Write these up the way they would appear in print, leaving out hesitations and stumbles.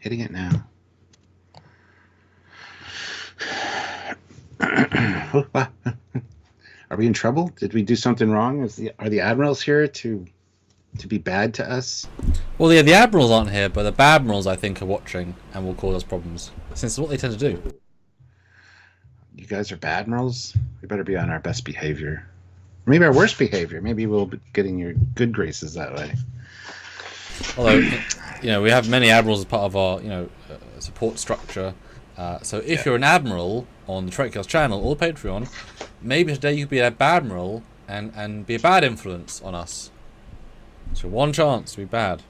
Hitting it now. Are we in trouble? Did we do something wrong? Are the Admirals here to be bad to us? Well, yeah, the Admirals aren't here, but the Badmirals, I think, are watching and will cause us problems. Since it's what they tend to do. You guys are Badmirals? We better be on our best behavior. Maybe our worst behavior. Maybe we'll be getting your good graces that way. Although, we have many Admirals as part of our, support structure. So if you're an Admiral on the Trekyards channel or Patreon, maybe today you could be a Badmiral and be a bad influence on us. So one chance to be bad.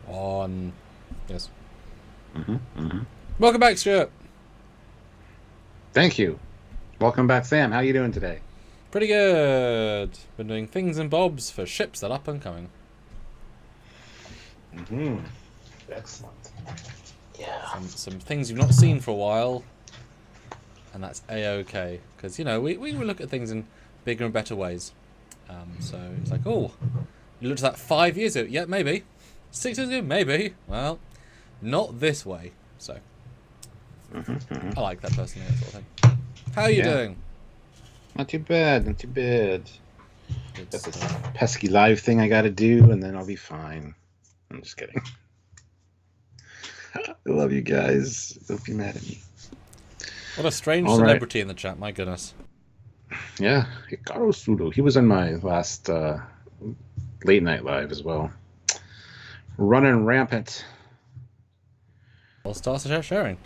One. Yes. Welcome back, Stuart. Thank you. Welcome back, Sam. How you doing today? Pretty good. Been doing things and bobs for ships that are up and coming. Excellent. Yeah. Some things you've not seen for a while, and that's a-okay. Because, we look at things in bigger and better ways. So it's like, oh, you looked at that 5 years ago. Yeah, maybe. 6 years ago, maybe. Well, not this way. So I like that personally, that sort of thing. How are you doing? Not too bad, not too bad. Got this pesky live thing I gotta do, and then I'll be fine. I'm just kidding. I love you guys. Don't be mad at me. What a strange celebrity in the chat, my goodness. Yeah, Hikaru Sudo. He was in my last late night live as well. Running rampant. Well, start sharing.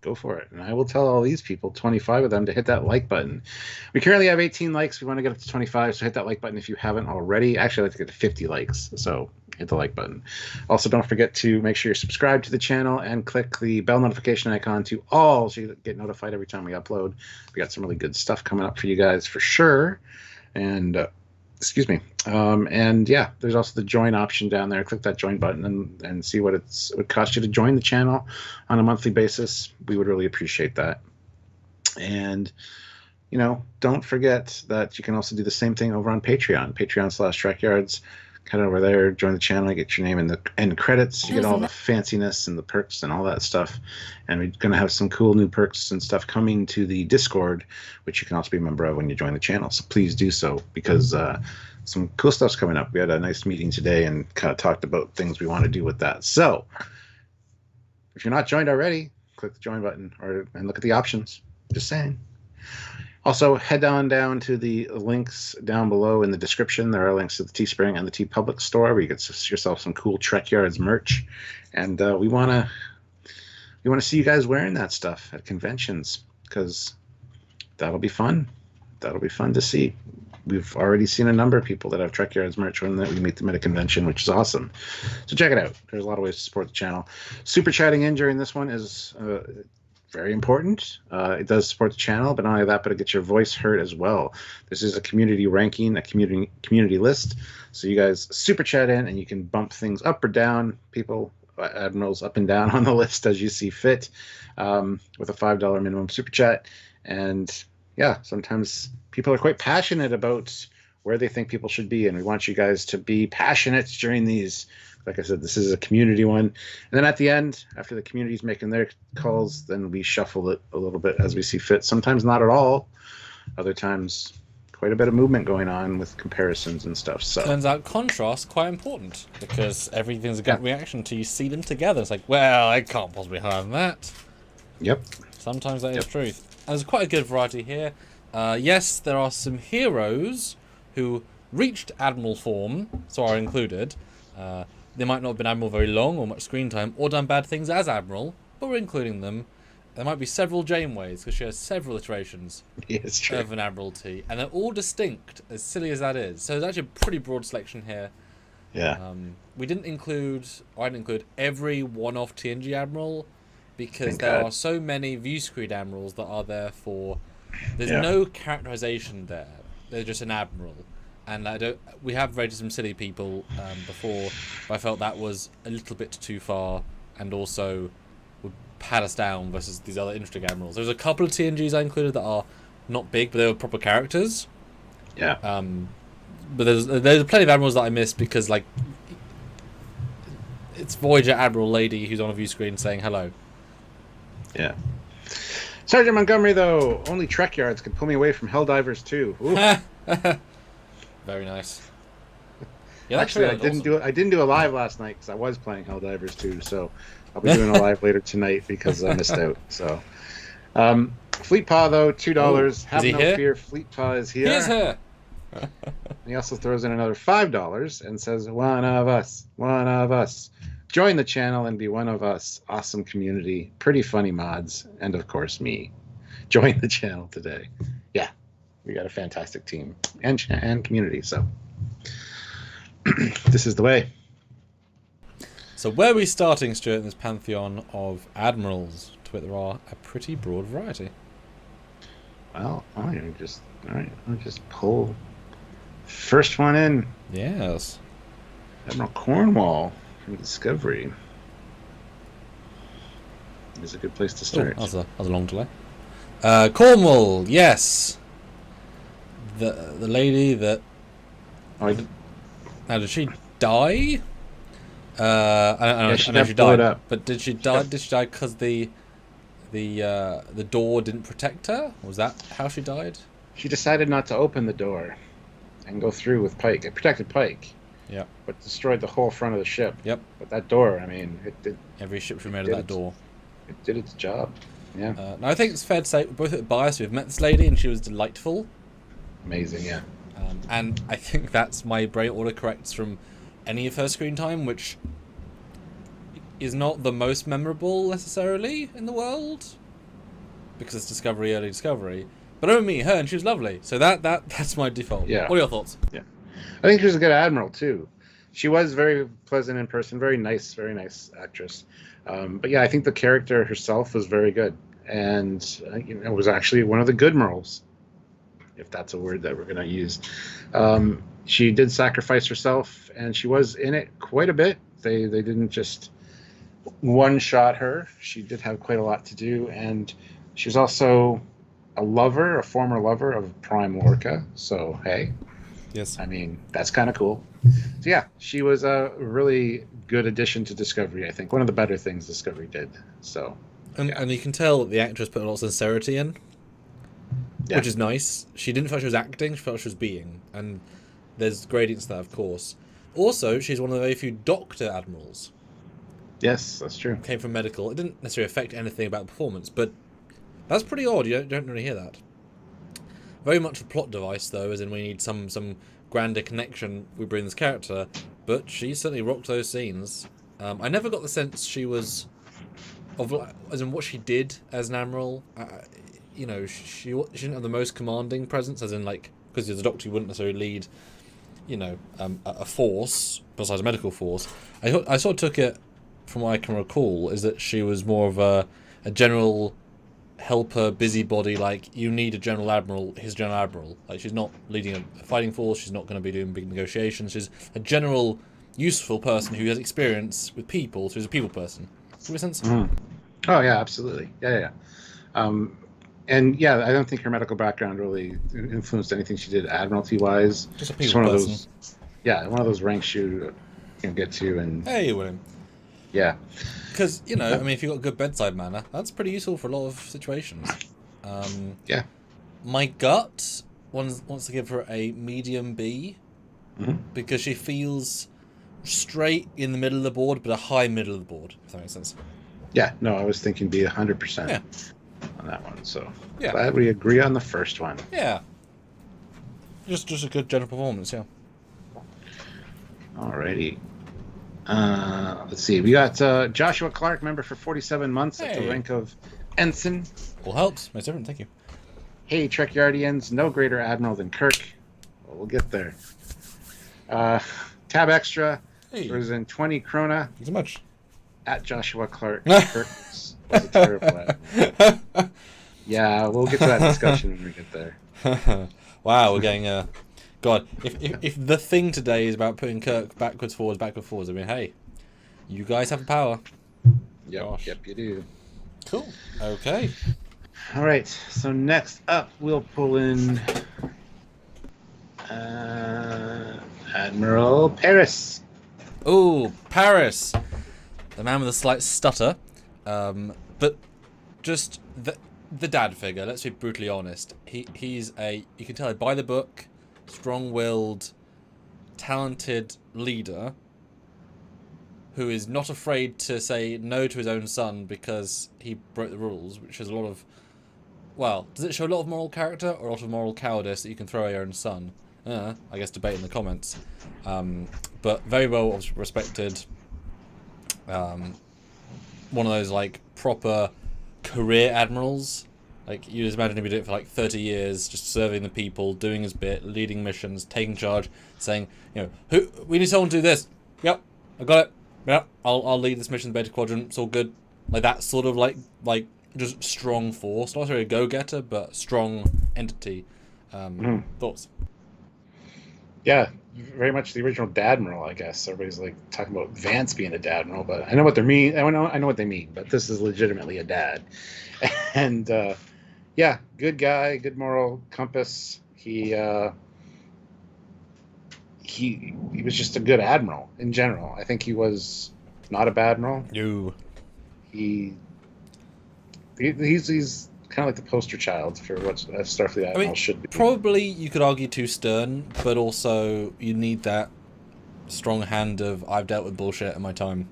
Go for it. And I will tell all these people, 25 of them, to hit that like button. We currently have 18 likes. We want to get up to 25, so hit that like button if you haven't already. Actually, I'd like to get to 50 likes, so hit the like button. Also, don't forget to make sure you're subscribed to the channel and click the bell notification icon to all so you get notified every time we upload. We got some really good stuff coming up for you guys for sure. And excuse me. And yeah, there's also the join option down there. Click that join button and see what it would cost you to join the channel on a monthly basis. We would really appreciate that. And don't forget that you can also do the same thing over on Patreon. Patreon/Trekyards. Head over there, join the channel, get your name in the end credits. You get all the fanciness and the perks and all that stuff. And we're going to have some cool new perks and stuff coming to the Discord, which you can also be a member of when you join the channel. So please do so, because some cool stuff's coming up. We had a nice meeting today and kind of talked about things we want to do with that. So if you're not joined already, click the join button and look at the options. Just saying. Also, head on down to the links down below in the description. There are links to the Teespring and the TeePublic store where you get yourself some cool Trekyards merch. And we want to see you guys wearing that stuff at conventions, because that'll be fun. That'll be fun to see. We've already seen a number of people that have Trekyards merch when we meet them at a convention, which is awesome. So check it out. There's a lot of ways to support the channel. Super chatting in during this one is very important. It does support the channel, but not only that, but it gets your voice heard as well. This is a community ranking, a community list. So you guys super chat in, and you can bump things up or down. People, Admirals, up and down on the list as you see fit, with a $5 minimum super chat. And yeah, sometimes people are quite passionate about where they think people should be, and we want you guys to be passionate during these. Like I said, this is a community one. And then at the end, after the community's making their calls, then we shuffle it a little bit as we see fit. Sometimes not at all. Other times, quite a bit of movement going on with comparisons and stuff. So turns out contrast quite important, because everything's a gut reaction till you see them together. It's like, well, I can't possibly have that. Yep. Sometimes that is truth. And there's quite a good variety here. Yes, there are some heroes who reached Admiral form, so are included. They might not have been Admiral very long or much screen time, or done bad things as Admiral, but we're including them. There might be several Janeways, because she has several iterations of an Admiralty, and they're all distinct, as silly as that is. So there's actually a pretty broad selection here. Yeah. We didn't include, or I didn't include every one-off TNG Admiral, because there are so many view-screened Admirals that are there for... There's no characterization there. They're just an Admiral. And we have rated some silly people before, but I felt that was a little bit too far, and also would pat us down versus these other interesting Admirals. There's a couple of TNGs I included that are not big, but they were proper characters. Yeah. But there's plenty of Admirals that I missed because, like, it's Voyager Admiral lady who's on a view screen saying hello. Yeah. Sergeant Montgomery, though, only Trekyards can pull me away from Helldivers 2. Very nice. Yeah, actually, awesome. I didn't do a live last night because I was playing Helldivers 2, so I'll be doing a live later tonight because I missed out. So, Fleet Paw, though, $2. Have no fear, Fleet Paw is here. He is here. He also throws in another $5 and says, one of us. Join the channel and be one of us. Awesome community, pretty funny mods, and of course me. Join the channel today. Yeah, we got a fantastic team and community, so this is the way. So where are we starting, Stuart, in this pantheon of admirals? To it, there are a pretty broad variety. Well, I'll just pull first one in. Yes. Admiral Cornwall from Discovery is a good place to start. Oh, that was a long delay. Cornwall, yes. The lady that. Now, did she die? I know she died. But did she die? Did she die because the door didn't protect her? Was that how she died? She decided not to open the door and go through with Pike. It protected Pike. Yeah. But destroyed the whole front of the ship. Yep. But that door, I mean, it did. Every ship should be made of that door. It did its job. Yeah. Now I think it's fair to say we're both a bit biased. We've met this lady and she was delightful. Amazing, yeah. And I think that's my brain autocorrects from any of her screen time, which is not the most memorable necessarily in the world because it's early Discovery. But only her, and she was lovely. So that's my default. Yeah. What are your thoughts? Yeah. I think she was a good admiral too. She was very pleasant in person, very nice actress. But yeah, I think the character herself was very good, and it was actually one of the good admirals, if that's a word that we're going to use. She did sacrifice herself, and she was in it quite a bit. They didn't just one-shot her. She did have quite a lot to do, and she was also a former lover of Prime Lorca. So hey, yes, I mean that's kind of cool. So yeah, she was a really good addition to Discovery. I think one of the better things Discovery did. So, and you can tell that the actress put a lot of sincerity in, which is nice. She didn't feel she was acting; she felt she was being, and there's gradients to that, of course. Also, she's one of the very few Doctor Admirals. Yes, that's true. Came from medical. It didn't necessarily affect anything about the performance, but that's pretty odd. You don't really hear that. Very much a plot device, though, as in we need some grander connection we bring this character, but she certainly rocked those scenes. I never got the sense she was as in what she did as an admiral. She didn't have the most commanding presence, as in because as a doctor you wouldn't necessarily lead, a force besides a medical force. I sort of took it from what I can recall is that she was more of a general helper, busybody. You need a general admiral. His general admiral. She's not leading a fighting force. She's not going to be doing big negotiations. She's a general, useful person who has experience with people. So she's a people person. Does that make sense? Mm. Oh yeah, absolutely. Yeah. And yeah, I don't think her medical background really influenced anything she did admiralty-wise. Just a people person. One of those ranks you can get to. And hey, William. Yeah. Because, if you've got good bedside manner, that's pretty useful for a lot of situations. Yeah. My gut wants to give her a medium B, because she feels straight in the middle of the board, but a high middle of the board, if that makes sense. Yeah, no, I was thinking be 100% on that one, so glad we agree on the first one. Yeah. Just a good general performance, yeah. Alrighty. Let's see. We got Joshua Clark, member for 47 months at the rank of ensign. All helps. Most different. Thank you. Hey, Trekyardians. No greater admiral than Kirk. Well, we'll get there. Tab extra. Hey. Was in 20 krona. Thanks so much. At Joshua Clark. Kirk was a terrible admiral. Yeah, we'll get to that discussion when we get there. Wow, we're getting... God, if the thing today is about putting Kirk backwards, forwards, I mean, hey, you guys have the power. Yep, you do. Cool. Okay. All right, so next up, we'll pull in Admiral Paris. Oh, Paris. the man with a slight stutter, but just the dad figure. Let's be brutally honest. He's you can tell by the book, strong-willed, talented leader who is not afraid to say no to his own son because he broke the rules, which is a lot of... Well, does it show a lot of moral character or a lot of moral cowardice that you can throw at your own son? I guess debate in the comments. But very well respected. One of those, like, proper career admirals. Like, you just imagine if he did it for, like, 30 years, just serving the people, doing his bit, leading missions, taking charge, saying, we need someone to do this. Yep, I got it. Yep, I'll lead this mission to Beta Quadrant. It's all good. Like, that sort of, like just strong force. Not necessarily a go-getter, but strong entity. Thoughts? Yeah, very much the original Dadmiral, I guess. Everybody's like talking about Vance being a Dadmiral, but I know what they mean. I know what they mean, but this is legitimately a dad. And yeah, good guy, good moral compass. He was just a good admiral in general. I think he was not a bad admiral. No. He's kind of like the poster child for what a Starfleet admiral should be. Probably you could argue too stern, but also you need that strong hand of I've dealt with bullshit in my time.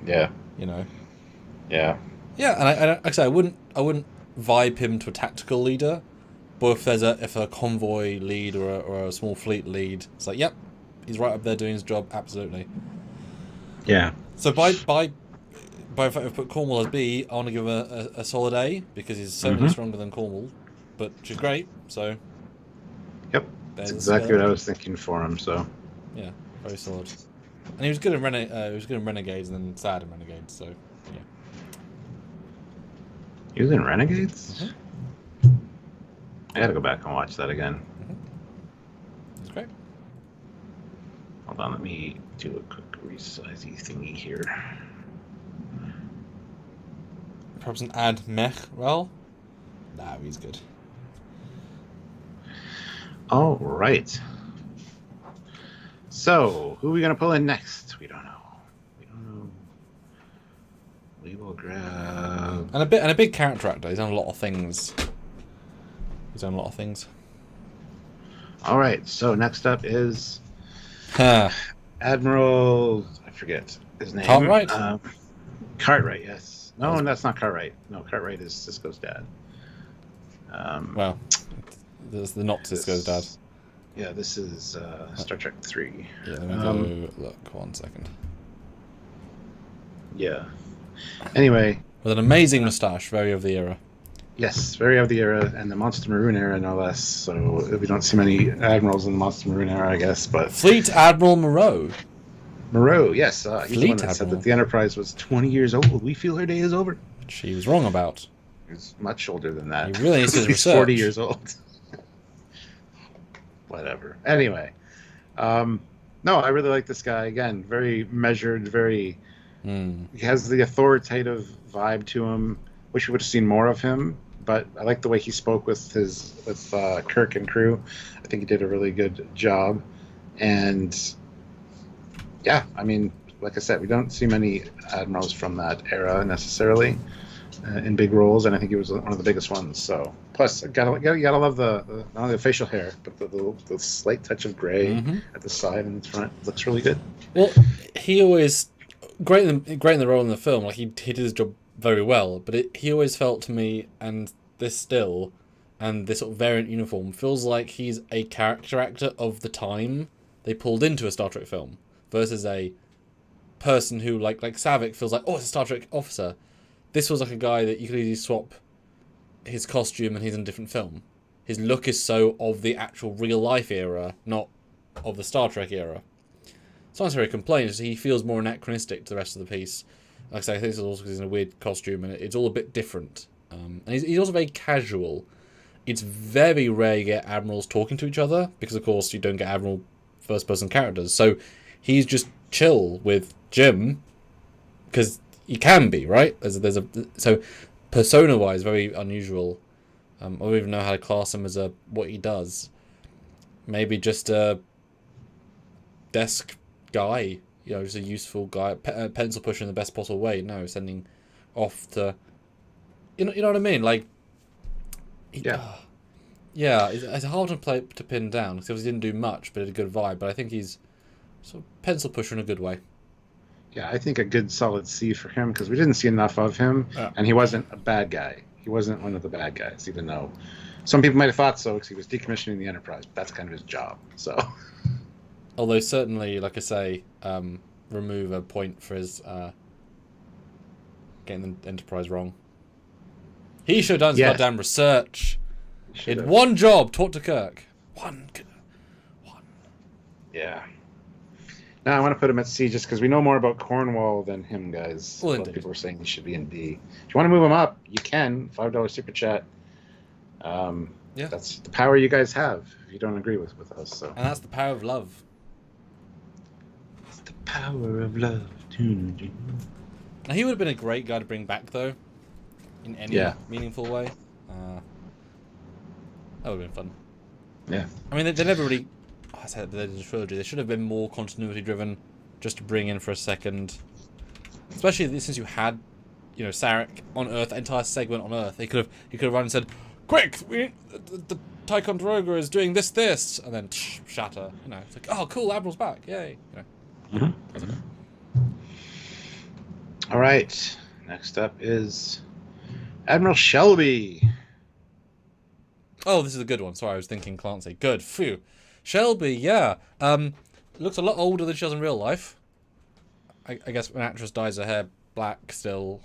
Yeah. Yeah. Yeah, and like I say, I wouldn't vibe him to a tactical leader, but if a convoy lead or a small fleet lead, it's like, yep, he's right up there doing his job, absolutely. Yeah. So by fact I've put Cornwall as B, I want to give him a solid A, because he's certainly stronger than Cornwall, but she's great, so... Yep, that's exactly what I was thinking for him, so... Yeah, very solid. And he was good in Renegades and then sad in Renegades, so, yeah. He was in Renegades? I gotta go back and watch that again. That's great. Hold on, let me do a quick resizey thingy here. Perhaps an Admirals? Nah, he's good. All right. So, who are we going to pull in next? We don't know. We will grab... And a big character actor. He's done a lot of things. All right, so next up is... Admiral... I forget his name. Cartwright? Cartwright, yes. No, that's not Cartwright. No, Cartwright is Sisko's dad. Well, there's the not Sisko's dad. Yeah, this is Star Trek 3. Yeah, let me go look 1 second. Yeah. Anyway. With an amazing moustache, very of the era. Yes, very of the era, and the Monster Maroon era, no less. So we don't see many admirals in the Monster Maroon era, I guess. But Fleet Admiral Moreau. Moreau, yes. He's the one that said that the Enterprise was 20 years old. We feel her day is over. Which he was wrong about. He's much older than that. He really needs his He's research. 40 years old. Whatever. Anyway. No, I really like this guy. Again, very measured, very... He has the authoritative vibe to him. Wish we would have seen more of him, but I like the way he spoke with Kirk and crew. I think he did a really good job. And... yeah, I mean, like I said, we don't see many admirals from that era necessarily in big roles, and I think he was one of the biggest ones. So, plus, you gotta love the not only the facial hair, but the slight touch of gray at the side and the front. It looks really good. Well, he always great in the role in the film. Like he did his job very well, but he always felt to me, and this still, and this sort of variant uniform feels like he's a character actor of the time they pulled into a Star Trek film. Versus a person who, like Savick, feels like, oh, it's a Star Trek officer. This was like a guy that you could easily swap his costume and he's in a different film. His look is so of the actual real-life era, not of the Star Trek era. It's not necessarily a complaint, he feels more anachronistic to the rest of the piece. Like I say, I think it's also because he's in a weird costume and it's all a bit different. And he's also very casual. It's very rare you get admirals talking to each other, because of course you don't get admiral first-person characters. So he's just chill with Jim, because he can be, right? So persona-wise, very unusual. I don't even know how to class him as what he does. Maybe just a desk guy, just a useful guy, pencil pusher in the best possible way. No, sending off to, you know what I mean? Like, yeah, it's hard to pin down because he didn't do much, but had a good vibe. But I think he's sort of pencil pusher in a good way. Yeah, I think a good solid C for him because we didn't see enough of him, and he wasn't a bad guy. He wasn't one of the bad guys, even though some people might have thought so because he was decommissioning the Enterprise. But that's kind of his job. So, although certainly, like I say, remove a point for his getting the Enterprise wrong. He should have done his goddamn research. He had one job, talk to Kirk. One. Yeah. Now I want to put him at C just because we know more about Cornwall than him, guys. Well, a lot of people are saying he should be in B. If you want to move him up, you can. $5 super chat. That's the power you guys have if you don't agree with us. So. And that's the power of love. It's the power of love. Now he would have been a great guy to bring back though, in any meaningful way. That would have been fun. Yeah. I mean, they never really. I said the trilogy. They should have been more continuity driven, just to bring in for a second. Especially since you had, Sarek on Earth, entire segment on Earth. He could have run and said, "Quick, the Ticonderoga is doing this," and then shatter. It's like, oh, cool, Admiral's back, yay. All right. Next up is Admiral Shelby. Oh, this is a good one. Sorry, I was thinking Clancy. Good. Phew. Shelby, looks a lot older than she does in real life. I guess when an actress dyes her hair black still,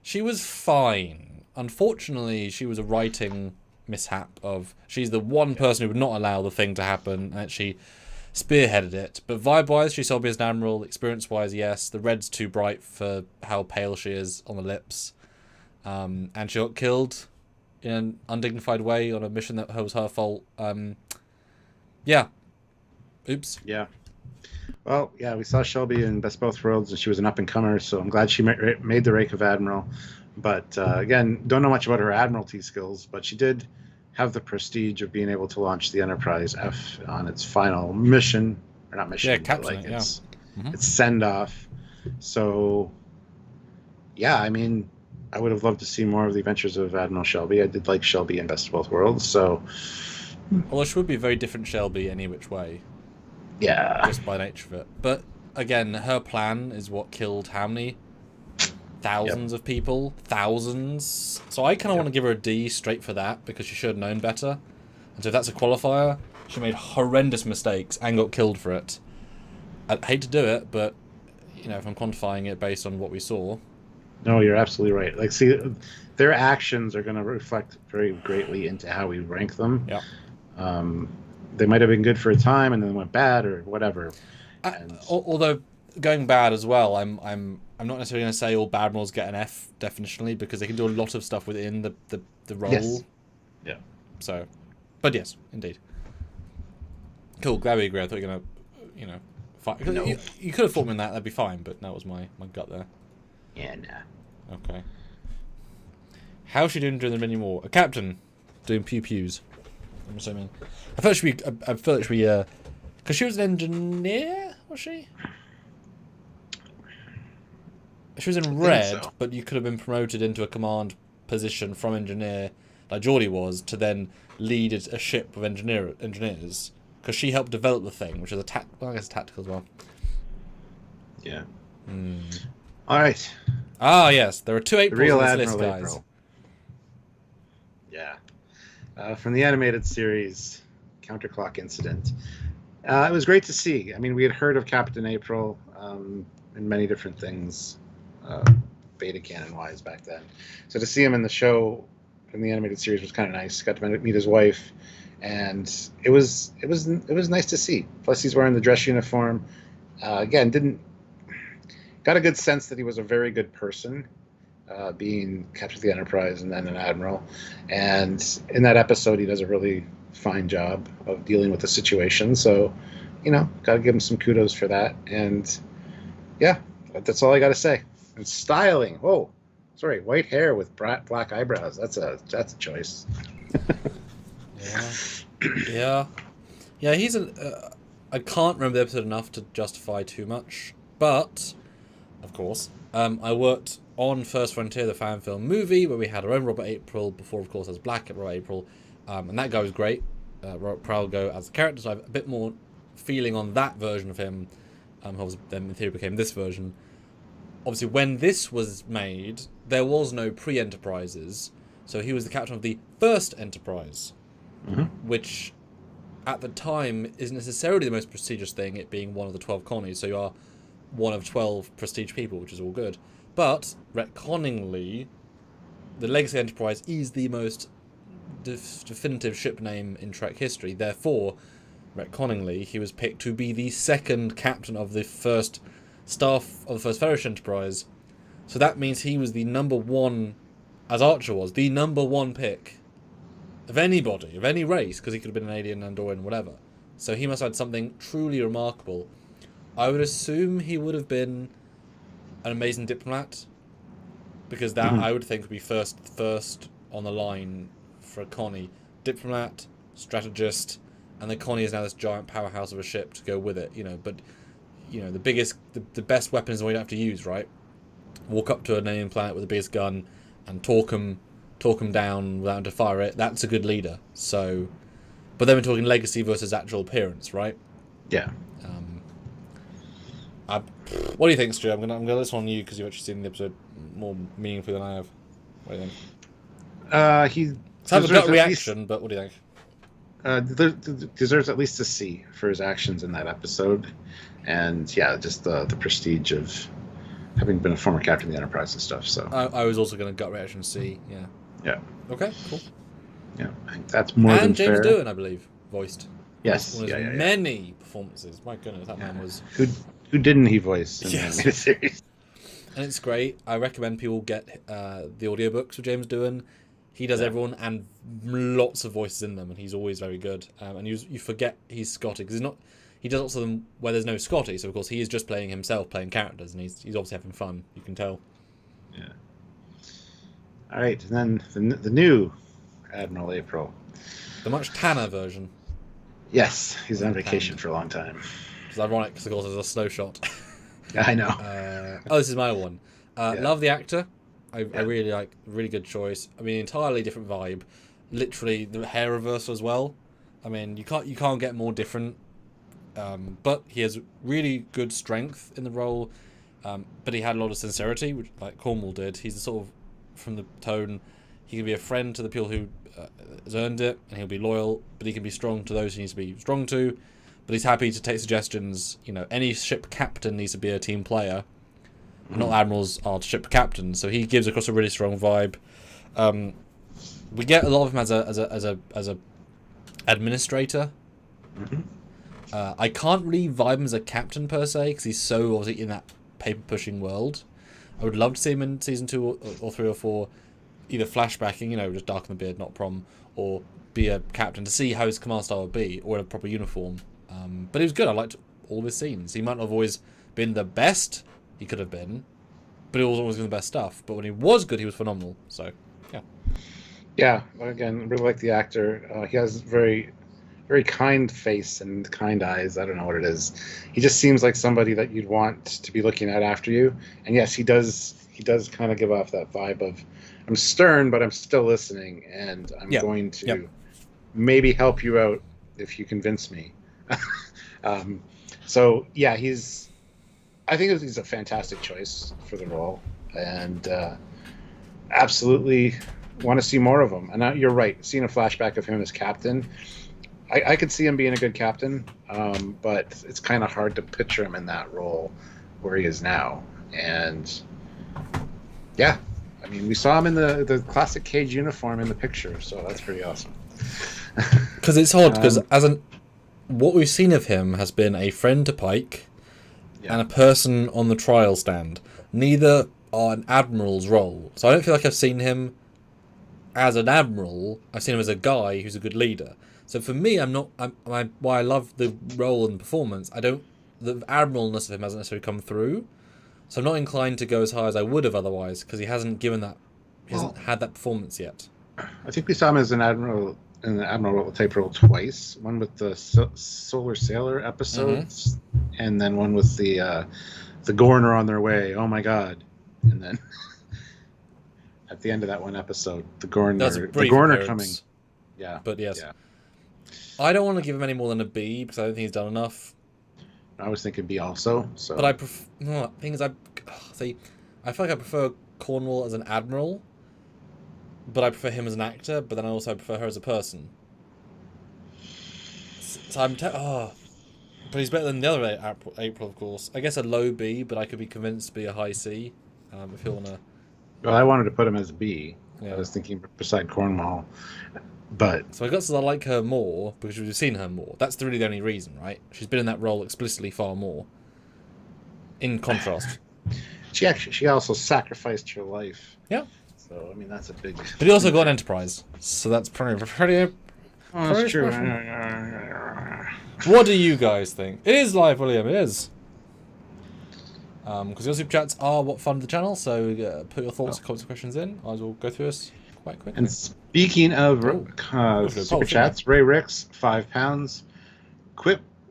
she was fine. Unfortunately, she was a writing mishap of... She's the one person who would not allow the thing to happen, and she spearheaded it. But vibe-wise, she sold me as an admiral. Experience-wise, yes. The red's too bright for how pale she is on the lips. And she got killed in an undignified way on a mission that was her fault. Yeah. Oops. Yeah. Well, yeah, we saw Shelby in Best Both Worlds, and she was an up-and-comer, so I'm glad she made the rank of Admiral. But, again, don't know much about her Admiralty skills, but she did have the prestige of being able to launch the Enterprise F on its final mission. Or not mission, but its send-off. So, yeah, I mean... I would have loved to see more of the adventures of Admiral Shelby. I did like Shelby in Best of Both Worlds, so... Well, she would be a very different Shelby any which way. Yeah. Just by nature of it. But, again, her plan is what killed how many? Thousands of people? Thousands? So I kind of want to give her a D straight for that, because she should have known better. And so if that's a qualifier, she made horrendous mistakes and got killed for it. I'd hate to do it, but, if I'm quantifying it based on what we saw... No, you're absolutely right. Like, see, their actions are going to reflect very greatly into how we rank them. Yeah. They might have been good for a time and then went bad or whatever. Although going bad as well, I'm not necessarily going to say all bad admirals get an F definitionally because they can do a lot of stuff within the role. Yes. Yeah. So, but yes, indeed. Cool. Glad we agree. I thought you were going to, fight. No. You could have thought me in that. That'd be fine. But that was my gut there. Yeah, nah. Okay. How's she doing during the mini war? A captain doing pew-pews. I'm assuming. I felt it should be, because she was an engineer, was she? She was in red, but you could have been promoted into a command position from engineer, like Geordie was, to then lead a ship of engineers. Because she helped develop the thing, which is I guess tactical as well. Yeah. All right. Ah, yes. There are 2 Aprils real on this Admiral list, guys. April. Yeah. From the animated series, Counterclock Incident. It was great to see. I mean, we had heard of Captain April in many different things, beta canon-wise back then. So to see him in the show, in the animated series, was kind of nice. Got to meet his wife, and it was nice to see. Plus, he's wearing the dress uniform. Again, got a good sense that he was a very good person, being captain of the Enterprise and then an admiral. And in that episode, he does a really fine job of dealing with the situation. So, got to give him some kudos for that. And yeah, that's all I got to say. And styling. Whoa, sorry, white hair with black eyebrows. That's a choice. Yeah. He's I I can't remember the episode enough to justify too much, but of course, I worked on First Frontier, the fan film movie, where we had our own Robert April before, of course, as Black Robert April, and that guy was great. Robert Prowell as a character, so I have a bit more feeling on that version of him. Obviously, then in theory became this version. Obviously, when this was made, there was no pre-Enterprises, so he was the captain of the first Enterprise, which at the time isn't necessarily the most prestigious thing, it being one of the 12 colonies, so you are one of 12 prestige people, which is all good. But, retconningly, the Legacy Enterprise is the most definitive ship name in Trek history. Therefore, retconningly, he was picked to be the second captain of the first staff of the first Federation Enterprise. So that means he was the number one, as Archer was, the number one pick of anybody, of any race, because he could have been an alien, Andorian, whatever. So he must have had something truly remarkable. I would assume he would have been an amazing diplomat, because that I would think would be first on the line for a Connie. Diplomat, strategist, and the Connie is now this giant powerhouse of a ship to go with it, but the best weapons we don't have to use, right? Walk up to an alien planet with the biggest gun and talk them down without having to fire it. That's a good leader. So, but then we're talking legacy versus actual appearance, right? Yeah. What do you think, Stu? I'm gonna listen on you because you've actually seen the episode more meaningfully than I have. What do you think? He have a gut reaction, but what do you think? Deserves at least a C for his actions in that episode, and yeah, just the prestige of having been a former captain of the Enterprise and stuff. So I was also going to gut reaction C. Yeah. Yeah. Okay. Cool. Yeah, I think that's more than fair. And James Doohan, I believe, voiced. Yes. One of his many performances. My goodness, that man was. Who didn't he voice in the animated series? And it's great. I recommend people get the audiobooks with James Doohan. He does everyone and lots of voices in them, and he's always very good. And you forget he's Scotty because he does lots of them where there's no Scotty. So of course he is just playing himself, playing characters, and he's obviously having fun. You can tell. Yeah. All right, and then the new Admiral April, the much tanner version. Yes, he's on vacation for a long time. It's ironic because of course there's a slow shot. I know. This is my one. Love the actor. I really like. Really good choice. I mean, entirely different vibe. Literally the hair reversal as well. I mean, you can't get more different. But he has really good strength in the role. But he had a lot of sincerity, which like Cornwall did. He's the sort of, from the tone, he can be a friend to the people who has earned it, and he'll be loyal. But he can be strong to those he needs to be strong to. But he's happy to take suggestions. Any ship captain needs to be a team player. Not admirals are ship captains, so he gives across a really strong vibe. We get a lot of him as a administrator. I can't really vibe him as a captain per se because he's so obviously in that paper pushing world. I would love to see him in season 2 or 3 or 4, either flashbacking, just darken the beard, not prom, or be a captain to see how his command style would be, or in a proper uniform. But he was good. I liked all of his scenes. He might not have always been the best he could have been, but he was always doing the best stuff. But when he was good, he was phenomenal. So, yeah. Yeah, again, really like the actor. He has very, very kind face and kind eyes. I don't know what it is. He just seems like somebody that you'd want to be looking at after you. And yes, he does kind of give off that vibe of, I'm stern, but I'm still listening, and I'm going to maybe help you out if you convince me. So yeah, I think he's a fantastic choice for the role, and absolutely want to see more of him. And you're right, seeing a flashback of him as captain, I could see him being a good captain, but it's kind of hard to picture him in that role where he is now. And yeah, I mean, we saw him in the classic Cage uniform in the picture, so that's pretty awesome. Because it's odd, because what we've seen of him has been a friend to Pike and a person on the trial stand. Neither are an admiral's role. So I don't feel like I've seen him as an admiral. I've seen him as a guy who's a good leader. So for me, why I love the role and performance, the admiralness of him hasn't necessarily come through. So I'm not inclined to go as high as I would have otherwise, because he hasn't had that performance yet. I think we saw him as an admiral in the Admiral type role twice. One with the Solar Sailor episodes, and then one with the Gorn are on their way. Oh my god! And then at the end of that one episode, the Gorn are coming. Yeah, but yes, yeah. I don't want to give him any more than a B because I don't think he's done enough. I was thinking B also. So, but I prefer. No, the thing is, I feel like I prefer Cornwall as an admiral, but I prefer him as an actor. But then I also prefer her as a person. So I'm but he's better than the other April, of course. I guess a low B, but I could be convinced to be a high C. If you wanna. Well, I wanted to put him as B. Yeah. I was thinking beside Cornwall. But so I guess I like her more because we've seen her more. That's really the only reason, right? She's been in that role explicitly far more. In contrast, she also sacrificed her life. Yeah. So I mean that's a big. But he also got an Enterprise, so that's pretty. Oh, that's true. What do you guys think? It is live, William. It is. Because your super chats are what fund the channel. So put your thoughts, comments, and questions in. I will go through this quite quickly. And speaking of super chats, Ray Ricks, £5.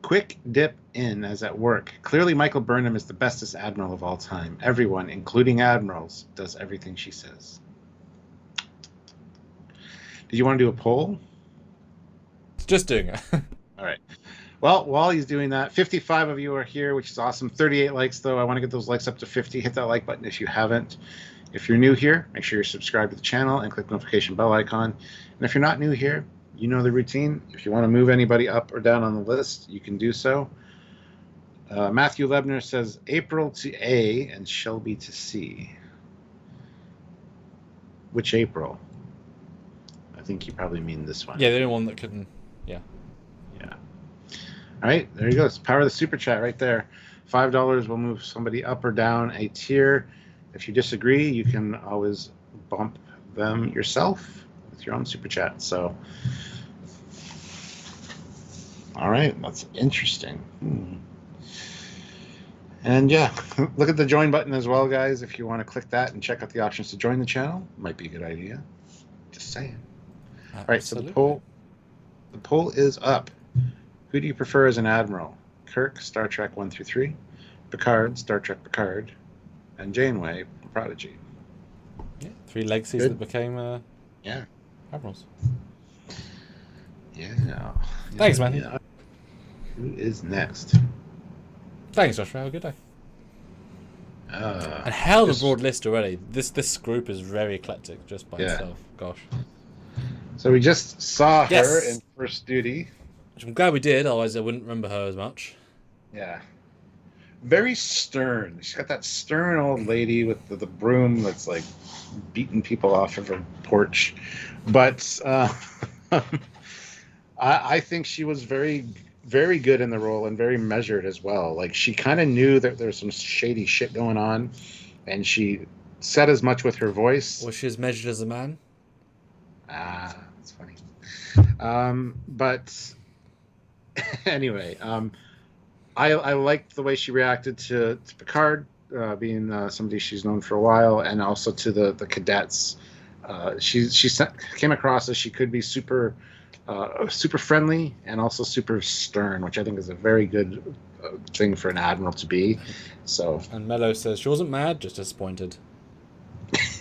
Quick dip in as at work. Clearly, Michael Burnham is the bestest admiral of all time. Everyone, including admirals, does everything she says. Did you want to do a poll? Just doing it. All right. Well, while he's doing that, 55 of you are here, which is awesome. 38 likes, though. I want to get those likes up to 50. Hit that like button if you haven't. If you're new here, make sure you're subscribed to the channel and click the notification bell icon. And if you're not new here, you know the routine. If you want to move anybody up or down on the list, you can do so. Matthew Lebner says April to A and Shelby to C. Which April? I think you probably mean this one. Yeah, the only one that couldn't. Yeah. Yeah. All right, there you go. It's power of the super chat right there. $5 will move somebody up or down a tier. If you disagree, you can always bump them yourself with your own super chat. So, all right, that's interesting. And yeah, look at the join button as well, guys. If you want to click that and check out the options to join the channel, might be a good idea. Just saying. Absolutely. All right, so the poll is up. Who do you prefer as an admiral? Kirk, Star Trek 1 through 3, Picard, Star Trek Picard, and Janeway, Prodigy. Yeah, 3 legacies that became admirals. Yeah. Thanks, man. Yeah. Who is next? Thanks, Joshua. Have a good day. And hell of a broad list already. This group is very eclectic just by itself. Gosh. So we just saw her in First Duty. Which I'm glad we did, otherwise I wouldn't remember her as much. Yeah. Very stern. She's got that stern old lady with the broom that's like beating people off of her porch. But I think she was very, very good in the role and very measured as well. Like she kind of knew that there was some shady shit going on, and she said as much with her voice. Was she as measured as a man? That's funny. But anyway, I liked the way she reacted to Picard, being somebody she's known for a while, and also to the cadets. She came across as she could be super friendly and also super stern, which I think is a very good thing for an admiral to be. So. And Mello says she wasn't mad, just disappointed.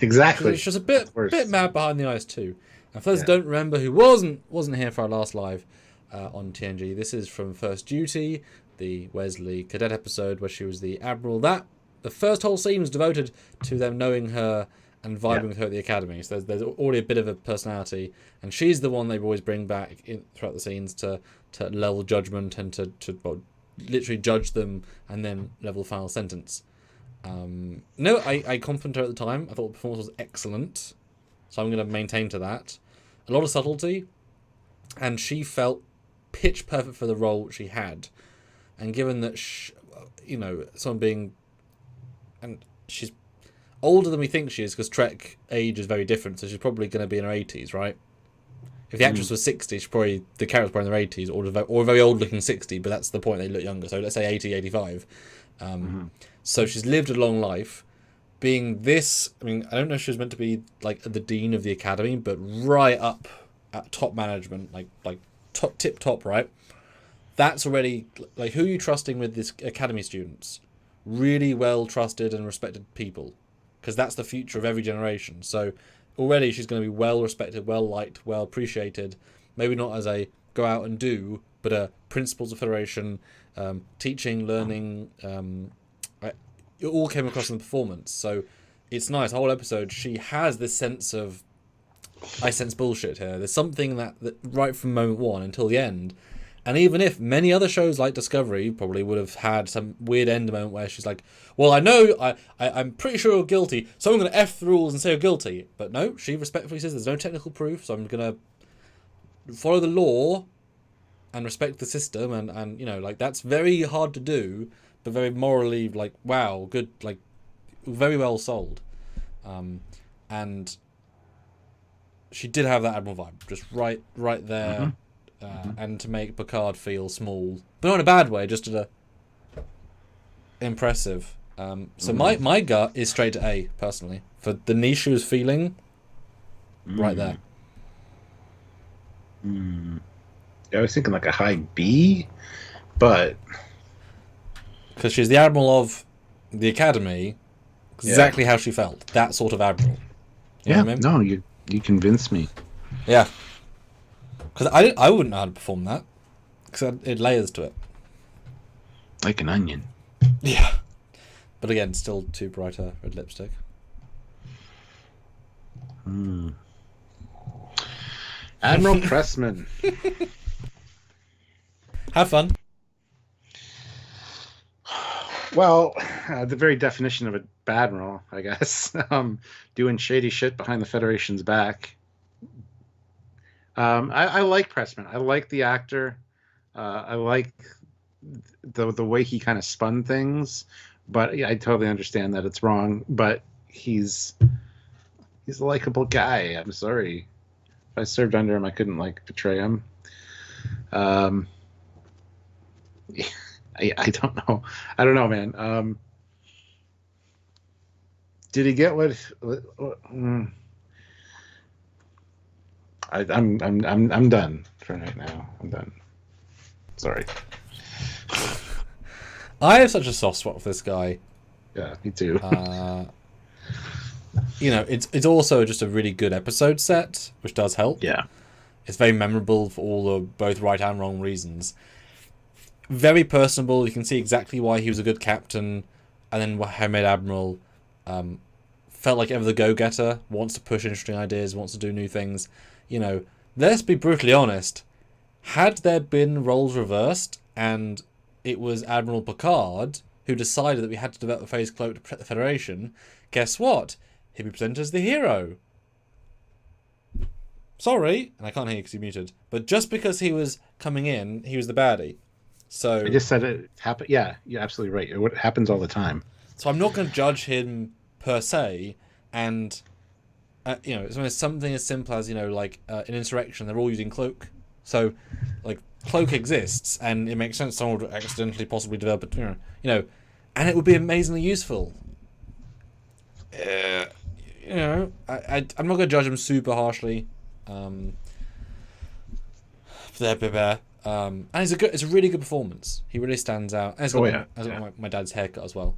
Exactly. She was a bit mad behind the eyes too. And for those who don't remember, who wasn't here for our last live on TNG, this is from First Duty, the Wesley cadet episode where she was the admiral. The first whole scene was devoted to them knowing her and vibing with her at the academy. So there's already a bit of a personality, and she's the one they always bring back throughout the scenes to level judgment and to literally judge them and then level final sentence. I complimented her at the time. I thought the performance was excellent, so I'm going to maintain to that. A lot of subtlety, and she felt pitch perfect for the role she had. And given that, someone being, and she's older than we think she is, because Trek age is very different, so she's probably going to be in her 80s, right? If the actress was 60, the character's probably in their 80s, or a very old-looking 60, but that's the point, they look younger, so let's say 80, 85. So she's lived a long life. Being this, I don't know if she was meant to be like the dean of the academy, but right up at top management, like top tip top, right? That's already like, who are you trusting with this academy students? Really well trusted and respected people, because that's the future of every generation. So already she's going to be well respected, well liked, well appreciated. Maybe not as a go out and do, but a principles of Federation, teaching, learning. It all came across in the performance. So it's nice. The whole episode, she has this sense of, I sense bullshit here. There's something that right from moment one until the end. And even if many other shows like Discovery probably would have had some weird end moment where she's like, well, I know, I'm pretty sure you're guilty, so I'm going to F the rules and say you're guilty. But no, she respectfully says there's no technical proof, so I'm going to follow the law and respect the system. And you know, like, that's very hard to do, but very morally, like, wow, good, like, very well sold. And she did have that Admiral vibe, just right there. Mm-hmm. And to make Picard feel small, but not in a bad way, just in a impressive. So my gut is straight to A, personally, for the niche she was feeling. Right there. I was thinking like a high B, but because she's the Admiral of the Academy, exactly how she felt. That sort of Admiral. You know what I mean? No, you convinced me. Yeah. Because I wouldn't know how to perform that. Because it layers to it. Like an onion. Yeah. But again, still too bright a red lipstick. Admiral Pressman. Have fun. Well, the very definition of a badmiral, I guess. Doing shady shit behind the Federation's back. I like Pressman. I like the actor. I like the way he kind of spun things. But yeah, I totally understand that it's wrong. But he's a likable guy. I'm sorry. If I served under him, I couldn't betray him. I don't know. I don't know, man. Did he get what I'm done for right now. I'm done. Sorry. I have such a soft spot for this guy. Yeah, me too. You know, it's also just a really good episode set, which does help. Yeah. It's very memorable for all the both right and wrong reasons. Very personable. You can see exactly why he was a good captain, and then how he made Admiral. Felt like ever the go-getter, wants to push interesting ideas, wants to do new things. You know, let's be brutally honest. Had there been roles reversed and it was Admiral Picard who decided that we had to develop a phase cloak to protect the Federation, guess what? He'd be presented as the hero. Sorry, and I can't hear you because you're muted. But just because he was coming in, he was the baddie. So I just said it happened. Yeah, you're absolutely right. It happens all the time. So I'm not going to judge him per se, and you know, it's something as simple as, you know, like an insurrection, they're all using cloak. So, like, cloak exists, and it makes sense someone would accidentally possibly develop it, you know, and it would be amazingly useful. You know, I'm not going to judge him super harshly. And it's a really good performance. He really stands out. And he's got my dad's haircut as well.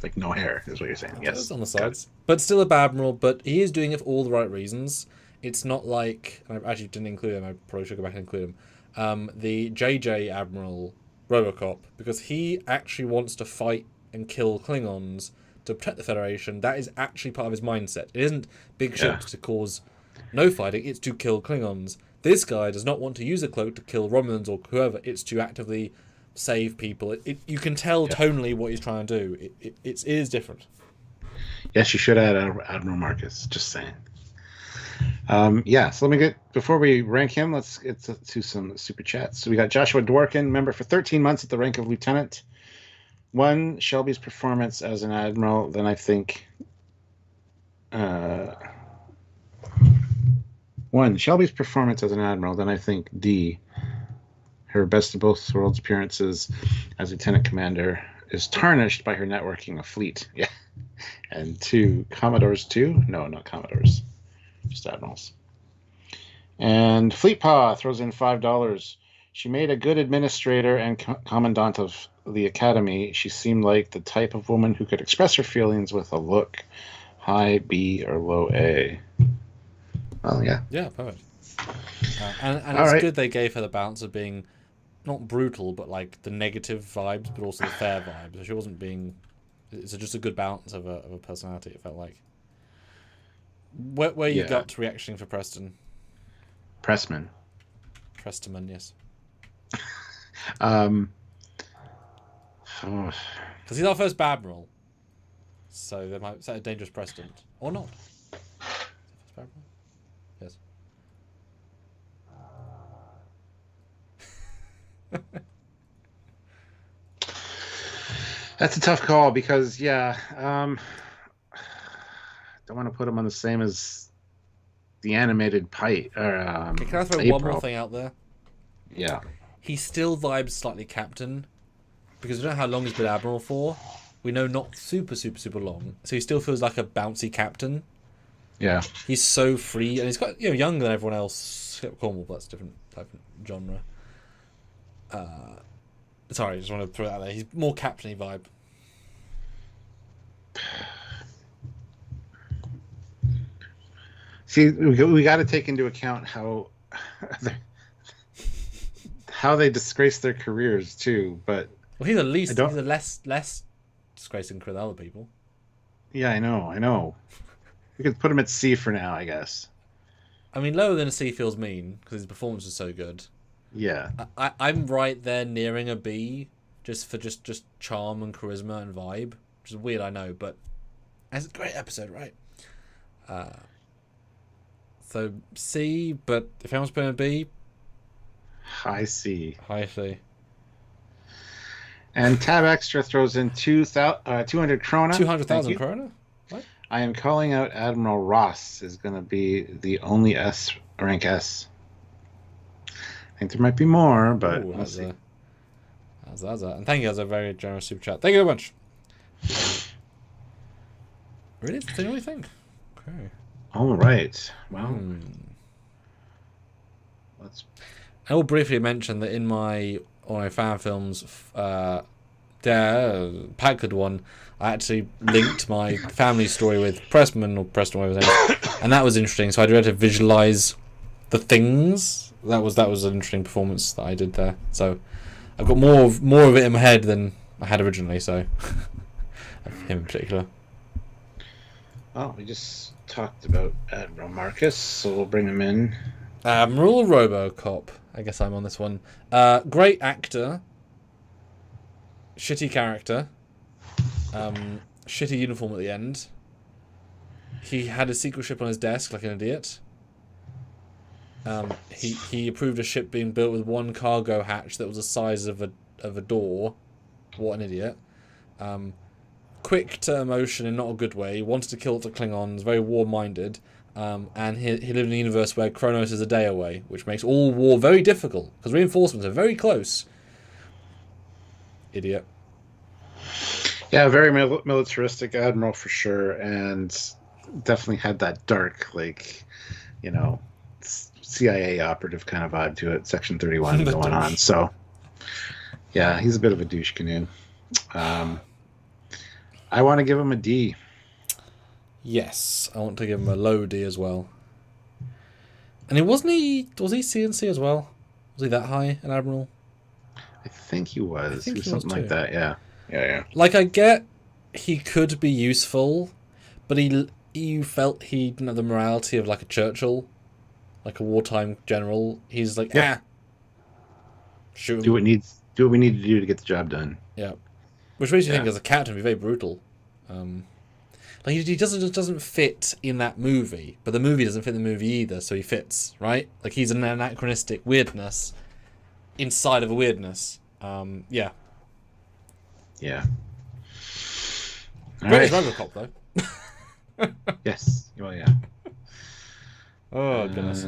Like no hair is what you're saying. Yes, on the sides, but still a bad Admiral. But he is doing it for all the right reasons. It's not like, and I actually didn't include him. I probably should go back and include him. The JJ Admiral Robocop, because he actually wants to fight and kill Klingons to protect the Federation. That is actually part of his mindset. It isn't big ships to cause no fighting. It's to kill Klingons. This guy does not want to use a cloak to kill Romulans or whoever. It's to actively save people. You can tell tonally what he's trying to do. It is different. Yes, you should add Admiral Marcus. Just saying. So let me get, before we rank him, let's get to some super chats. So we got Joshua Dworkin, member for 13 months at the rank of lieutenant. 1, Shelby's performance as an admiral. Then I think 1, Shelby's performance as an admiral. Then I think D, her best of both worlds appearances as lieutenant commander is tarnished by her networking of fleet. Yeah. And 2, Commodores 2? No, not Commodores. Just admirals. And Fleet Paw throws in $5. She made a good administrator and commandant of the academy. She seemed like the type of woman who could express her feelings with a look. High B or low A. Well, yeah. Yeah, perfect. And it's good they gave her the balance of being not brutal, but like the negative vibes, but also the fair vibes. So she wasn't being. It's just a good balance of a personality. It felt like. Where you got reaction for Preston? Pressman, yes. Because he's our first Admiral, so they might set a dangerous precedent, or not. First Admiral? Yes. That's a tough call because don't want to put him on the same as the animated Pike. Okay, can I throw April. one more thing out there? Yeah. He still vibes slightly Captain, because we don't know how long he's been Admiral for. We know not super long, so he still feels like a bouncy Captain. Yeah. He's so free, and he's got younger than everyone else. Except Cornwall, but that's different type of genre. Sorry, I just want to throw that out there. He's more Captain-y vibe. See, we got to take into account how they disgrace their careers too. But he's a less disgracing career than other people. Yeah, I know. We could put him at C for now, I guess. I mean, lower than a C feels mean because his performance is so good. Yeah, I'm right there nearing a B, just for just charm and charisma and vibe, which is weird, I know, but it's a great episode, right? So C, but if anyone's putting a B, high C. And Tab Extra throws in 200 krona. 200,000 krona. What? I am calling out Admiral Ross is going to be the only rank S. I think there might be more, but we'll see. That's and thank you guys, a very generous super chat. Thank you very much. Really? That's the only thing? Okay. All right. Well, I will briefly mention that in my fan films, Packard one, I actually linked my family story with Preston, whatever his name is, and that was interesting. So I had to visualize the things. That was an interesting performance that I did there. So I've got more of it in my head than I had originally. So him in particular. Well, we just talked about Admiral Marcus, so we'll bring him in. Admiral Robocop. I guess I'm on this one. Great actor. Shitty character. Shitty uniform at the end. He had a secret ship on his desk like an idiot. He approved a ship being built with one cargo hatch that was the size of a door. What an idiot. Quick to emotion in not a good way. Wanted to kill the Klingons. Very war-minded. And he lived in a universe where Kronos is a day away, which makes all war very difficult because reinforcements are very close. Idiot. Yeah, very militaristic admiral for sure, and definitely had that dark, CIA operative kind of vibe to it. Section 31 going on. So, yeah, he's a bit of a douche canoe. I want to give him a D. Yes, I want to give him a low D as well. And was he CNC as well? Was he that high, an admiral? I think he was. He was something like that, yeah. Yeah. Like, I get he could be useful, but you felt he didn't have the morality of like a Churchill, like a wartime general. He's like, shoot him. Do what we need to do to get the job done. Yeah. Which makes you think as a captain, be very brutal. Like he doesn't fit in that movie, but the movie doesn't fit in the movie either, so he fits, right? Like he's an anachronistic weirdness inside of a weirdness. Yeah. Great Robocop though. Yes. Well, yeah. Oh goodness.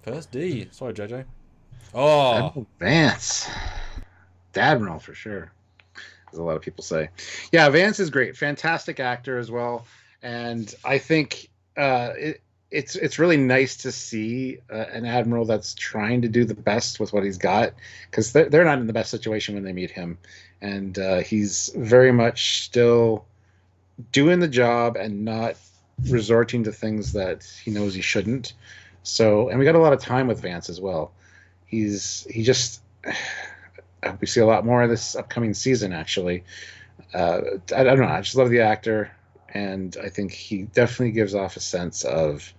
First D. Sorry, JJ. Oh, Admiral Vance. Admiral for sure. As a lot of people say. Yeah, Vance is great. Fantastic actor as well. And I think it's really nice to see an admiral that's trying to do the best with what he's got, because they're not in the best situation when they meet him, and he's very much still doing the job and not resorting to things that he knows he shouldn't. So, and we got a lot of time with Vance as well. He just I hope we see a lot more of this upcoming season. Actually, I don't know. I just love the actor, and I think he definitely gives off a sense of,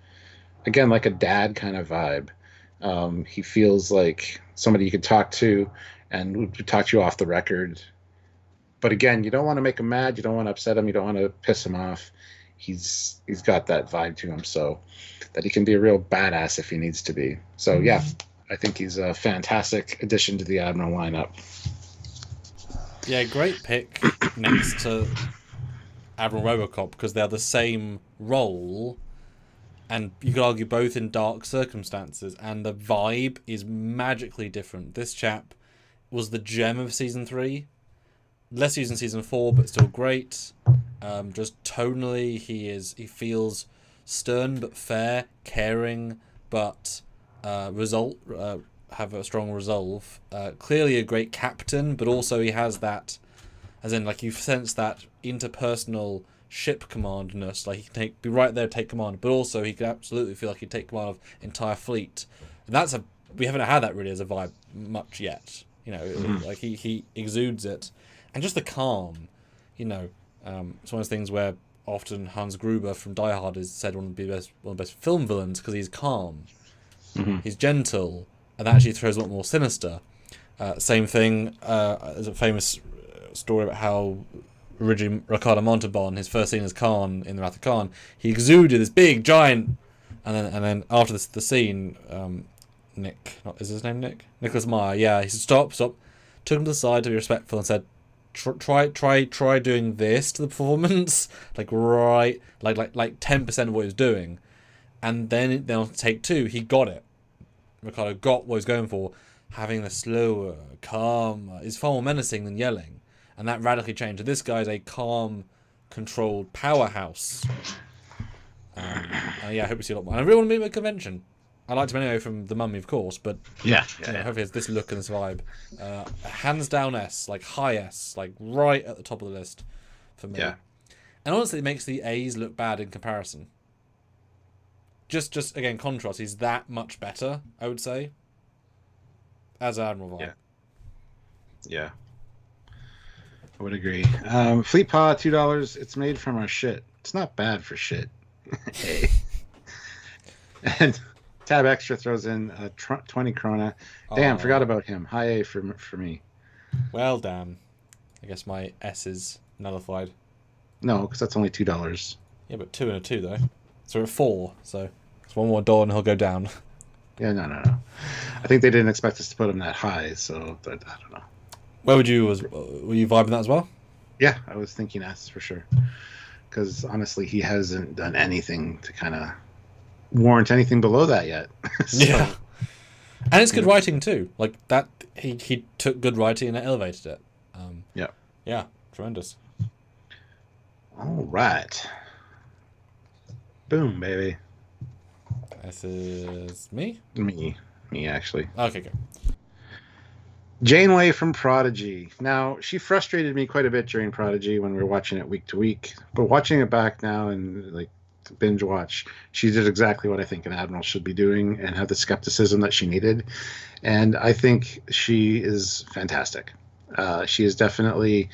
again, like a dad kind of vibe. He feels like somebody you could talk to and would talk to you off the record. But again, you don't want to make him mad. You don't want to upset him. You don't want to piss him off. He's got that vibe to him, so that he can be a real badass if he needs to be. So yeah, I think he's a fantastic addition to the Admiral lineup. Yeah, great pick next to Admiral Robocop, because they're the same role, and you could argue both in dark circumstances, and the vibe is magically different. This chap was the gem of season 3. Less used in season 4, but still great. Just tonally, he feels stern but fair, caring but have a strong resolve. Clearly a great captain, but also he has that, as in, like, you sense that interpersonal ship commandness. Like, he can be right there, take command, but also he could absolutely feel like he'd take command of entire fleet. And we haven't had that really as a vibe much yet. You know, like he exudes it. And just the calm, you know, it's one of those things where often Hans Gruber from Die Hard is said one of the best film villains because he's calm, he's gentle, and that actually throws a lot more sinister. Same thing. There's a famous story about how originally Ricardo Montalban, his first scene as Khan in The Wrath of Khan, he exuded this big giant, and then after the scene, is his name Nick? Nicholas Meyer. Yeah, he said stop, took him to the side to be respectful and said, Try doing this to the performance, like 10% of what he was doing, and then on take 2, he got it. Ricardo got what he was going for. Having the slower, calm is far more menacing than yelling, and that radically changed. This guy's a calm, controlled powerhouse. Yeah, I hope we see a lot more. And I really want to meet him at a convention. I liked him anyway from The Mummy, of course, but hopefully it's this look and this vibe. Hands down S, like high S, like right at the top of the list for me. Yeah. And honestly, it makes the A's look bad in comparison. Just again, contrast. He's that much better, I would say, as Admiral vibe. Yeah. I would agree. Fleet Paw, $2. It's made from our shit. It's not bad for shit. Hey. And Tab Extra throws in 20 krona. Damn, forgot about him. High A for me. Well, damn. I guess my S is nullified. No, because that's only $2. Yeah, but 2 and a 2 though. So we're at 4. So it's one more door and he'll go down. Yeah, no. I think they didn't expect us to put him that high, so I don't know. Where were you vibing that as well? Yeah, I was thinking S for sure. Because honestly, he hasn't done anything to kind of warrant anything below that yet. So, yeah, and it's good writing too. Like that, he took good writing and elevated it. Yeah, tremendous. All right, boom, baby. This is me actually. Okay, good. Janeway from Prodigy. Now, she frustrated me quite a bit during Prodigy when we were watching it week to week, but watching it back now and like binge watch, she did exactly what I think an admiral should be doing and have the skepticism that she needed. And I think she is fantastic. She is definitely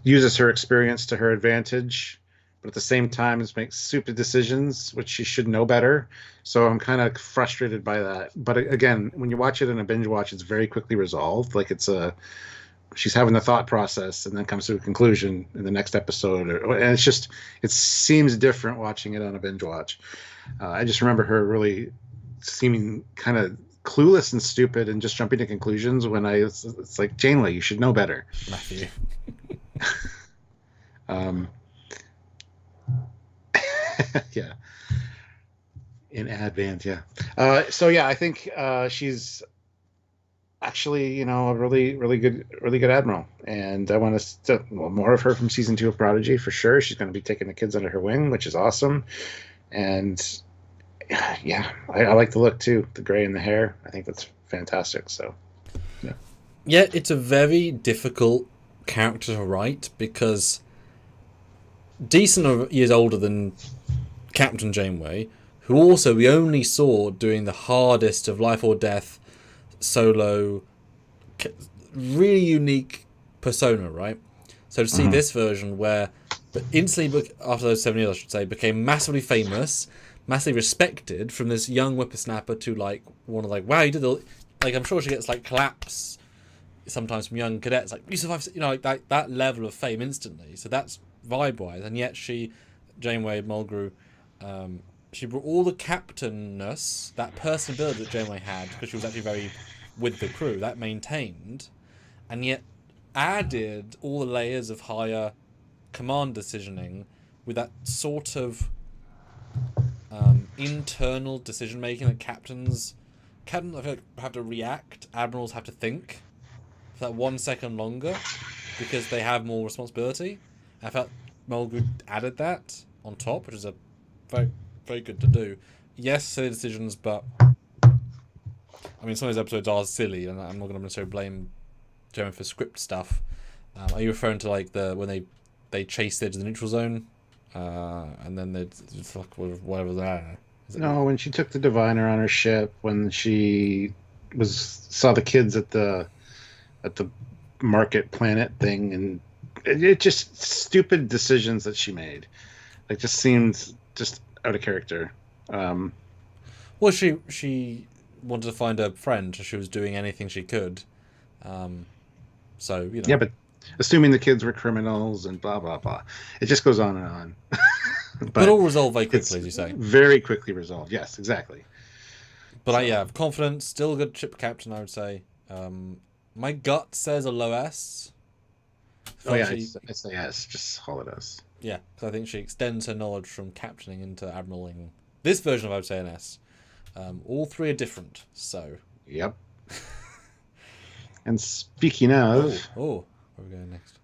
uses her experience to her advantage, but at the same time makes stupid decisions, which she should know better. So I'm kind of frustrated by that. But again, when you watch it in a binge watch, it's very quickly resolved. Like she's having the thought process and then comes to a conclusion in the next episode. And it seems different watching it on a binge watch. I just remember her really seeming kind of clueless and stupid and just jumping to conclusions when it's like, Janeway, you should know better. Matthew. Yeah. In advance, yeah. So yeah, I think she's actually, a really, really good admiral, and I want to more of her from season 2 of Prodigy for sure. She's going to be taking the kids under her wing, which is awesome, and Yeah, I like the look too. The gray in the hair. I think that's fantastic. So, yeah. Yeah, it's a very difficult character to write because decent years older than Captain Janeway, who also we only saw doing the hardest of life or death solo, really unique persona, right? So to see this version where, but instantly after those 7 years, I should say, became massively famous, massively respected from this young whippersnapper to like one of like, wow, you did the, like I'm sure she gets like claps sometimes from young cadets, like you survived, you know, like that level of fame instantly. So that's vibe wise, and yet Janeway Mulgrew, she brought all the captainness, that personability that Janeway had, because she was actually very with the crew, that maintained, and yet added all the layers of higher command decisioning with that sort of internal decision making that captains I feel like have to react, admirals have to think for that 1 second longer because they have more responsibility. I felt Mulgrew added that on top, which is a very, very good to do. Yes, silly decisions, but I mean, some of those episodes are silly, and I'm not going to necessarily blame Jeremy for script stuff. Are you referring to like when they chased it to the neutral zone, and then they fuck with whatever that? No, when she took the diviner on her ship, when she saw the kids at the market planet thing, and it just stupid decisions that she made. Like, just seemed just out of character. Well, she wanted to find a friend, so she was doing anything she could. So, you know. Yeah, but assuming the kids were criminals and blah, blah, blah. It just goes on and on. But all resolved very quickly, as you say. Very quickly resolved, yes, exactly. But I have confidence, still a good ship captain, I would say. My gut says a low S. Oh, yeah, it's a S, just call it S. Yeah, because I think she extends her knowledge from captaining into admiraling. This version of I would say an S. All three are different, so. Yep. And speaking of... where are we going next?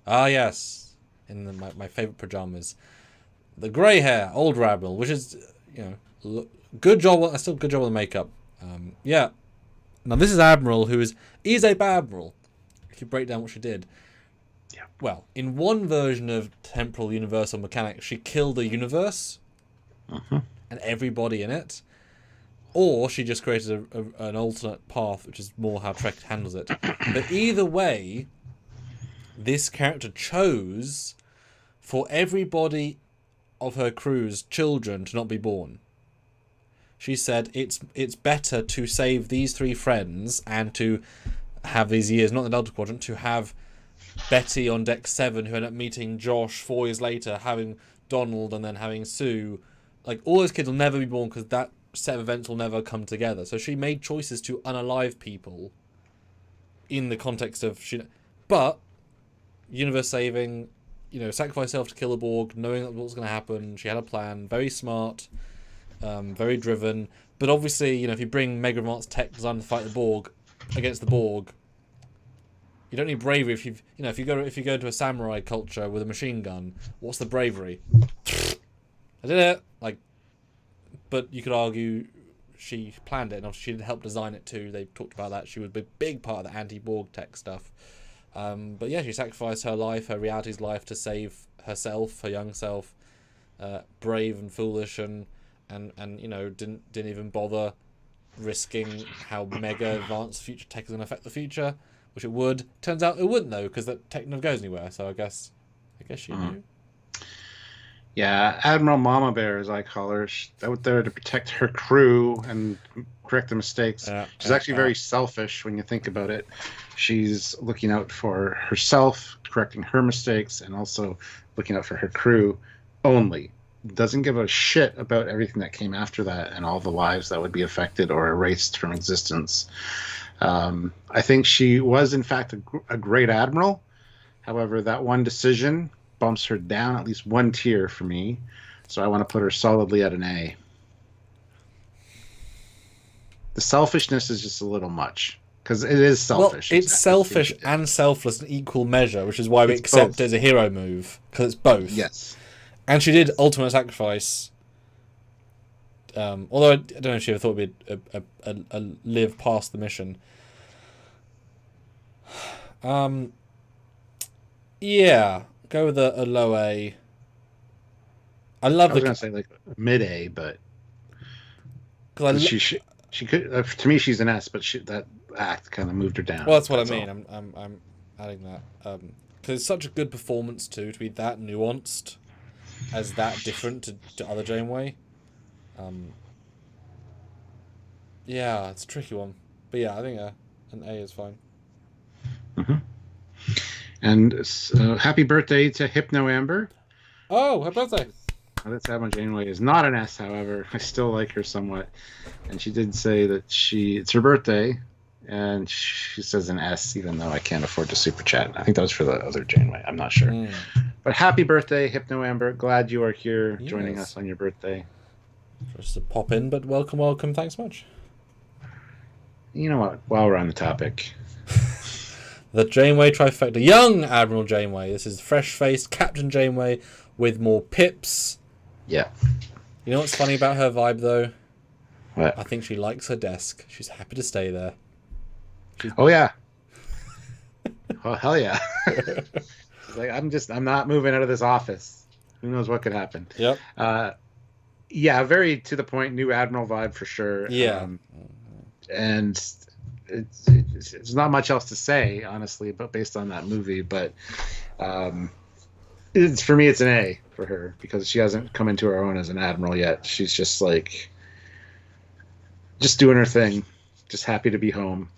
Yes. In my favourite pyjamas. The grey hair, old Admiral, which is, you know, good job. Still good job on the makeup. Yeah. Now this is Admiral, who is a bad Admiral. If you break down what she did. Yeah. Well, in one version of Temporal Universal Mechanics, she killed the universe and everybody in it. Or she just created an alternate path, which is more how Trek handles it. But either way, this character chose for everybody of her crew's children to not be born. She said it's better to save these three friends and to have these years, not in the Delta Quadrant, to have Betty on deck 7 who ended up meeting Josh 4 years later, having Donald and then having Sue. Like, all those kids will never be born because that set of events will never come together. So she made choices to unalive people in the context of... But, universe saving, you know, sacrifice herself to kill the Borg, knowing what was going to happen. She had a plan, very smart, very driven. But obviously, you know, if you bring mega advanced tech designed to fight the Borg against the Borg, you don't need bravery. If you go into a samurai culture with a machine gun, what's the bravery? I did it. Like, but you could argue she planned it, and obviously she did help design it too. They talked about that. She was a big part of the anti-Borg tech stuff. But yeah, she sacrificed her life, her reality's life, to save herself, her young self, brave and foolish, and you know, didn't even bother risking how mega advanced future tech is going to affect the future, which it would. Turns out it wouldn't, though, because that tech never goes anywhere. So I guess she knew. Yeah, Admiral Mama Bear, as I call her, she's out there to protect her crew and correct the mistakes. She's actually very selfish when you think about it. She's looking out for herself, correcting her mistakes, and also looking out for her crew only. Doesn't give a shit about everything that came after that and all the lives that would be affected or erased from existence. I think she was, in fact, a great admiral. However, that one decision bumps her down at least one tier for me, so I want to put her solidly at an A. The selfishness is just a little much, because it is selfish. Well, it's selfish and selfless in equal measure, which is why we accept it as a hero move, because it's both. Yes. And she did ultimate sacrifice Although I don't know if she ever thought we'd live past the mission. Yeah, go with a low A. I was gonna say like mid A, but she could. To me, she's an S, but that act kind of moved her down. Well, that's what I mean. I'm adding that because it's such a good performance too, to be that nuanced, as that different to other Janeway. Yeah, it's a tricky one, but yeah, I think an A is fine. Mm-hmm. And happy birthday to Hypno Amber. Oh, happy birthday! That's Admiral Janeway is not an S, however. I still like her somewhat, and she did say that it's her birthday, and she says an S, even though I can't afford to super chat. I think that was for the other Janeway. I'm not sure. But happy birthday, Hypno Amber. Glad you are here joining us on your birthday. Just to pop in, but welcome. Thanks much. You know what? While we're on the topic, the Janeway trifecta. Young Admiral Janeway. This is fresh-faced Captain Janeway with more pips. Yeah. You know what's funny about her vibe, though? What? I think she likes her desk. She's happy to stay there. Oh, yeah. Oh, hell yeah. Like, I'm not moving out of this office. Who knows what could happen? Yep. Yeah, very to the point, new Admiral vibe for sure. Yeah. And it's not much else to say, honestly, but based on that movie. But for me, it's an A for her because she hasn't come into her own as an Admiral yet. She's just doing her thing, just happy to be home.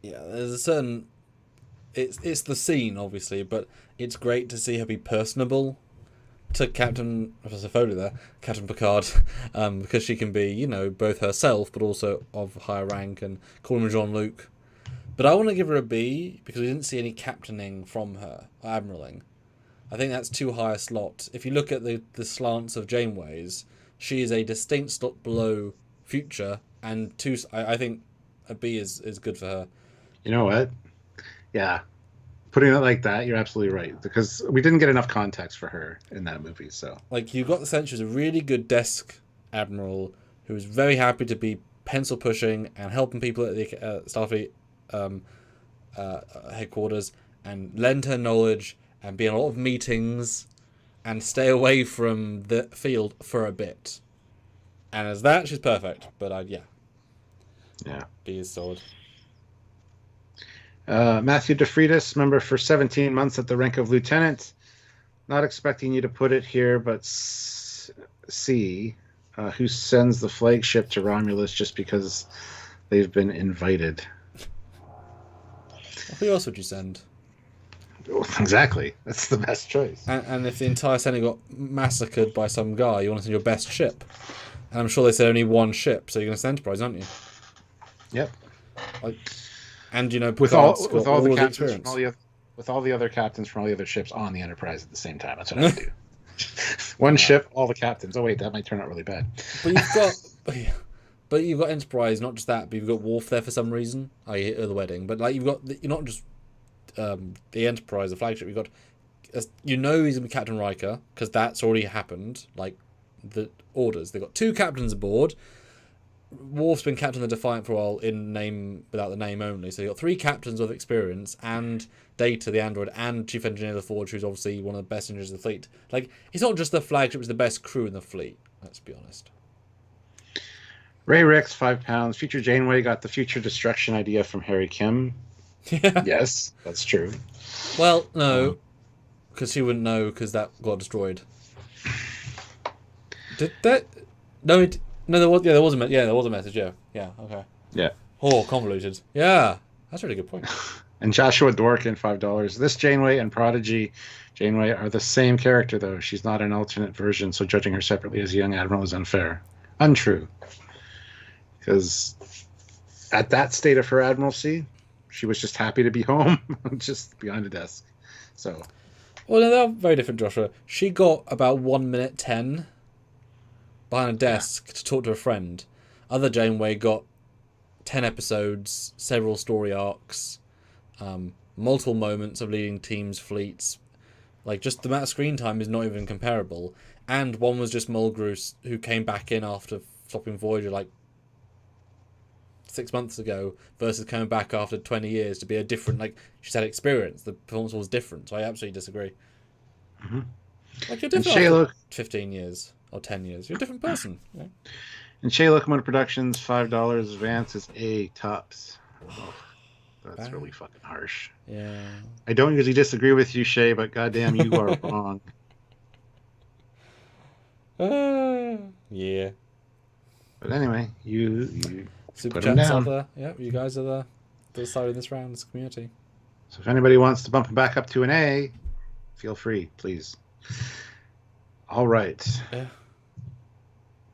Yeah, there's a certain. It's the scene, obviously, but it's great to see her be personable to Captain Foley there, Captain Picard, because she can be, both herself, but also of higher rank, and call him Jean-Luc. But I want to give her a B because we didn't see any captaining from her, admiraling. I think that's too high a slot. If you look at the slants of Janeway's, she is a distinct slot below Future, and I think a B is good for her. You know what? Yeah. Putting it like that, you're absolutely right. Because we didn't get enough context for her in that movie, so... Like, you got the sense she was a really good desk admiral who was very happy to be pencil-pushing and helping people at the Starfleet headquarters and lend her knowledge and be in a lot of meetings and stay away from the field for a bit. And as that, she's perfect. But, yeah. B is solid. Matthew DeFreitas, member for 17 months at the rank of lieutenant. Not expecting you to put it here, but C, who sends the flagship to Romulus just because they've been invited. Who else would you send? Exactly. That's the best choice. And if the entire Senate got massacred by some guy, you want to send your best ship. And I'm sure they said only one ship, so you're going to send Enterprise, aren't you? Yep. And with all the captains from all the other captains from all the other ships on the Enterprise at the same time. That's what I do. One ship, all the captains. Oh wait, that might turn out really bad. But you've got Enterprise, not just that, but you've got Worf there for some reason. At the wedding, but you're not just the Enterprise, the flagship. You've got he's gonna be Captain Riker because that's already happened. Like the orders, they've got 2 captains aboard. Worf's been captain of the Defiant for a while in name without the name only, so you've got 3 captains with experience, and Data, the android, and Chief Engineer of the Forge, who's obviously one of the best engineers of the fleet. Like, it's not just the flagship, it's the best crew in the fleet, let's be honest. Ray Ricks, £5. Future Janeway got the future destruction idea from Harry Kim. Yeah. Yes, that's true. Well, no, because she wouldn't know because that got destroyed. Did that? No, there was a message. Yeah, okay. Yeah. Oh, convoluted. Yeah, that's a really good point. And Joshua Dworkin, $5. This Janeway and Prodigy Janeway are the same character, though. She's not an alternate version, so judging her separately as a young admiral is unfair. Untrue. Because at that state of her admiralty, she was just happy to be home, just behind a desk. So. Well, no, they're very different, Joshua. She got about 1 minute 10 behind a desk to talk to a friend. Other Janeway got 10 episodes, several story arcs, multiple moments of leading teams, fleets, Like, just the amount of screen time is not even comparable. And one was just Mulgrew, who came back in after flopping Voyager, like, 6 months ago, versus coming back after 20 years to be a different, like, she said experience. The performance was different, so I absolutely disagree. Mm-hmm. Like, you're different after 15 years, or 10 years. You're a different person. You know? And Shea Locomotive Productions, $5. Advance is A, tops. Oh. That's really fucking harsh. Yeah. I don't usually disagree with you, Shay, but goddamn, you are wrong. Yeah. But anyway, you Super chats are there. Yeah, you guys are the side of this round, this community. So if anybody wants to bump him back up to an A, feel free, please. All right. Yeah.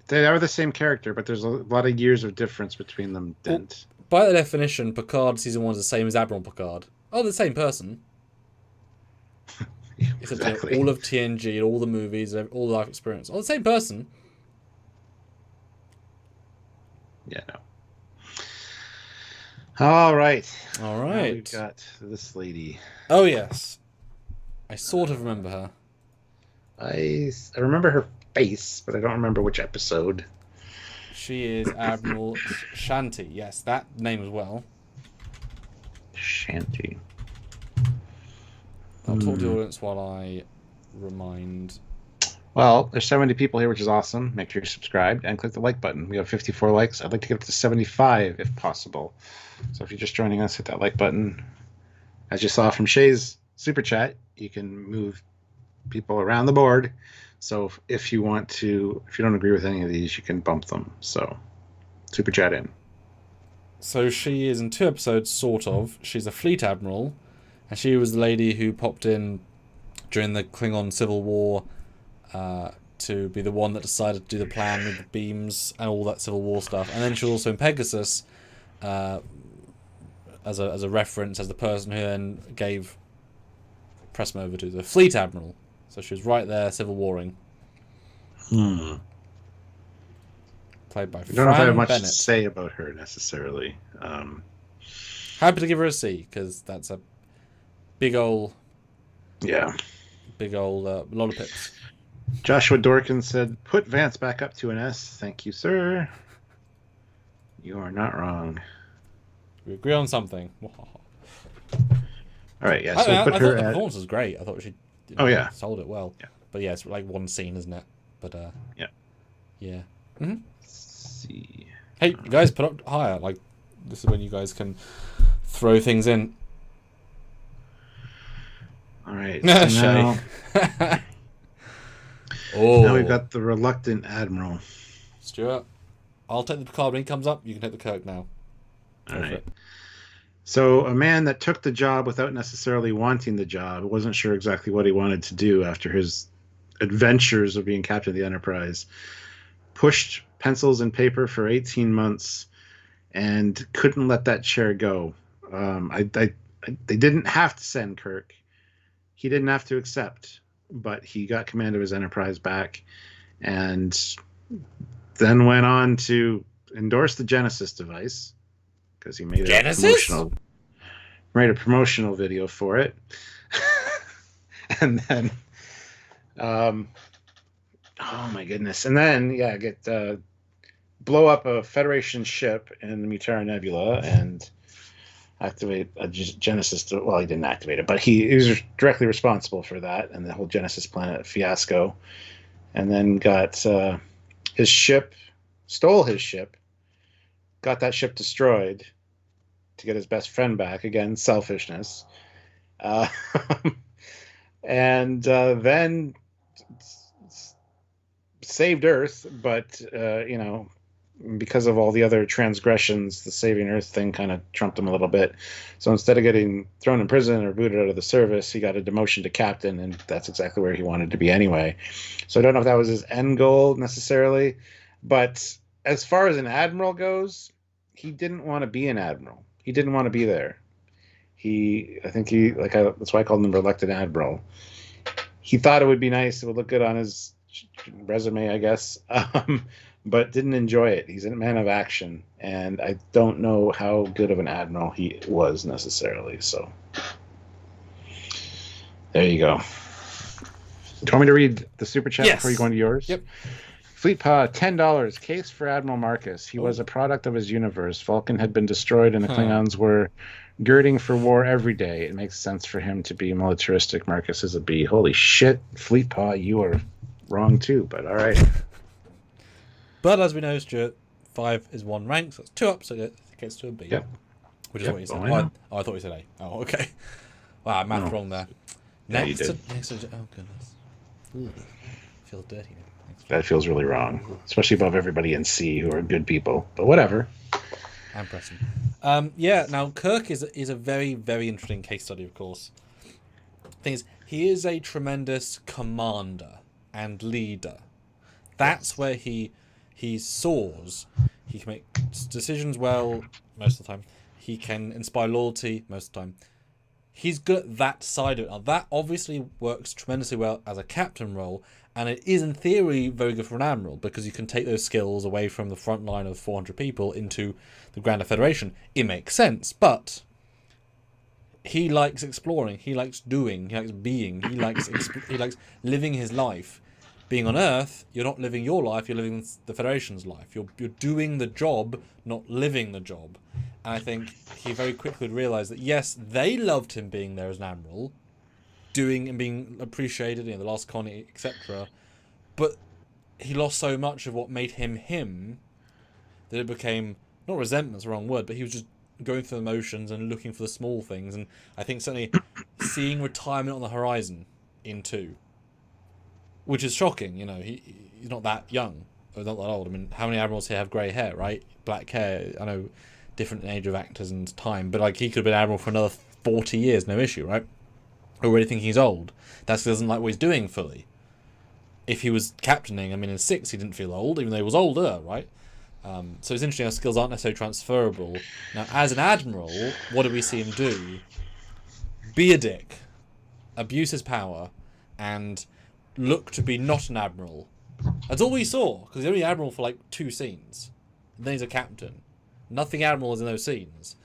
They are the same character, but there's a lot of years of difference between them. Dent. By the definition, Picard season 1 is the same as Admiral Picard. Oh, the same person. Exactly. All of TNG, all the movies, all the life experience. All the same person. Yeah, no. All right. All right. Now we've got this lady. Oh, yes. I sort of remember her. I remember her face, but I don't remember which episode. She is Admiral Shanti. Yes, that name as well. Shanti. I'll talk to the audience while I remind. Well, there's 70 people here, which is awesome. Make sure you're subscribed and click the like button. We have 54 likes. I'd like to get up to 75 if possible. So if you're just joining us, hit that like button. As you saw from Shay's super chat, you can move people around the board. So if you don't agree with any of these, you can bump them. So super chat in. So she is in 2 episodes, sort of. She's a fleet admiral, and she was the lady who popped in during the Klingon Civil War to be the one that decided to do the plan with the beams and all that Civil War stuff. And then she was also in Pegasus as a reference, as the person who then gave Pressman over to the fleet admiral. So she was right there, Civil Warring. Played by Fran Bennett. I don't know if I have much to say about her necessarily. Happy to give her a C, because that's a big old... Yeah. Big old lot of pips. Joshua Dorkin said, put Vance back up to an S. Thank you, sir. You are not wrong. We agree on something. All right, yeah. So I put thought her the at... performance was great. I thought she sold it well. Yeah. But yeah, it's like one scene, isn't it? But yeah. Yeah. Mm-hmm. Let's see. Hey, you guys, put up higher. Like, this is when you guys can throw things in. All right. So now we've got the reluctant admiral. Stuart, I'll take the Picard when he comes up. You can take the Kirk now. All right. So a man that took the job without necessarily wanting the job, wasn't sure exactly what he wanted to do after his adventures of being captain of the Enterprise, pushed pencils and paper for 18 months and couldn't let that chair go. They didn't have to send Kirk. He didn't have to accept, but he got command of his Enterprise back and then went on to endorse the Genesis device because he made a promotional video for it. And then oh my goodness. And then blow up a Federation ship in the Mutara Nebula and activate a Genesis. Well, he didn't activate it, but he was directly responsible for that and the whole Genesis planet fiasco. And then got his ship, stole his ship, got that ship destroyed to get his best friend back. Again, selfishness. And then saved Earth, but because of all the other transgressions, the saving Earth thing kind of trumped him a little bit. So instead of getting thrown in prison or booted out of the service, he got a demotion to captain, and that's exactly where he wanted to be anyway. So I don't know if that was his end goal necessarily, but as far as an admiral goes, he didn't want to be an admiral. He didn't want to be there. That's why I called him the reluctant admiral. He thought it would be nice. It would look good on his resume, I guess. But didn't enjoy it. He's a man of action, and I don't know how good of an admiral he was necessarily. So there you go. you want me to read the super chat Yes. before you go into yours? Yep. Fleetpaw, $10. Case for Admiral Marcus. He was a product of his universe. Vulcan had been destroyed, and the Klingons were girding for war every day. It makes sense for him to be militaristic. Marcus is a B. Holy shit, Fleetpaw, you are wrong too, but all right. But as we know, Stuart, 5 is 1 rank, so it's 2 up, so it gets to a B. Yep. Which is what you said. I thought you said A. Oh, okay. Wow, math wrong there. Next to, oh, goodness. Ooh, feels dirty now. That feels really wrong, especially above everybody in C who are good people. But whatever. And Preston. Yeah. Now Kirk is a very, very interesting case study, of course. Thing is, he is a tremendous commander and leader. That's where he soars. He can make decisions well most of the time. He can inspire loyalty most of the time. He's good at that side of it. Now, that obviously works tremendously well as a captain role, and it is, in theory, very good for an admiral, because you can take those skills away from the front line of 400 people into the Grander Federation. It makes sense, but he likes exploring, he likes doing, he likes being, he likes living his life. Being on Earth, you're not living your life, you're living the Federation's life. You're doing the job, not living the job. And I think he very quickly would realise that, yes, they loved him being there as an admiral, doing and being appreciated, the last colony, etc. But he lost so much of what made him him that it became, not resentment's the wrong word, but he was just going through the motions and looking for the small things. And I think certainly seeing retirement on the horizon in 2, which is shocking. He's not that young, or not that old. I mean, how many admirals here have grey hair, right? Black hair. I know, different age of actors and time, but he could have been admiral for another 40 years, no issue, right? Already thinking he's old. That's because he doesn't like what he's doing fully. If he was captaining, in 6 he didn't feel old, even though he was older, right? So it's interesting how skills aren't necessarily transferable. Now, as an admiral, what do we see him do? Be a dick, abuse his power, and look to be not an admiral. That's all we saw, because he's only admiral for 2 scenes. Then he's a captain. Nothing admiral is in those scenes.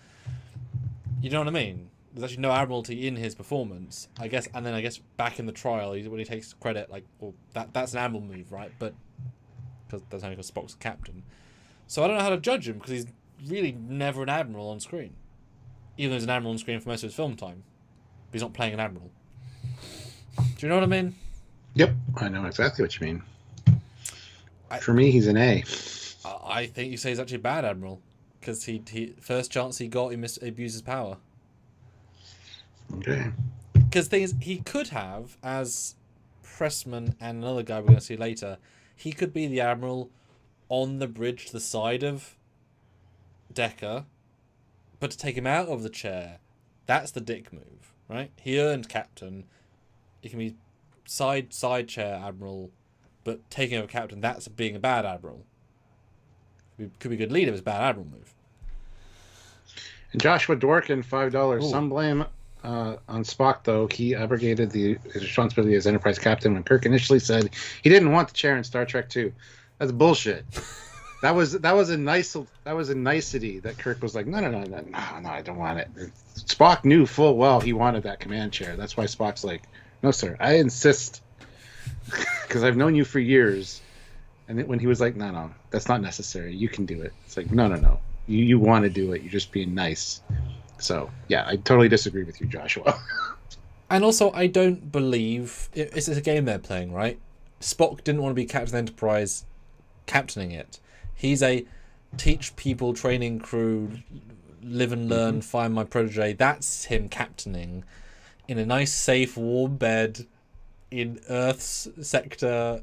You know what I mean? There's actually no admiralty in his performance, I guess. And then I guess back in the trial, when he takes credit, that's an admiral move, right? But that's only because Spock's the captain. So I don't know how to judge him, because he's really never an admiral on screen, even though he's an admiral on screen for most of his film time. But he's not playing an admiral. Do you know what I mean? Yep, I know exactly what you mean. For me, he's an A. I think you say he's actually a bad admiral, because he first chance he got, he abused his power. Okay. Because the thing is, he could have, as Pressman and another guy we're going to see later, he could be the admiral on the bridge to the side of Decker, but to take him out of the chair, that's the dick move, right? He earned captain. He can be side chair admiral, but taking over captain, that's being a bad admiral. Could be a good leader, but it's a bad admiral move. And Joshua Dworkin, $5. Ooh. Some blame on Spock, though. He abrogated his responsibility as Enterprise captain when Kirk initially said he didn't want the chair in Star Trek II. That's bullshit. That was a nicety that Kirk was like, no, I don't want it. Spock knew full well he wanted that command chair. That's why Spock's like, no, sir, I insist, because I've known you for years. And when he was like, no, that's not necessary. You can do it. It's like, no. You want to do it. You're just being nice. So, yeah, I totally disagree with you, Joshua. And also, I don't believe... It's a game they're playing, right? Spock didn't want to be Captain Enterprise captaining it. He's a teach people, training crew, live and learn, find my protege. That's him captaining in a nice, safe, warm bed in Earth's sector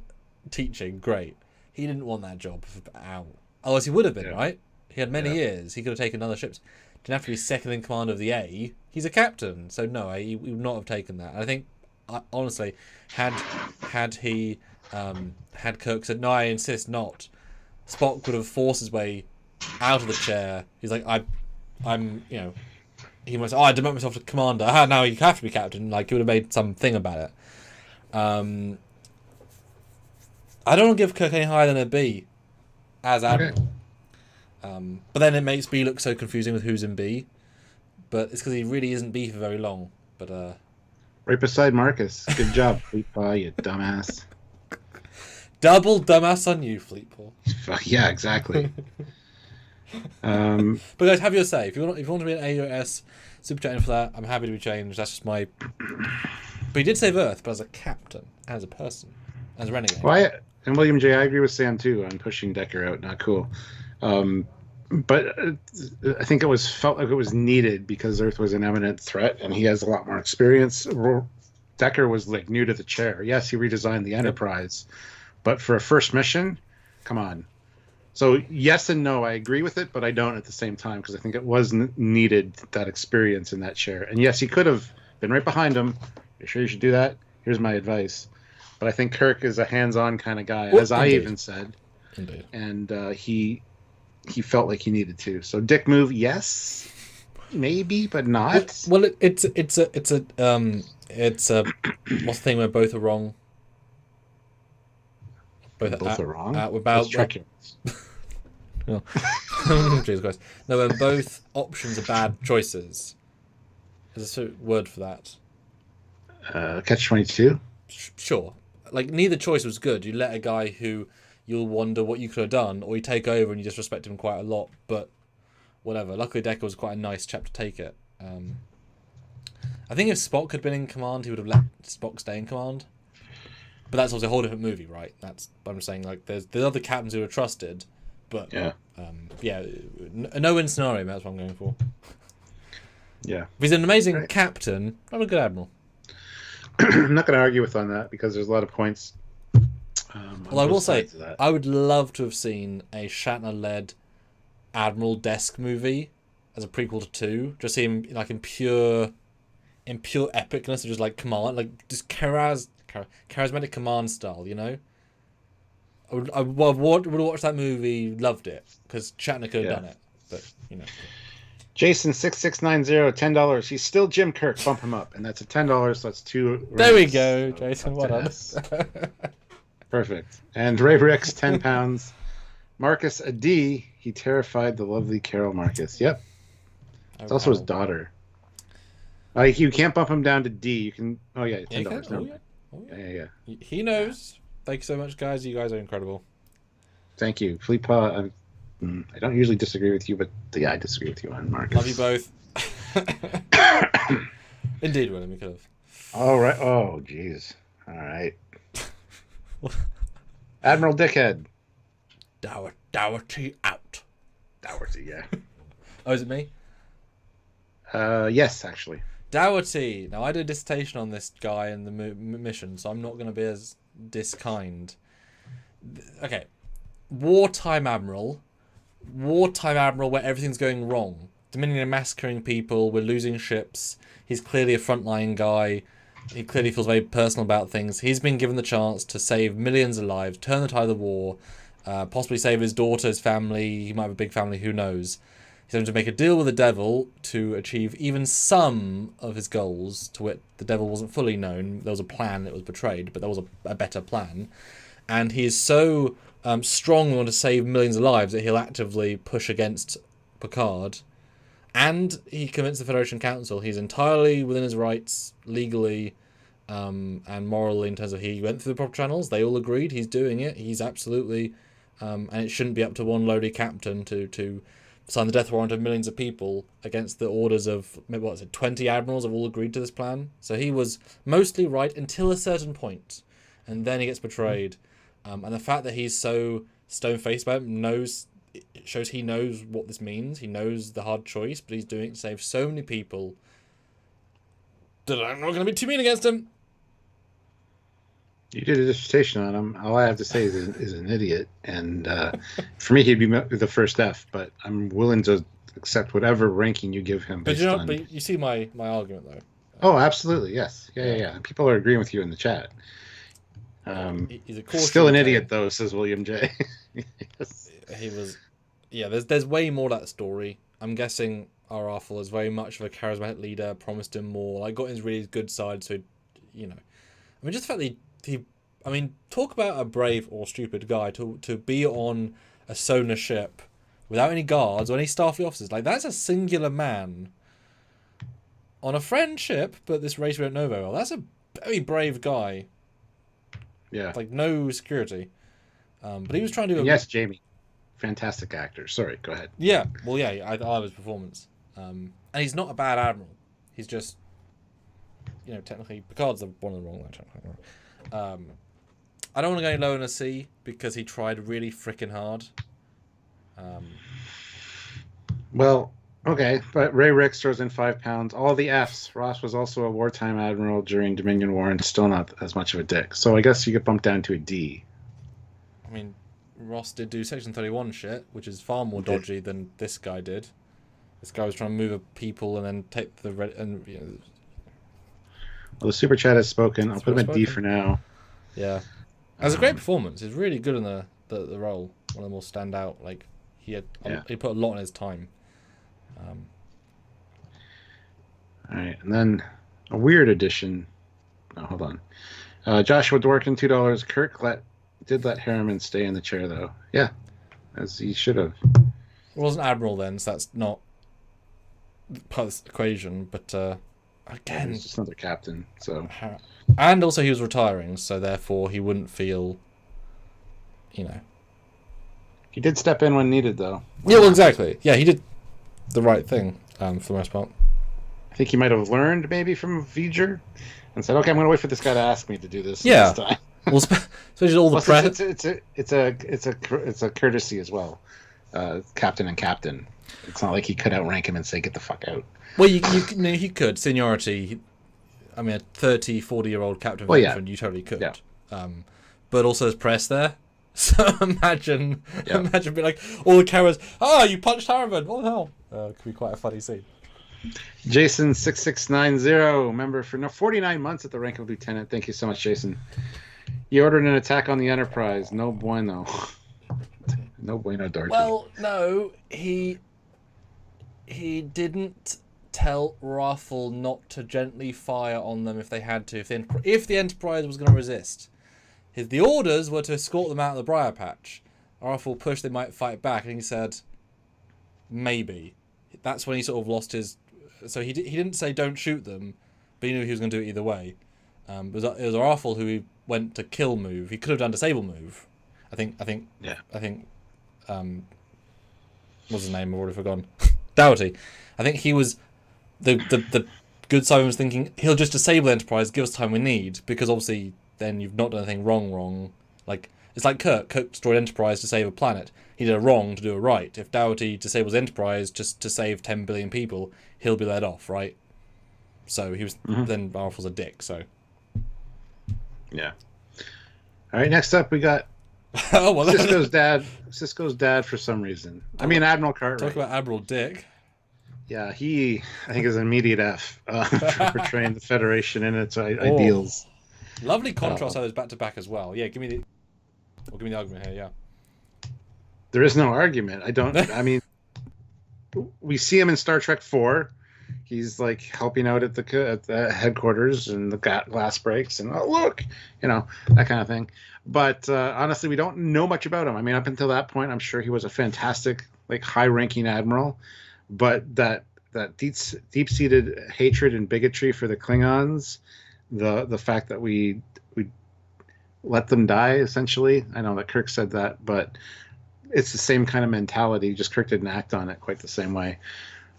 teaching. Great. He didn't want that job. Otherwise, he would have been, right? He had many years. He could have taken other ships. Didn't have to be second in command of the A. He's a captain, so no, he would not have taken that. I think, honestly, had Kirk said no, I insist not, Spock would have forced his way out of the chair. He's like, I'm, he must. I demote myself to commander. Now you have to be captain. He would have made something about it. I don't want to give Kirk any higher than a B as admiral. Okay. But then it makes B look so confusing with who's in B. But it's because he really isn't B for very long. But Right beside Marcus. Good job, Fleet Paw, you dumbass. Double dumbass on you, Fleet Paw. Yeah, exactly. But guys, have your say. If you want to be an A or S, super chatting for that. I'm happy to be changed. That's just my. But he did save Earth, but as a captain, as a person, as a renegade. Well, and William J, I agree with Sam too on pushing Decker out. Not cool. But I think felt like it was needed because Earth was an imminent threat, and he has a lot more experience. Decker was like new to the chair. Yes, he redesigned the Enterprise, but for a first mission, come on. So yes and no, I agree with it, but I don't at the same time because I think it was needed, that experience in that chair. And yes, he could have been right behind him. You sure you should do that? Here's my advice. But I think Kirk is a hands-on kind of guy, as I even said. Indeed. And he felt like he needed to. So dick move, yes, maybe, but not. Well, it's a what's the thing where both are wrong? Both are wrong. About Trekyards. Oh. Jesus Christ. No, when both options are bad choices. There's a word for that. Catch-22? Sure. Like, neither choice was good. You let a guy who you'll wonder what you could have done, or you take over and you disrespect him quite a lot, but whatever. Luckily, Decker was quite a nice chap to take it. I think if Spock had been in command, he would have let Spock stay in command. But that's also a whole different movie, right? That's what I'm saying. Like, there's other captains who are trusted, but a no-win scenario. That's what I'm going for. Yeah, he's an amazing captain, not a good admiral. I'm not going to argue on that because there's a lot of points. Well, I will say, I would love to have seen a Shatner-led Admiral desk movie as a prequel to 2. Just see him like in pure epicness, of just like command, like just charismatic command style, you know. I would watch that movie, loved it because Shatner could have done it, but you know. Jason 6690 $10. He's still Jim Kirk. Bump him up, and that's a $10. So that's 2. There we go, Jason. What else? Perfect. And Ray Ricks £10. Marcus a D. He terrified the lovely Carol Marcus. Yep. It's also his daughter. You can't bump him down to D. You can. Oh yeah, $10. Yeah. He knows. Thank you so much, guys. You guys are incredible. Thank you, Fleet Paw. I don't usually disagree with you, but I disagree with you on Marcus. Love you both. Indeed, William, we could have. All right. Oh, jeez. All right. Admiral Dickhead. Dougherty out. Dougherty, yeah. Oh, is it me? Yes, actually. Dougherty. Now, I did a dissertation on this guy in the mission, so I'm not going to be as diskind. Okay. Wartime admiral where everything's going wrong. Dominion are massacring people, we're losing ships. He's clearly a frontline guy. He clearly feels very personal about things. He's been given the chance to save millions of lives, turn the tide of the war, possibly save his daughter, his family. He might have a big family, who knows. He's having to make a deal with the devil to achieve even some of his goals, to wit, the devil wasn't fully known. There was a plan that was betrayed, but there was a better plan. And he is so strong and want to save millions of lives that he'll actively push against Picard. And he convinced the Federation Council he's entirely within his rights, legally and morally, in terms of he went through the proper channels. They all agreed he's doing it. He's absolutely... and it shouldn't be up to one lowly captain to sign the death warrant of millions of people against the orders of, 20 admirals have all agreed to this plan. So he was mostly right until a certain point. And then he gets betrayed. And the fact that he's so stone-faced about it shows he knows what this means. He knows the hard choice, but he's doing it to save so many people that I'm not going to be too mean against him. You did a dissertation on him. All I have to say is an idiot. And for me, he'd be the first F, but I'm willing to accept whatever ranking you give him. But you see my argument, though. Oh, absolutely, yes. Yeah. People are agreeing with you in the chat. He's a still an idiot, though, says William J. Yes. He was... Yeah, there's way more to that story. I'm guessing our Arthur is very much of a charismatic leader, promised him more. Like, got his really good side, so, you know. I mean, just the fact that talk about a brave or stupid guy to be on a sonar ship without any guards or any Starfleet officers. Like, that's a singular man on a friendship, but this race we don't know very well. That's a very brave guy. Yeah. Like, no security. But he was trying to do... Yes, Jamie. Fantastic actor. Sorry, go ahead. Yeah, well, yeah, I love his performance. And he's not a bad admiral. He's just, technically, Picard's one of the wrong ones. I don't want to go any lower than a C because he tried really freaking hard. Well, okay, but Ray Ricks throws in 5 pounds. All the Fs. Ross was also a wartime admiral during Dominion War and still not as much of a dick. So I guess you get bumped down to a D. I mean, Ross did do Section 31 shit, which is far more dodgy than this guy did. This guy was trying to move people and then take the red... Well, the super chat has spoken. I'll put him at D for now. Yeah. It was a great performance. He's really good in the role. One of the more stand out. Like, he put a lot in his time. All right, and then a weird addition. Oh, hold on. Joshua Dworkin, $2. Kirk did let Harriman stay in the chair, though. Yeah, as he should have. It wasn't Admiral then, so that's not part of this equation. But again, he's just another captain. So, and also he was retiring, so therefore he wouldn't feel, He did step in when needed, though. Yeah, well, exactly. Yeah, he did the right thing for the most part. I think he might have learned maybe from V'ger and said, "Okay, I'm going to wait for this guy to ask me to do this." Yeah. This time. Well, especially all the press. It's a courtesy as well. Captain and captain. It's not like he could outrank him and say, "Get the fuck out." Well, he could seniority. I mean, a 30, 40-year-old captain veteran, you totally could. Yeah. But also there's press there. So imagine being like, all the cameras, you punched Harriman. What the hell? It could be quite a funny scene. Jason 6690, member for 49 months at the rank of lieutenant. Thank you so much, Jason. He ordered an attack on the Enterprise. No bueno. No bueno, Dorothy. Well, no, he didn't tell Raffle not to gently fire on them if they had to. If the Enterprise was going to resist. The orders were to escort them out of the briar patch. Raffle pushed they might fight back, and he said, maybe. That's when he sort of lost his... So he didn't say don't shoot them, but he knew he was going to do it either way. It was Raffle who went to kill move. He could have done disable move. I think. What's his name? I've already forgotten. Doughty. I think he was the good Simon was thinking he'll just disable Enterprise, give us time we need, because obviously then you've not done anything wrong. Like it's like Kirk destroyed Enterprise to save a planet. He did a wrong to do a right. If Doughty disables Enterprise just to save 10 billion people, he'll be let off, right? So he was then Raffle's a dick. So yeah. All right, next up we got Cisco's dad for some reason. I mean, Admiral Cartwright. Talk about Admiral Dick. Yeah, he, I think, is an immediate F for portraying the Federation and its ideals. Lovely contrast how those back to back as well. Yeah, give me the argument here. Yeah. There is no argument. I mean, we see him in Star Trek 4. He's like helping out at the headquarters, and the glass breaks, and look, that kind of thing. But honestly, we don't know much about him. I mean, up until that point, I'm sure he was a fantastic, like, high-ranking admiral. But that deep-seated hatred and bigotry for the Klingons, the fact that we let them die, essentially. I know that Kirk said that, but it's the same kind of mentality. Just Kirk didn't act on it quite the same way.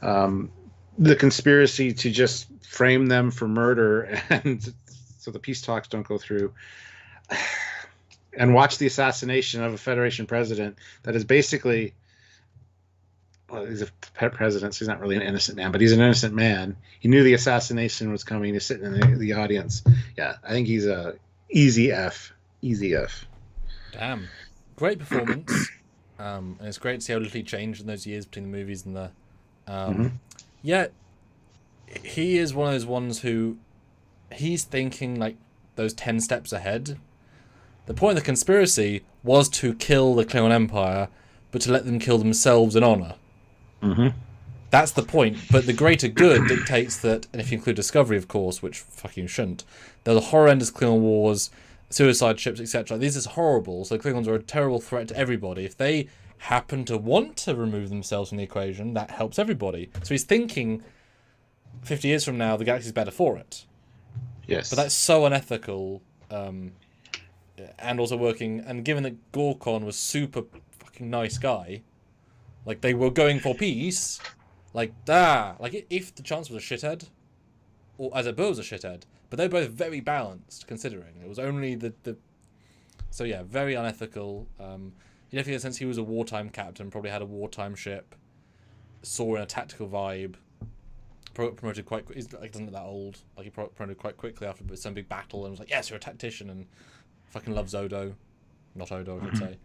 The conspiracy to just frame them for murder, and so the peace talks don't go through, and watch the assassination of a Federation president that is basically, well, he's a president, so he's not really an innocent man, but he's an innocent man. He knew the assassination was coming. He's sitting in the audience. Yeah, I think he's a easy F. Easy F. Damn. Great performance. And it's great to see how little he changed in those years between the movies and the... Yeah, he is one of those ones who he's thinking like those 10 steps ahead. The point of the conspiracy was to kill the Klingon Empire, but to let them kill themselves in honor. That's the point. But the greater good dictates that, and if you include Discovery, of course, which fucking shouldn't, there's horrendous Klingon wars, suicide ships, etc. This is horrible. So the Klingons are a terrible threat to everybody. If they happen to want to remove themselves from the equation, that helps everybody. So he's thinking 50 years from now, the galaxy's better for it. Yes. But that's so unethical, and also working. And given that Gorkon was super fucking nice guy, like they were going for peace, like if the Chancellor was a shithead, or as a Burr was a shithead, but they're both very balanced considering it was only the. So yeah, very unethical. You definitely get a sense he was a wartime captain, probably had a wartime ship, saw in a tactical vibe. Promoted quite quickly. He's like, doesn't look that old. Like he promoted quite quickly after some big battle and was like, yes, you're a tactician, and fucking loves Odo. Not Odo, I should say.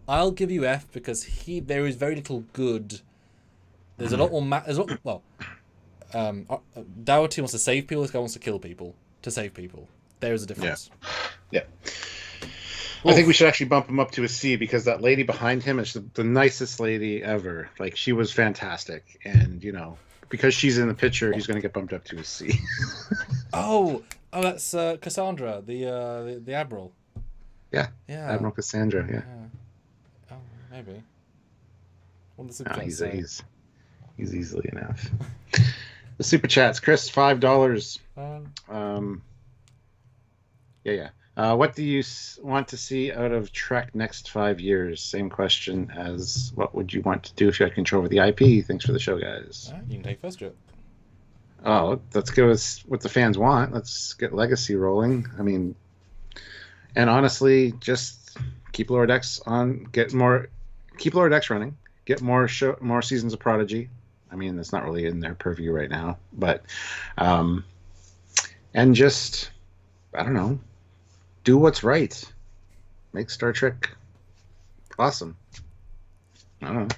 I'll give you F because there is very little good. There's a lot more. Dougherty wants to save people. This guy wants to kill people to save people. There is a difference. Yeah. I think we should actually bump him up to a C because that lady behind him is the nicest lady ever. Like, she was fantastic. And, because she's in the picture, he's going to get bumped up to a C. Oh, that's Cassandra, the Admiral. Yeah. Admiral Cassandra, yeah. Oh, maybe. He's easily enough. The super chats. Chris, $5. Yeah. What do you want to see out of Trek next 5 years? Same question as what would you want to do if you had control over the IP? Thanks for the show, guys. You can take first, Joe. Oh, let's go with what the fans want. Let's get Legacy rolling. I mean, and honestly, just keep Lower Decks on. Keep Lower Decks running. Get more seasons of Prodigy. I mean, that's not really in their purview right now, but and just I don't know. Do what's right. Make Star Trek awesome. I don't know.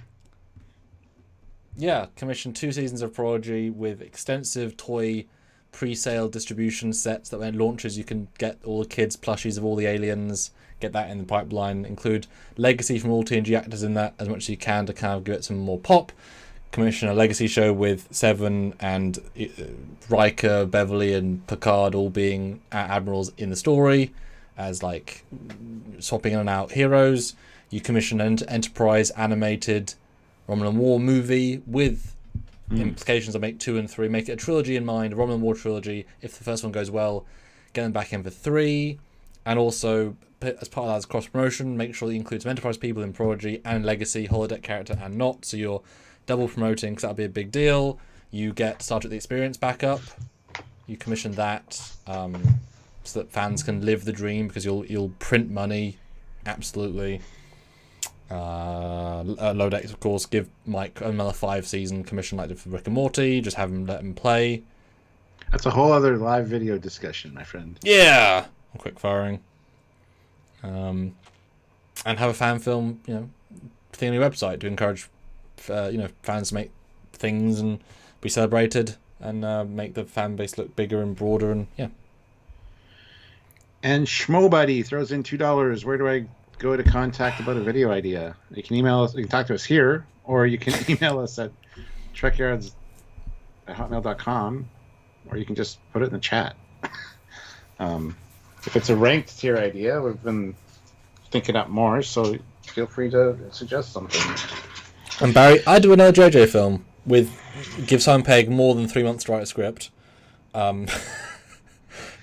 Yeah, commission 2 seasons of Prodigy with extensive toy pre-sale distribution sets that when it launches you can get all the kids' plushies of all the aliens, get that in the pipeline, include Legacy from all TNG actors in that as much as you can to kind of give it some more pop. Commission a Legacy show with Seven and Riker, Beverly and Picard all being admirals in the story as like swapping in and out heroes. You commission an Enterprise animated Romulan War movie with implications of make 2 and 3. Make it a trilogy in mind, a Romulan War trilogy. If the first one goes well, get them back in for 3. And also, as part of that, as cross-promotion, make sure that you include some Enterprise people in Prodigy and Legacy, holodeck character and not. So you're double promoting because that'll be a big deal. You get Star Trek The Experience back up. You commission that so that fans can live the dream because you'll print money. Absolutely. Lower Decks, of course, give Mike another 5-season commission like for Rick and Morty. Just let him play. That's a whole other live video discussion, my friend. Yeah, quick firing. And have a fan film, thing on your website to encourage, fans to make things and be celebrated and make the fan base look bigger and broader and yeah. And Schmobuddy throws in $2. Where do I go to contact about a video idea? You can email us. You can talk to us here, or you can email us at trekyards@hotmail.com, or you can just put it in the chat. If it's a ranked tier idea, we've been thinking up more, so feel free to suggest something. And Barry, I do another JJ film give Simon Pegg more than 3 months to write a script.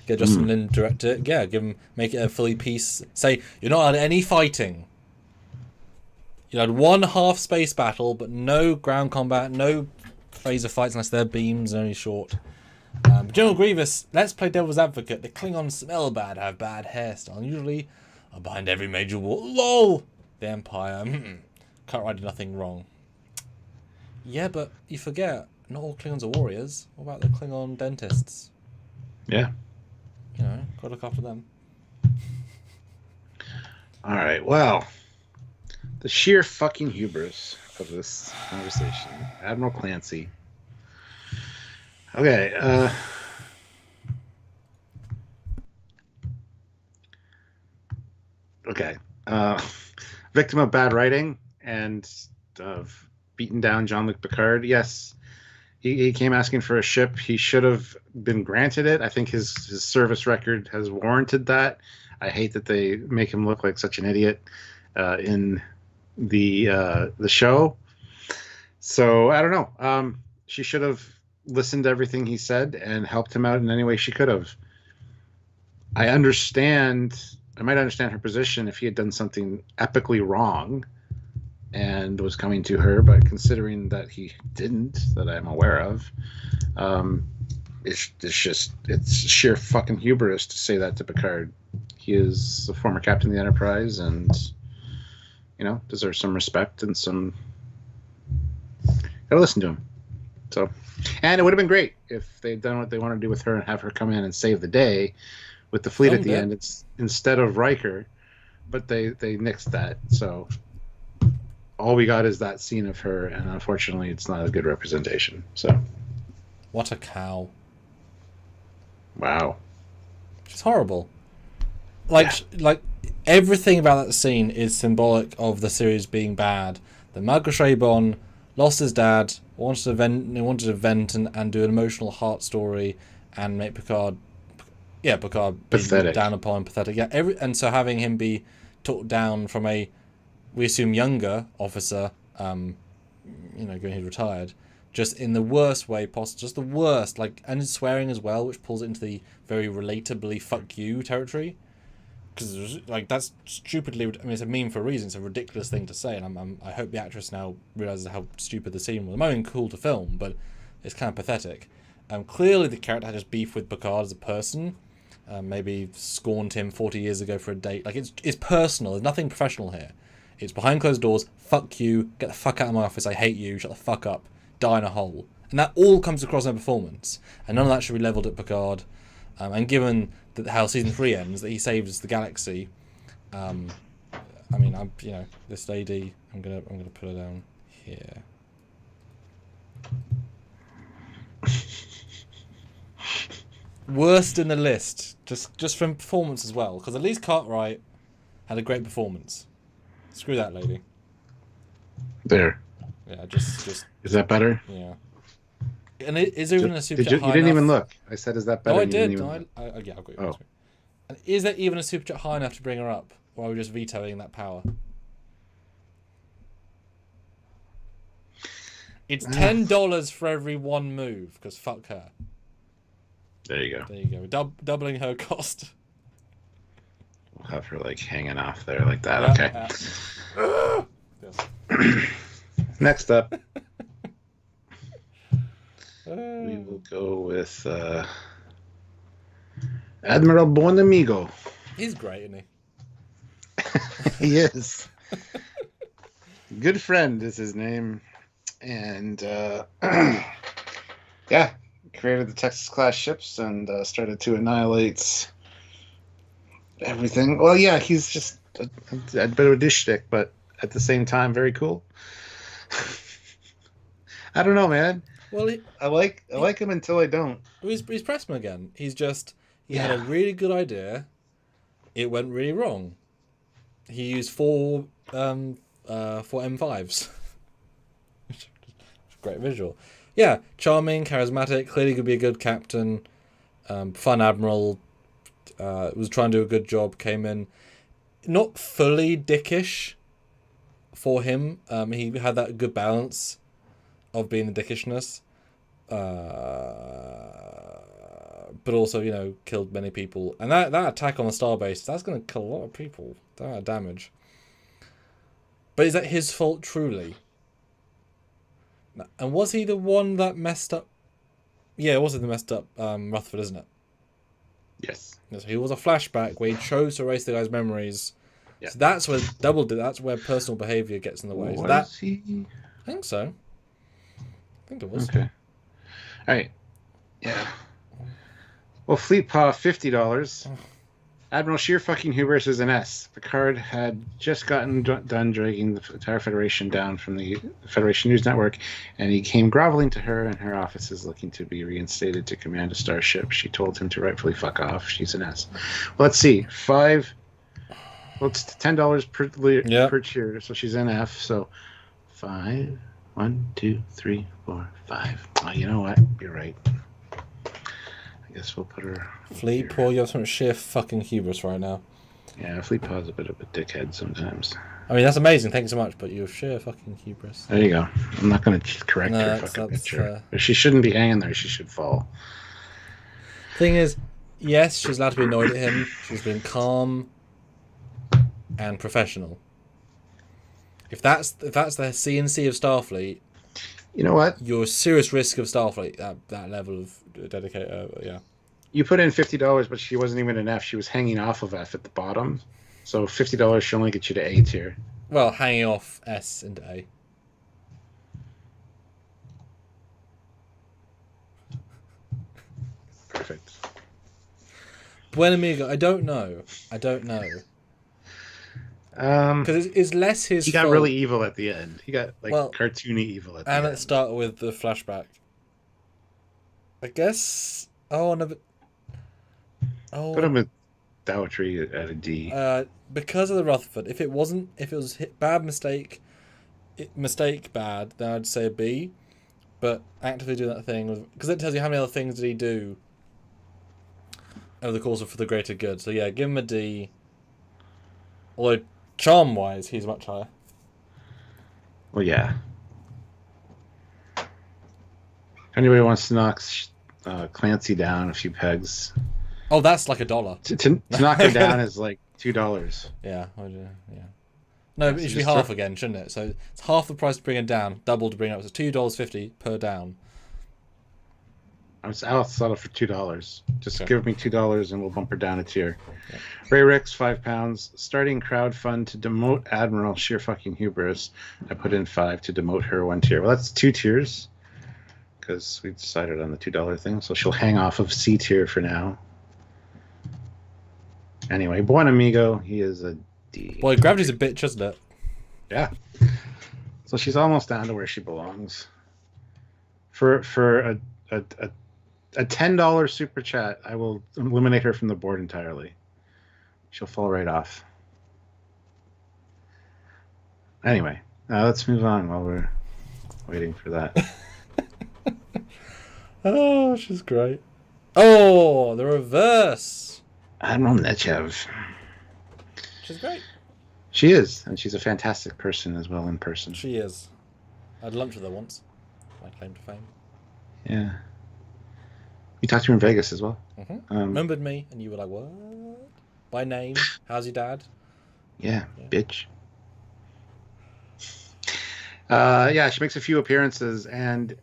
Get Justin Lin to direct it. Yeah, make it a fully piece. Say you're not allowed any fighting. You had 1 half space battle, but no ground combat, no phaser fights unless they're beams and only short. General Grievous, let's play devil's advocate. The Klingons smell bad, have bad hairstyle, and usually are behind every major war. LOL! The Empire. Can't write nothing wrong. Yeah, but you forget, not all Klingons are warriors. What about the Klingon dentists? Yeah. Gotta look after them. All right, well, the sheer fucking hubris of this conversation. Admiral Clancy. Okay, victim of bad writing and of beaten down Jean-Luc Picard. Yes, he came asking for a ship. He should have been granted it. I think his service record has warranted that. I hate that they make him look like such an idiot in the show. So I don't know. She should have listened to everything he said and helped him out in any way she could have. I might understand her position if he had done something epically wrong and was coming to her, but considering that he didn't, that I'm aware of, it's sheer fucking hubris to say that to Picard. He is the former captain of the Enterprise and, deserves some respect and some... Gotta listen to him. So, and it would have been great if they'd done what they wanted to do with her and have her come in and save the day with the fleet at the end. It's instead of Riker, but they nixed that. So all we got is that scene of her, and unfortunately, it's not a good representation. So, what a cow! Wow, it's horrible. Like everything about that scene is symbolic of the series being bad. The Margaret Shabon lost his dad, wanted to vent and do an emotional heart story, and make Picard being down upon, pathetic. Yeah, and so having him be talked down from a, we assume, younger officer, given he's retired, just in the worst way possible, just the worst, and swearing as well, which pulls it into the very relatably fuck you territory. Because that's stupidly. I mean, it's a meme for a reason. It's a ridiculous thing to say, and I hope the actress now realizes how stupid the scene was. It might have been cool to film, but it's kind of pathetic. Clearly, the character had just beef with Picard as a person. Maybe scorned him 40 years ago for a date. It's personal. There's nothing professional here. It's behind closed doors. Fuck you. Get the fuck out of my office. I hate you. Shut the fuck up. Die in a hole. And that all comes across in a performance. And none of that should be levelled at Picard. And given that how season 3 ends, that he saves the galaxy. This lady. I'm gonna put her down here. Worst in the list, just from performance as well, because at least Cartwright had a great performance. Screw that lady. There. Yeah, just. Is that better? Yeah. And is there even a super chat high enough? You didn't even look. I said, "Is that better?" Oh, I did. I've got you. Oh. And is there even a super chat high enough to bring her up, or are we just vetoing that power? It's $10 for every one move, because fuck her. There you go. There you go. We're doubling her cost. We'll have her hanging off there like that. Yeah, okay. Next up, we will go with Admiral Bonamigo. He's great, isn't he? He is. Good friend is his name. And created the Texas class ships and started to annihilate everything. Well, yeah, he's just a bit of a dish stick, but at the same time, very cool. I don't know, man. Well, I like him until I don't. He's Pressman again. He had a really good idea. It went really wrong. He used four M5s. Great visual. Yeah, charming, charismatic, clearly could be a good captain, fun admiral, was trying to do a good job, came in not fully dickish for him. He had that good balance of being the dickishness, but also, killed many people. And that attack on the starbase, that's going to kill a lot of people. That damage. But is that his fault, truly? And was he the one that messed up? Yeah, it was the messed up Rutherford, isn't it? Yes. So he was a flashback where he chose to erase the guy's memories. Yeah. So that's where that's where personal behaviour gets in the way. Was he? I think so. I think it was. Okay. All right. Yeah. Well, Fleet Paw, $50. Admiral sheer fucking hubris is an S. Picard had just gotten done dragging the entire Federation down from the Federation News Network, and he came groveling to her in her offices looking to be reinstated to command a starship. She told him to rightfully fuck off. She's an S. Well, let's see. It's $10 per cheer, so she's an F. So 5. 1, 2, 3, 4, 5. Oh, you know what? You're right. I guess we'll put her. Fleet Paw, you have some sheer fucking hubris right now. Yeah, Fleet Pod's a bit of a dickhead sometimes. I mean, that's amazing. Thanks so much, but you're sheer fucking hubris. There you go. I'm not going to correct her fucking picture. She shouldn't be hanging there. She should fall. Thing is, yes, she's allowed to be annoyed at him. She's been calm and professional. If that's the CNC of Starfleet, you know what? You're a serious risk of Starfleet. That level of dedicated, yeah. You put in $50, but she wasn't even an F. She was hanging off of F at the bottom. So $50 should only get you to A tier. Well, hanging off S into A. Perfect. Buen Amigo, I don't know. Because it's less his fault. He got really evil at the end. He got cartoony evil at the end. And let's start with the flashback. I guess. Oh no, but. Oh. Put him with Dowetry at a D. Because of the Rutherford. If it was bad mistake, bad, then I'd say a B. But actively doing that thing because it tells you how many other things did he do over the course of For the Greater Good. So yeah, give him a D. Although charm wise, he's much higher. Well, yeah. If anybody wants to knock Clancy down a few pegs. Oh, that's like $1. To knock him down is like $2. Yeah, yeah. No, but it should be half again, shouldn't it? So it's half the price to bring him down, double to bring it up. So $2.50 per down. I'll settle for $2. Just give me $2 and we'll bump her down a tier. Okay. Ray Ricks, £5. Starting crowd fund to demote Admiral, sheer fucking hubris. I put in 5 to demote her 1 tier. Well, that's 2 tiers because we decided on the $2 thing. So she'll hang off of C tier for now. Anyway, Buen Amigo, he is a D. Boy, gravity's a bitch, isn't it? Yeah. So she's almost down to where she belongs. For a $10 super chat, I will eliminate her from the board entirely. She'll fall right off. Anyway, let's move on while we're waiting for that. Oh, she's great. Oh, the reverse. Admiral Nechev. She's great. She is, and she's a fantastic person as well in person. She is. I had lunch with her once. My claim to fame. Yeah. You talked to her in Vegas as well. Mm-hmm. Remembered me, and you were like, what? By name? How's your dad? Yeah. Bitch. Yeah, she makes a few appearances, and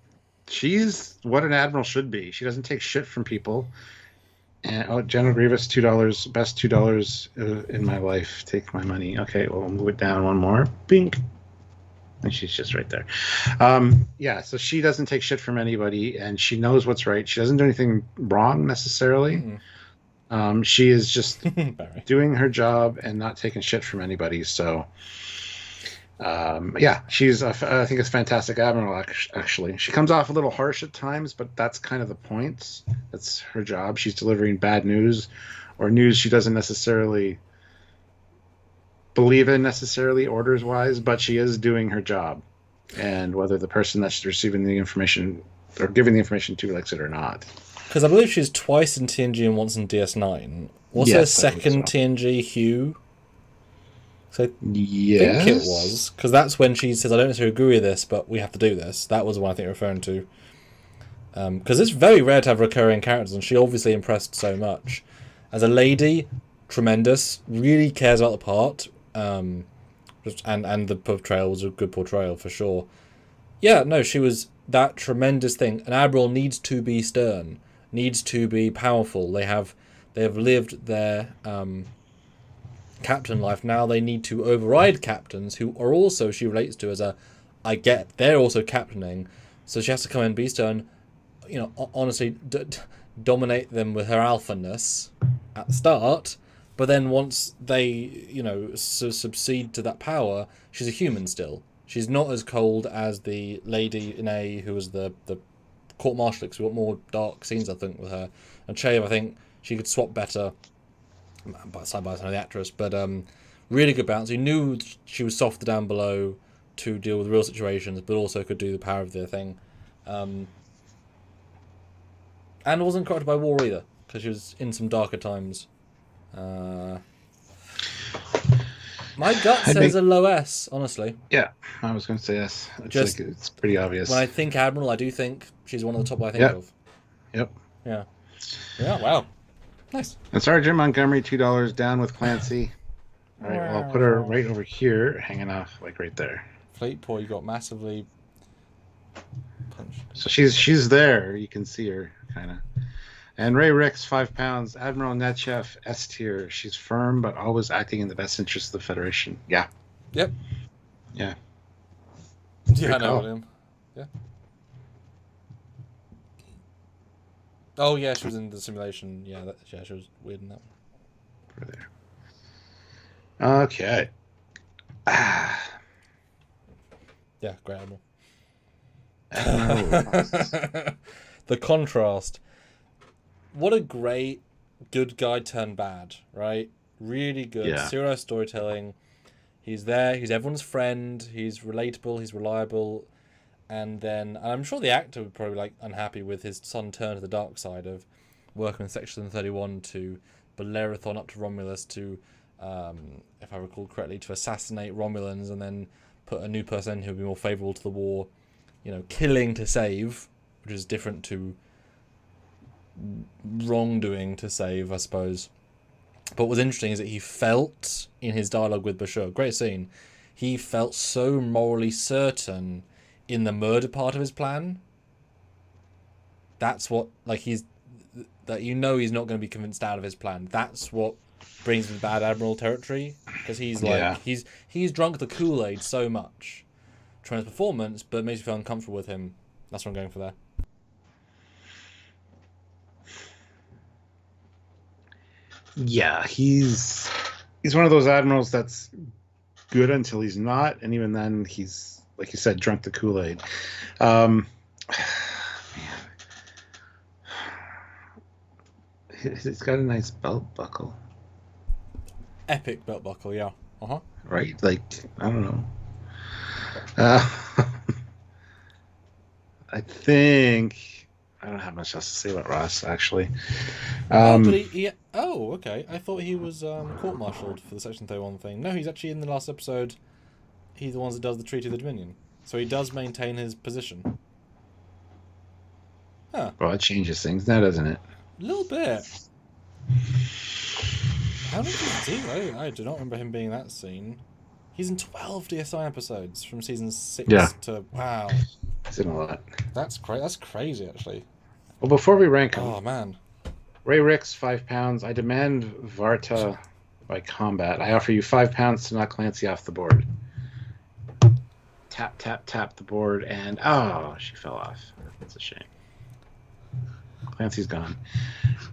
she's what an admiral should be. She doesn't take shit from people. And General Grievous, $2, best $2 in my life. Take my money. Okay, well, we'll move it down one more. Bink. And she's just right there. Yeah, so she doesn't take shit from anybody, and she knows what's right. She doesn't do anything wrong necessarily. Mm-hmm. She is just doing her job and not taking shit from anybody. So, yeah, she's I think it's fantastic admiral. Actually, she comes off a little harsh at times, but that's kind of the point. That's her job. She's delivering bad news, or news she doesn't necessarily believe in necessarily orders wise, but she is doing her job. And whether the person that's receiving the information or giving the information to likes it or not. Because I believe she's twice in TNG and once in DS9. What's her second TNG, Hugh? So I think it was, because that's when she says, I don't necessarily agree with this, but we have to do this. That was the one I think you're referring to. Because it's very rare to have recurring characters, and she obviously impressed so much. As a lady, tremendous, really cares about the part, and the portrayal was a good portrayal for sure. Yeah, no, she was that tremendous thing. An admiral needs to be stern, needs to be powerful. They have lived their captain life. Now they need to override captains who are also, she relates to as they're also captaining, so she has to come in and be stern, honestly dominate them with her alphaness at the start, but then once they succeed to that power, she's a human still. She's not as cold as the lady in A who was the court martial, because we want more dark scenes I think with her. And Chev, I think she could swap better side by side with the actress, but really good balance. You knew she was softer down below to deal with real situations, but also could do the power of their thing, and wasn't corrupted by war either, because she was in some darker times. My gut says a low S, honestly. Yeah, I was going to say S. It's pretty obvious. When I think Admiral, I do think she's one of the top I think of. Yep. Yeah. Yeah, wow. Nice. And Sergeant Montgomery, $2 down with Clancy. All right, well, I'll put her right over here, hanging off, like right there. Fleetport, you got massively punched. So she's there. You can see her, kind of. And Ray Ricks, 5 pounds. Admiral Netchef, S tier. She's firm, but always acting in the best interest of the Federation. Yeah. Yep. Yeah. Yeah, I know, William. Yeah. Oh, yeah, she was in the simulation. Yeah, she was weird in that one. Over there. Okay. Yeah, great Admiral. The contrast. What a great good guy turned bad, right? Really good. Yeah. Serious storytelling. He's there. He's everyone's friend. He's relatable. He's reliable. And I'm sure the actor would probably like unhappy with his son turn to the dark side of working in Section 31 to Bellerothon up to Romulus to, if I recall correctly, to assassinate Romulans and then put a new person who would be more favourable to the war. You know, killing to save, which is different to wrongdoing to save, I suppose. But what's interesting is that he felt in his dialogue with Bashir, great scene, he felt so morally certain in the murder part of his plan. That's what, like, he's not going to be convinced out of his plan. That's what brings him to bad Admiral territory, because he's like he's drunk the Kool-Aid so much trying his performance, but it makes you feel uncomfortable with him. That's what I'm going for there. Yeah, he's one of those admirals that's good until he's not, and even then he's, like you said, drunk the Kool-Aid. Man. He's got a nice belt buckle. Epic belt buckle, yeah. Right? Like, I don't know. I think I don't have much else to say about Ross, actually. Okay. I thought he was court-martialed for the Section 31 thing. No, he's actually in the last episode. He's the one that does the Treaty of the Dominion. So he does maintain his position. Huh. Well, it changes things now, doesn't it? A little bit. How did he do? I do not remember him being that scene. He's in 12 DSI episodes from season 6 to... Wow. He's in a lot. That's crazy, actually. Well, before we rank him... Oh, man. Ray Ricks, 5 pounds. I demand Varta by combat. I offer you 5 pounds to knock Clancy off the board. Tap, tap, tap the board, and... Oh, she fell off. That's a shame. Clancy's gone.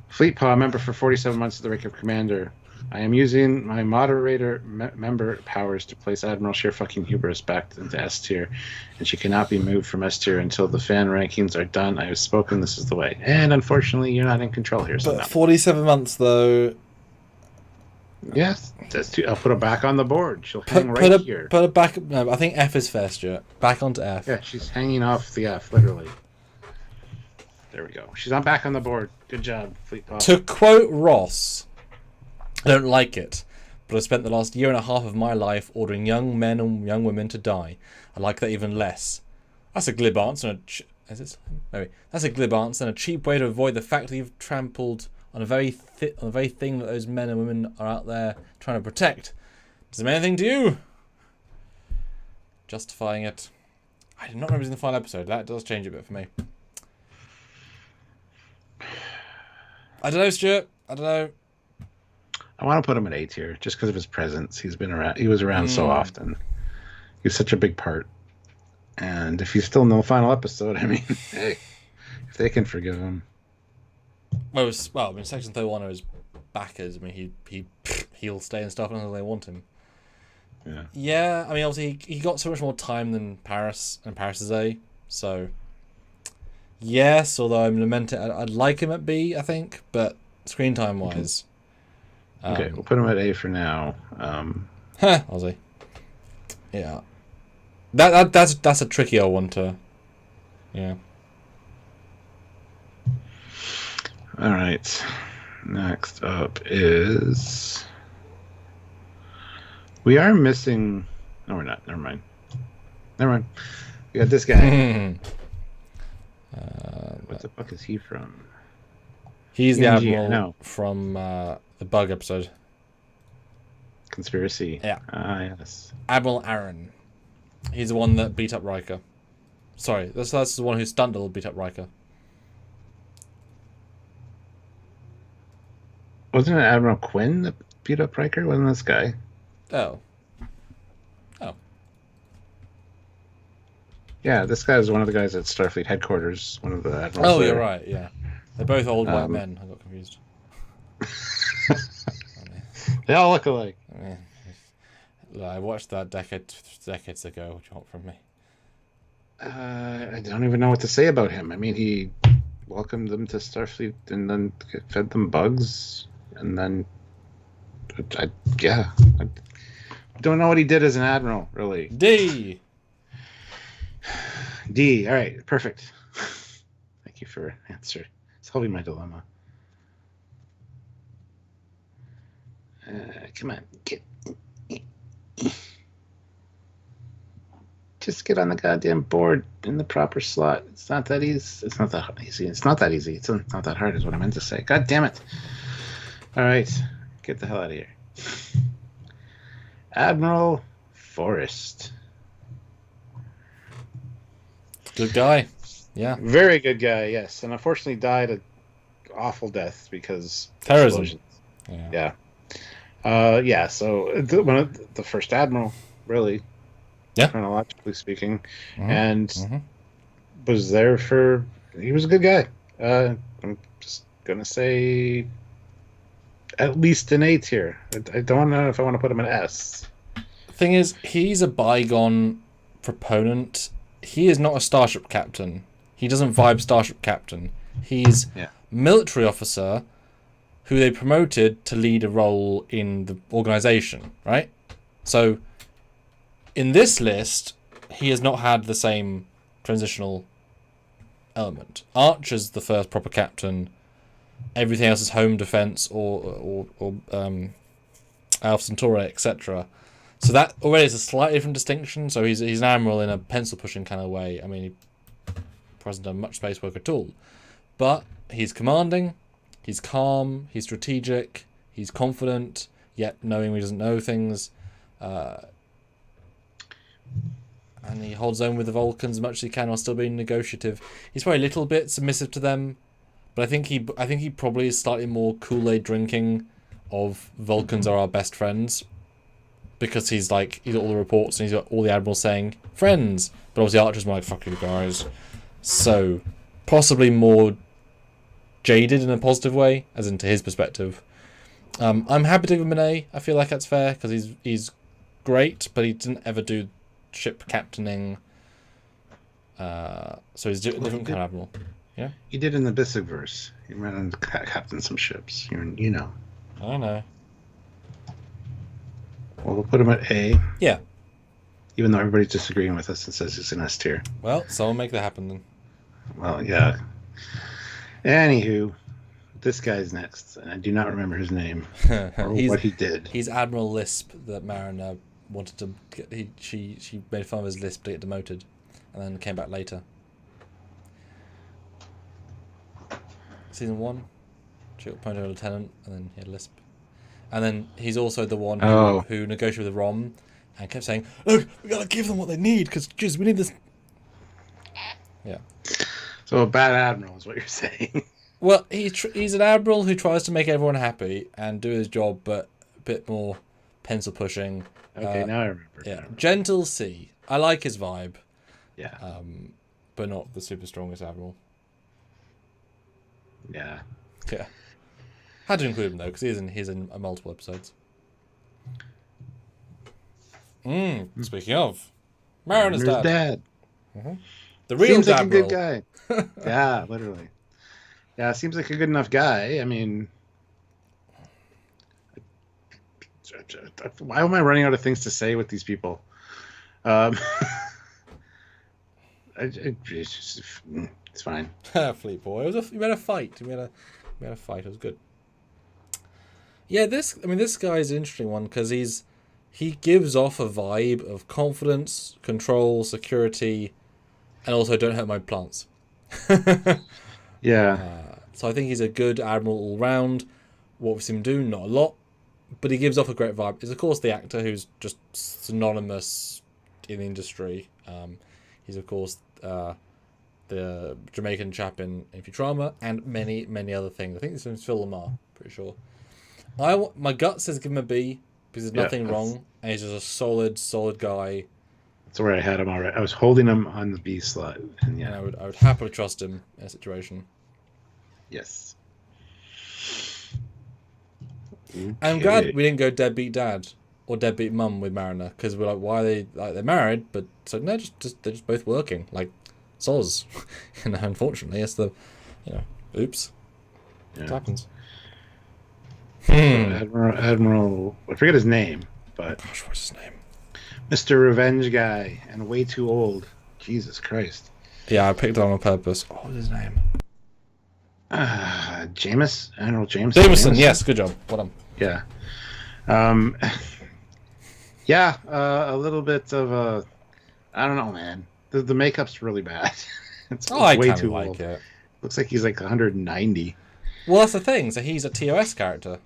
Fleet Paw, member for 47 months of the rank of Commander. I am using my moderator member powers to place Admiral Sheer fucking Hubris back into S tier, and she cannot be moved from S tier until the fan rankings are done. I have spoken. This is the way. And unfortunately, you're not in control here. So but 47 months, though. Yes, I'll put her back on the board. She'll hang right here. Put her back. No, I think F is fair, Stuart. Back onto F. Yeah, she's hanging off the F, literally. There we go. She's back on the board. Good job, Fleet Paw. To quote Ross, I don't like it, but I spent the last year and a half of my life ordering young men and young women to die. I like that even less. That's a glib answer. That's a glib answer and a cheap way to avoid the fact that you've trampled on the very thing that those men and women are out there trying to protect. Does it mean anything to you? Justifying it. I did not remember it in the final episode. That does change a bit for me. I don't know, Stuart. I don't know. I want to put him at A tier just because of his presence. He's been around. He was around so often. He was such a big part. And if he's still in the final episode, I mean, hey, if they can forgive him. Well, I mean, Section 31 are his backers. I mean, he'll stay and stuff until they want him. Yeah. Yeah. I mean, obviously he got so much more time than Paris, and Paris is A. So. Yes, although I'm lamenting, I'd like him at B, I think, but screen time wise. Okay, we'll put him at A for now. Aussie. Yeah. That's a tricky old one to. Yeah. All right. Next up is We are missing. No, we're not. Never mind. We got this guy. What the fuck is he from? He's the Admiral from the Bug episode. Conspiracy. Yeah. Yes. Admiral Aaron. He's the one that beat up Riker. Sorry, that's the one who Stundle beat up Riker. Wasn't it Admiral Quinn that beat up Riker? Wasn't this guy? Oh. Yeah, this guy is one of the guys at Starfleet headquarters. One of the admirals. Oh, you're right. Yeah, they're both old white men. I got confused. They all look alike. I watched that decades ago. What do you want from me? I don't even know what to say about him. I mean, he welcomed them to Starfleet and then fed them bugs, and then I don't know what he did as an admiral, really. D. All right, perfect. Thank you for answer. Solving my dilemma. Come on, just get on the goddamn board in the proper slot. It's not that easy. It's not that easy. It's not that easy. It's not that hard is what I meant to say. God damn it. All right. Get the hell out of here. Admiral Forrest. Good guy. Yeah. Very good guy, yes. And unfortunately died an awful death because terrorism. Yeah. So the first admiral, really. Yeah. Chronologically speaking. And was there he was a good guy. I'm just going to say at least an A tier. I don't know if I want to put him an S. Thing is, he's a bygone proponent. He is not a starship captain. He doesn't vibe starship captain. He's military officer who they promoted to lead a role in the organization, right? So in this list, he has not had the same transitional element. Archer's the first proper captain. Everything else is home defense or Alpha Centauri, etc. So that already is a slightly different distinction. So he's an admiral in a pencil pushing kind of way. I mean, he hasn't done much space work at all, but he's commanding. He's calm. He's strategic. He's confident, yet knowing he doesn't know things. And he holds on with the Vulcans as much as he can while still being negotiative. He's probably a little bit submissive to them, but I think he probably is slightly more Kool-Aid drinking of Vulcans are our best friends, because he's got all the reports and he's got all the admirals saying friends, but obviously Archer's more like fuck you guys. So possibly more jaded in a positive way, as into his perspective. I'm happy to give him an A. I feel like that's fair because he's great, but he didn't ever do ship captaining. So he's a different kind of admiral. Yeah, he did in the Bissig-verse. He ran and captained some ships. You know. I know. Well, we'll put him at A. Yeah. Even though everybody's disagreeing with us and says he's an S tier. Well, someone make that happen then. Well, yeah. Anywho, this guy's next, and I do not remember his name or what he did. He's Admiral Lisp that Mariner wanted to get. She made fun of his lisp to get demoted, and then came back later. Season 1, she got promoted to lieutenant, and then he had lisp. And then he's also the one who negotiated with the ROM and kept saying, "Look, we gotta give them what they need because we need this." Yeah. So a bad admiral is what you're saying. Well, he's an admiral who tries to make everyone happy and do his job, but a bit more pencil pushing. Okay, now I remember. Yeah, gentle C. I like his vibe. Yeah. But not the super strongest admiral. Yeah. Yeah. Had to include him though, because he's in multiple episodes. Speaking of, Mariner's dad. Mm-hmm. The real seems like admiral. A good guy. Yeah, literally. Yeah, seems like a good enough guy. I mean, why am I running out of things to say with these people? It's fine. Fleet boy. We had a fight. We had a fight. It was good. Yeah, this guy's an interesting one because he's he gives off a vibe of confidence, control, security, and also don't hurt my plants. Yeah. So I think he's a good admiral all round. What we've seen him do, not a lot, but he gives off a great vibe. Is of course the actor who's just synonymous in the industry. He's of course the Jamaican chap in Futurama and many, many other things. I think this is Phil Lamar, pretty sure. My gut says give him a B because there's nothing wrong, and he's just a solid guy. That's where I had him already. I was holding him on the B slot, and I would happily trust him in a situation. Yes. Okay. I'm glad we didn't go deadbeat dad or deadbeat mum with Mariner, because we're like, why are they they're married? But so no, they're just both working like soz. Unfortunately, it's the oops. Yeah. It happens. Admiral, I forget his name, but gosh, what's his name? Mr. Revenge Guy and way too old. Jesus Christ. Yeah, I picked it on purpose. What was his name? Admiral Jameson. Jameson, yes, good job. Well done. Yeah. A little bit of a, I don't know, man. The makeup's really bad. it's way too old. It. Looks like he's like 190. Well, that's the thing. So he's a TOS character.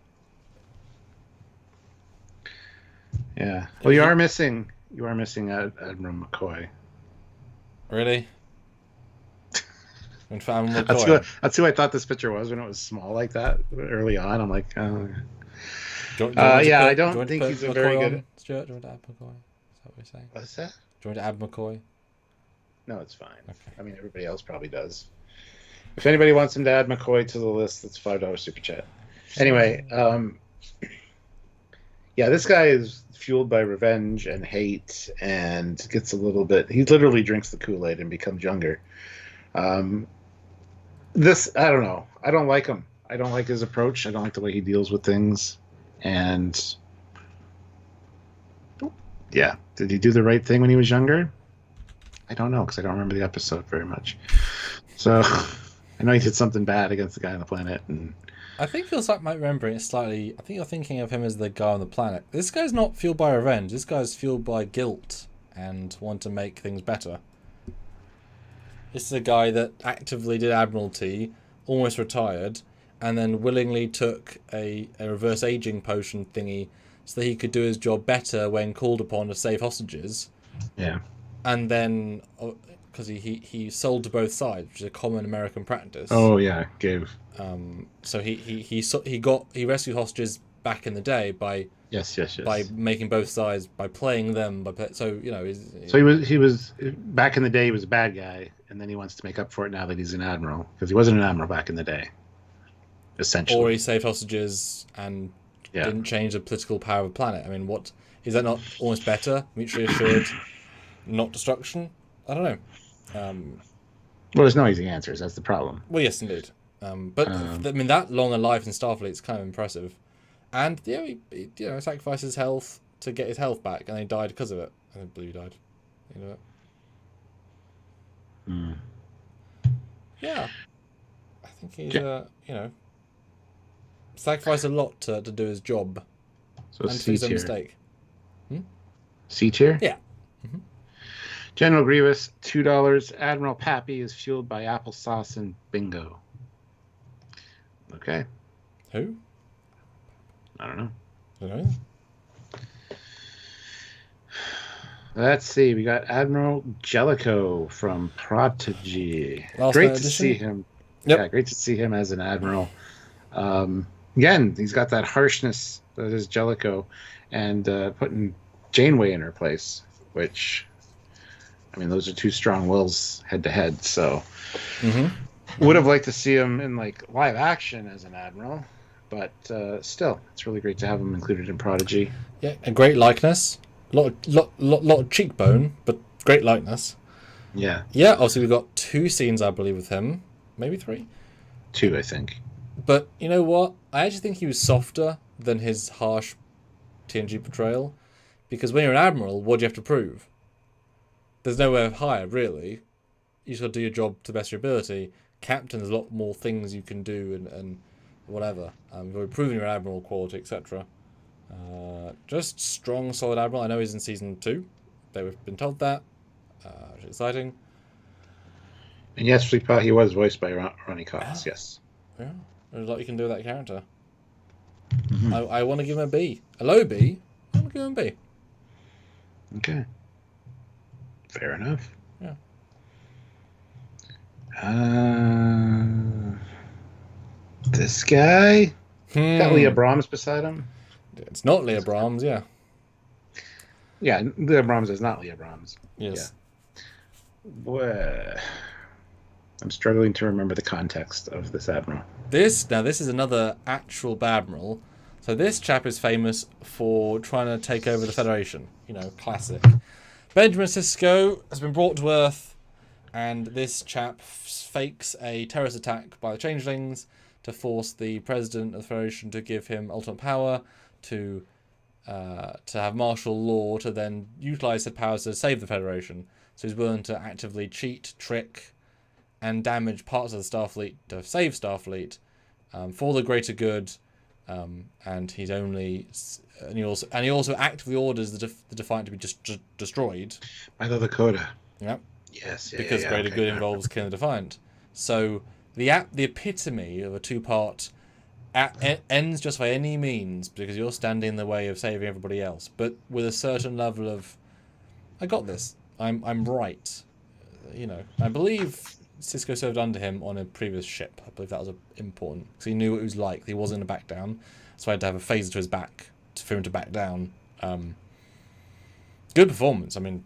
Yeah. Well, you are missing Admiral McCoy. Really? That's who I thought this picture was when it was small like that early on. I'm like, I don't think he's a very good. Stuart, do you want to add McCoy? Is that what you're saying? What's that? Do you want to add McCoy? No, it's fine. Okay. I mean, everybody else probably does. If anybody wants him to add McCoy to the list, that's $5 super chat. Anyway, this guy is fueled by revenge and hate, and gets a little bit. He literally drinks the Kool-Aid and becomes younger. This, I don't know. I don't like him. I don't like his approach. I don't like the way he deals with things. And yeah, did he do the right thing when he was younger? I don't know, because I don't remember the episode very much. So I know he did something bad against the guy on the planet. And I think feels like my remembering it slightly. I think you're thinking of him as the guy on the planet. This guy's not fueled by revenge. This guy's fueled by guilt and want to make things better. This is a guy that actively did Admiralty, almost retired, and then willingly took a reverse aging potion thingy so that he could do his job better when called upon to save hostages. Yeah. And then, because he sold to both sides, which is a common American practice. Oh yeah, gave. So he rescued hostages back in the day by by making both sides, by playing them, so he was back in the day he was a bad guy, and then he wants to make up for it now that he's an admiral, because he wasn't an admiral back in the day, essentially. Or he saved hostages and didn't change the political power of the planet. I mean, what is that not almost better? Mutually assured, not destruction. I don't know. Well, there's no easy answers. That's the problem. Well, yes, indeed. But I mean, that long a life in Starfleet is kind of impressive. And he sacrificed his health to get his health back, and he died because of it. I believe he died. You know it. Yeah, I think he's sacrificed a lot to do his job. So and C his own tier. mistake. C tier. Yeah. General Grievous, $2. Admiral Pappy is fueled by applesauce and bingo. Okay. Who? I don't know. I don't know. Let's see. We got Admiral Jellicoe from Prodigy. Great to see him. Yep. Yeah, great to see him as an admiral. Again, he's got that harshness that is Jellicoe, and putting Janeway in her place, which, I mean, those are two strong wills head to head. So, would have liked to see him in like live action as an admiral. But still, it's really great to have him included in Prodigy. Yeah, a great likeness. Lot of cheekbone, but great likeness. Yeah. Yeah, obviously we've got 2 scenes, I believe, with him. Maybe 3? 2, I think. But you know what? I actually think he was softer than his harsh TNG portrayal. Because when you're an admiral, what do you have to prove? There's nowhere higher, really. You just got to do your job to the best of your ability. Captain, there's a lot more things you can do and whatever. You've already proven your admiral quality, etc. Just strong, solid Admiral. I know he's in season 2. They've been told that. Which is exciting. And yes, he was voiced by Ronnie Cox. Yes. Yeah, there's a lot you can do with that character. Mm-hmm. I want to give him a B. A low B. I want to give him a B. Okay. Fair enough. Yeah. This guy got Leah Brahms beside him. It's not Leah Brahms, yeah. Yeah, Leah Brahms is not Leah Brahms. Yes. Yeah. I'm struggling to remember the context of this admiral. This is another actual admiral. So this chap is famous for trying to take over the Federation. You know, classic. Benjamin Sisko has been brought to Earth, and this chap fakes a terrorist attack by the Changelings to force the president of the Federation to give him ultimate power to have martial law to then utilize the powers to save the Federation. So he's willing to actively cheat, trick, and damage parts of the Starfleet to save Starfleet for the greater good. And he also actively orders the Defiant to be destroyed by the Lakota. Yep. Yes. Because greater good involves killing the Defiant. So the epitome of a 2-part ends just by any means because you're standing in the way of saving everybody else, but with a certain level of I got this. I'm right. You know, I believe Sisko served under him on a previous ship. I believe that was important because he knew what it was like. He wasn't going to back down, so I had to have a phaser to his back for him to back down. Good performance. I mean,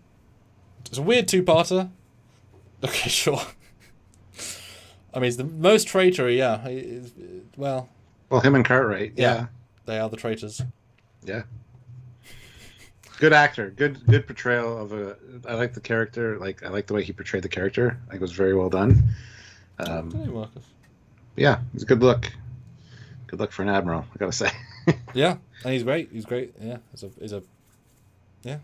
it's a weird 2-parter. Okay, sure. I mean, it's the most traitory. Yeah. Well, him and Cartwright. Yeah, they are the traitors. Yeah. Good actor, good portrayal of a. I like the character. Like I like the way he portrayed the character. I think it was very well done. Yeah, it's a good look. Good look for an admiral, I gotta say. Yeah, and he's great. He's great. Yeah, yeah.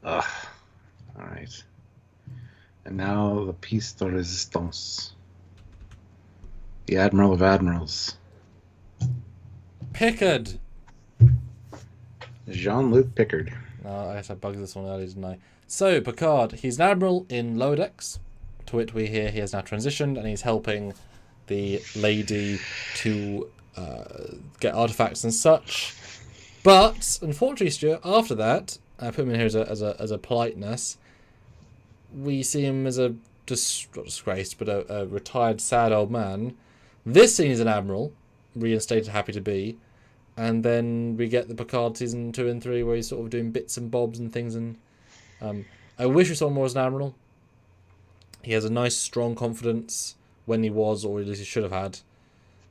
All right. And now the piece de resistance. The Admiral of Admirals. Pickard. Jean-Luc Picard. Oh, I guess I bugged this one earlier, didn't I? So, Picard, he's an admiral in Lower Decks, to which we hear he has now transitioned, and he's helping the lady to get artifacts and such. But, unfortunately, Stuart, after that, I put him in here as a politeness, we see him as a, not disgraced, but a retired, sad old man. This scene is an admiral, reinstated, happy to be. And then we get the Picard season 2 and 3 where he's sort of doing bits and bobs and things. And I wish we saw more as an admiral. He has a nice, strong confidence when he was, or at least he should have had.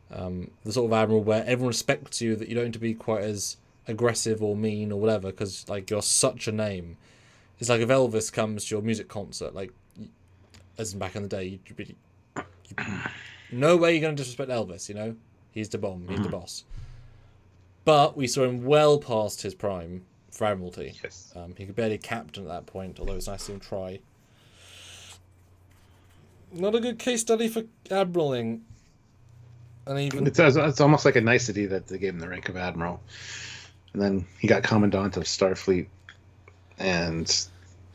The sort of admiral where everyone respects you, that you don't need to be quite as aggressive or mean or whatever, because like you're such a name. It's like if Elvis comes to your music concert, like as in back in the day, no way you're going to disrespect Elvis. You know, he's the bomb, he's the boss. But we saw him well past his prime for Admiralty. Yes. He could barely captain at that point, although it's nice to see him try. Not a good case study for admiraling. And even it's almost like a nicety that they gave him the rank of admiral, and then he got commandant of Starfleet, and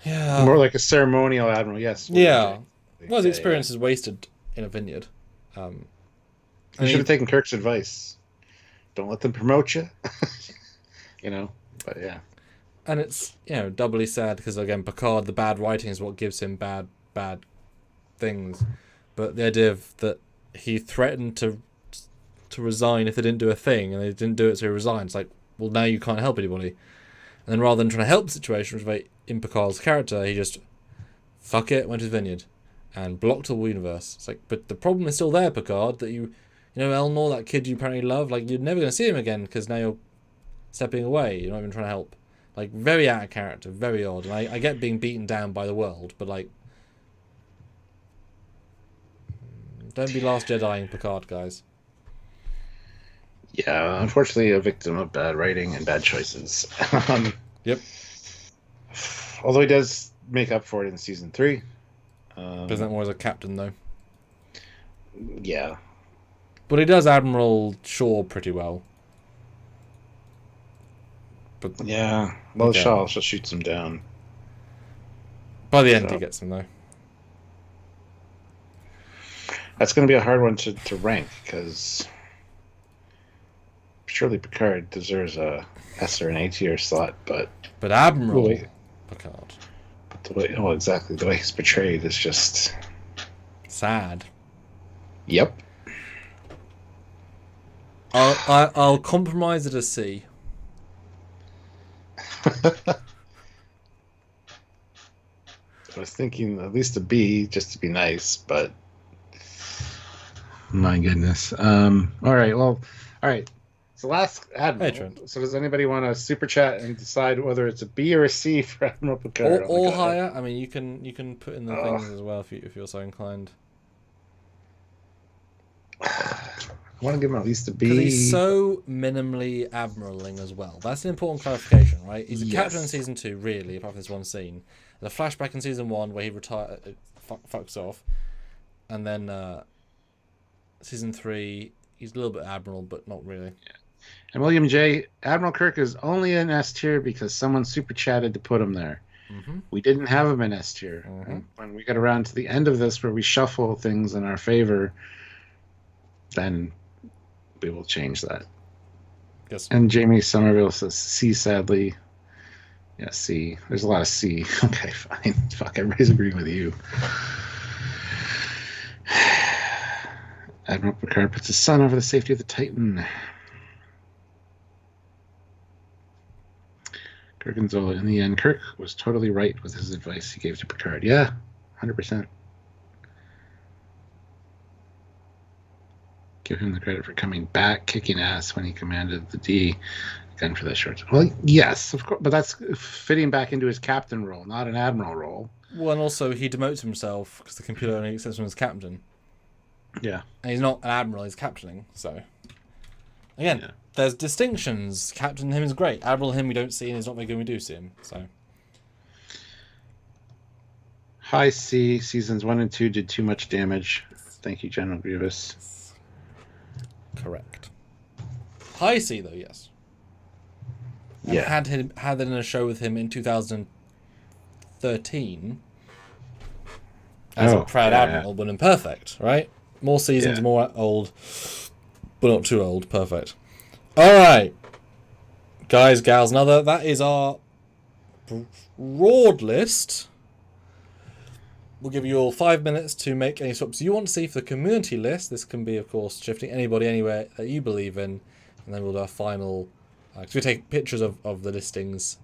more like a ceremonial admiral. Yes. Yeah. Well, his experience is wasted in a vineyard. You should have taken Kirk's advice. Don't let them promote you. You know, but yeah. And it's, doubly sad because, again, Picard, the bad writing is what gives him bad things. But the idea of that he threatened to resign if they didn't do a thing, and they didn't do it, so he resigned. It's like, well, now you can't help anybody. And then rather than trying to help the situation, which was in Picard's character, he just, fuck it, went to the vineyard and blocked the whole universe. It's like, but the problem is still there, Picard, that you Elnor, that kid you apparently love, like, you're never going to see him again because now you're stepping away. You're not even trying to help. Like, very out of character, very odd. And I get being beaten down by the world, but, like, don't be Last Jedi-ing Picard, guys. Yeah, unfortunately, a victim of bad writing and bad choices. Yep. Although he does make up for it in season 3. Present more as a captain, though. Yeah. But he does Admiral Shaw pretty well. But yeah, well, Shaw shoots him down. By the end, he gets him though. That's going to be a hard one to rank because surely Picard deserves a S or an A tier slot, but Admiral Picard. But the way, exactly, the way he's portrayed is just sad. Yep. I'll compromise at a C. I was thinking at least a B just to be nice, but my goodness. All right. Well, all right. So last Admiral. Hey, so does anybody want to super chat and decide whether it's a B or a C for Admiral Picard? Or higher? I mean, you can put in the things as well if you're so inclined. I want to give him at least a B. Because he's so minimally admiraling as well. That's an important clarification, right? He's a captain in season 2, really, apart from this one scene. There's a flashback in season 1 where he fucks off, and then season 3 he's a little bit admiral, but not really. Yeah. And William J. Admiral Kirk is only in S tier because someone super chatted to put him there. Mm-hmm. We didn't have him in S tier. Mm-hmm. When we get around to the end of this, where we shuffle things in our favor, then we will change that. Yes. And Jamie Somerville says C, sadly. Yeah, C. There's a lot of C. Okay, fine. Fuck, everybody's agreeing with you. Admiral Picard puts his son over the safety of the Titan. Gorgonzola, in the end, Kirk was totally right with his advice he gave to Picard. Yeah, 100%. Give him the credit for coming back, kicking ass when he commanded the D gun for that short. Well, yes, of course, but that's fitting back into his captain role, not an admiral role. Well, and also he demotes himself because the computer only accepts him as captain. Yeah. And he's not an admiral, he's captaining, so. Again, there's distinctions. Captain him is great. Admiral him we don't see, and he's not very good when we do see him, so. High C, seasons 1 and 2 did too much damage. Thank you, General Grievous. Correct. High C, though, yes. And had it in a show with him in 2013 as a proud admiral, but imperfect, right? More seasons, more old, but not too old. Perfect. All right, guys, gals, that is our broad list. We'll give you all 5 minutes to make any swaps you want to see for the community list. This can be, of course, shifting anybody anywhere that you believe in, and then we'll do our final. Because we take pictures of the listings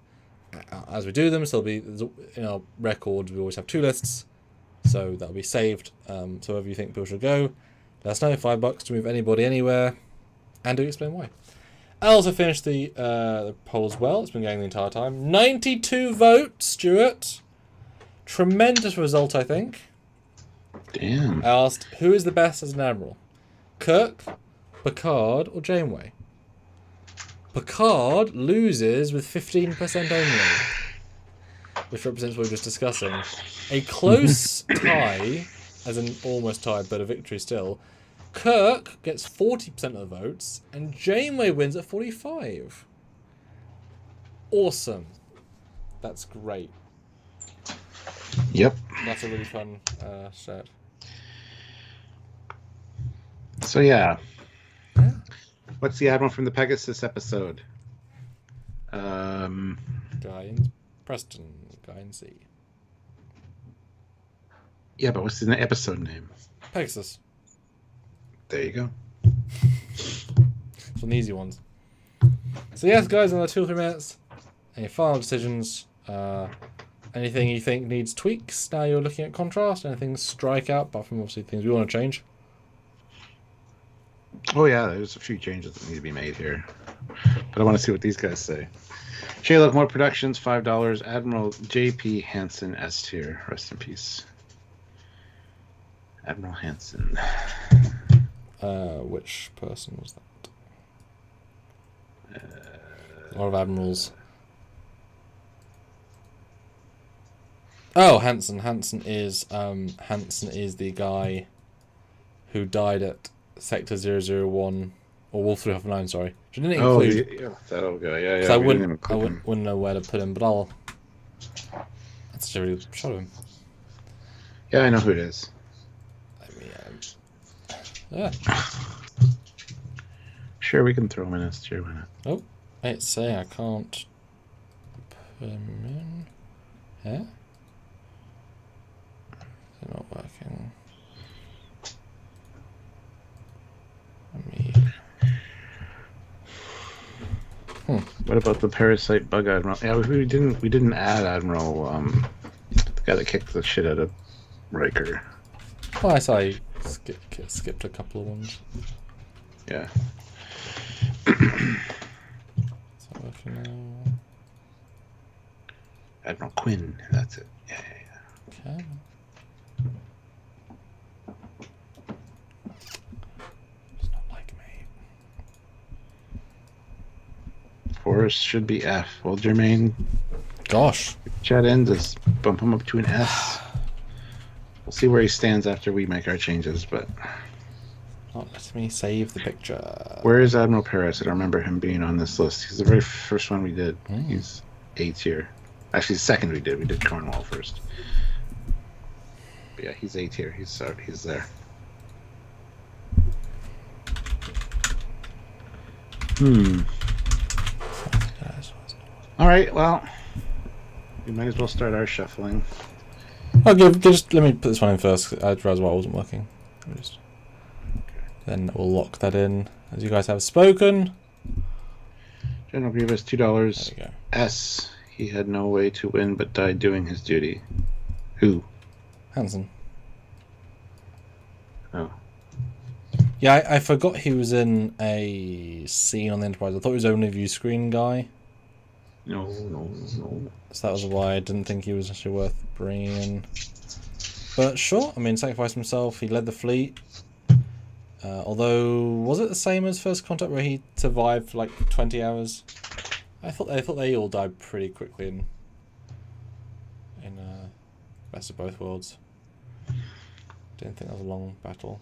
as we do them, so there'll be in our records. We always have 2 lists, so that'll be saved. So wherever you think people should go, let us know. $5 to move anybody anywhere, and do explain why. I also finished the poll as well. It's been going the entire time. 92 votes, Stuart. Tremendous result, I think. Damn. I asked, who is the best as an admiral? Kirk, Picard, or Janeway? Picard loses with 15% only, which represents what we were just discussing. A close tie, as in almost tied, but a victory still. Kirk gets 40% of the votes, and Janeway wins at 45%. Awesome. That's great. Yep. That's a really fun set. So yeah. What's the admiral from the Pegasus episode? Guy in Preston. Guy in C. Yeah, but what's the episode name? Pegasus. There you go. It's one of the easy ones. So yes, guys, another 2 or 3 minutes. Any final decisions? Anything you think needs tweaks now you're looking at contrast? Anything strike out, apart from obviously things we want to change? Oh yeah, there's a few changes that need to be made here. But I want to see what these guys say. J-Love More Productions, $5. Admiral J.P. Hansen, S tier. Rest in peace. Admiral Hansen. Which person was that? A lot of admirals. Oh, Hansen. Hansen is the guy who died at Sector 001, or Wolf 359, sorry. Which I didn't Oh, include. yeah, that'll go. Yeah. I wouldn't know where to put him, but I'll. That's a really shot of him. Yeah, I know who it is. Yeah. Sure, we can throw him in as tier. Why not? Oh, it's saying I can't put him in. Yeah? They're not working. What about the Parasite Bug Admiral? Yeah, we didn't add Admiral, the guy that kicked the shit out of Riker. Oh, I saw you skipped a couple of ones. Yeah. Is that working now? Admiral Quinn, that's it. Yeah. Okay. Does not like me. Forrest should be F. Well, Jermaine. Gosh. Chat ends, just bump him up to an S. We'll see where he stands after we make our changes, but... Not let me save the picture. Where is Admiral Paris? I don't remember him being on this list. He's the very first one we did. He's A tier. Actually, the second we did. We did Cornwall first. But yeah, he's A tier. He's there. All right, well, we might as well start our shuffling. I'll just let me put this one in first. I realised why it wasn't working. Then we'll lock that in as you guys have spoken. General Grievous, $2. There we go. S. He had no way to win but died doing his duty. Who? Hansen. Oh. Yeah, I forgot he was in a scene on the Enterprise. I thought he was only a view screen guy. No. So that was why I didn't think he was actually worth bringing in. But sure, I mean, sacrificed himself. He led the fleet. Although, was it the same as First Contact where he survived for like 20 hours? I thought they all died pretty quickly in Best of Both Worlds. Didn't think that was a long battle.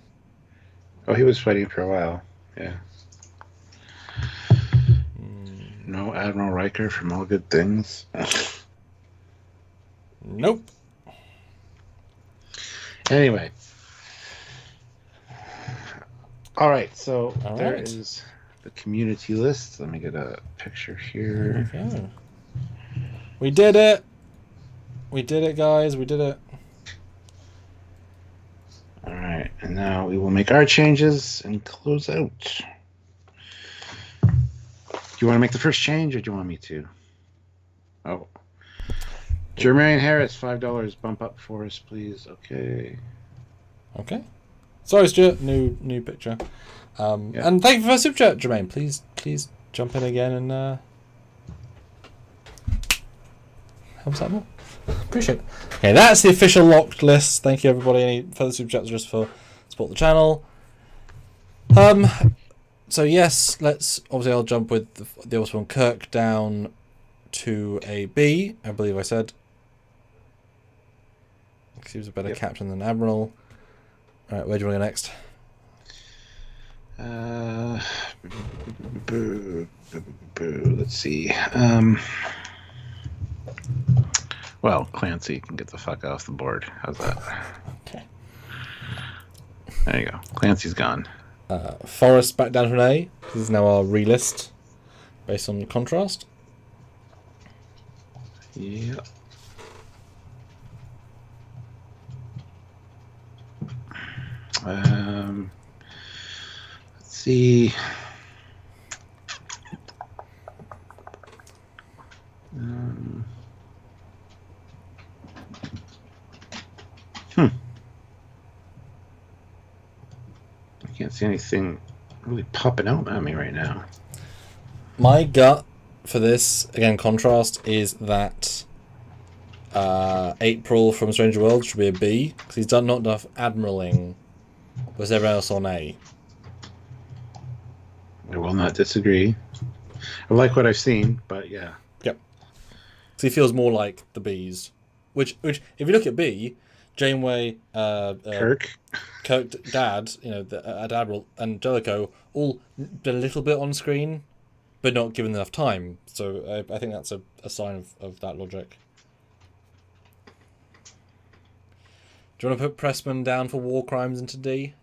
Oh, he was fighting for a while. Yeah. No Admiral Riker from All Good Things. Nope. Anyway. All right, so there is the community list. Let me get a picture here. Okay. We did it. We did it, guys. We did it. All right, and now we will make our changes and close out. Do you want to make the first change, or do you want me to? Oh. Jermaine Harris, $5. Bump up for us, please. Okay. Okay. Sorry, Stuart. New picture. Yeah. And thank you for super chat, Jermaine. Please jump in again and help us out more. Appreciate it. Okay, that's the official locked list. Thank you, everybody. Any further super chats just for support the channel. So yes, I'll jump with the obvious one. Kirk down to a B. I believe I said. He was a better captain than Admiral. All right, where do you want to go next? Let's see. Well, Clancy can get the fuck off the board. How's that? Okay. There you go. Clancy's gone. Forrest back down to an A. This is now our relist based on contrast. Yeah. Let's see. I can't see anything really popping out at me right now. My gut for this, again, contrast, is that April from Stranger Worlds should be a B, because he's done not enough admiraling, was everyone else on A. I will not disagree. I like what I've seen, but yeah. Yep. So he feels more like the Bs. Which if you look at B, Janeway, Kirk, Dad, Admiral, and Jellicoe all a little bit on screen, but not given enough time. So I think that's a sign of that logic. Do you want to put Pressman down for war crimes into D?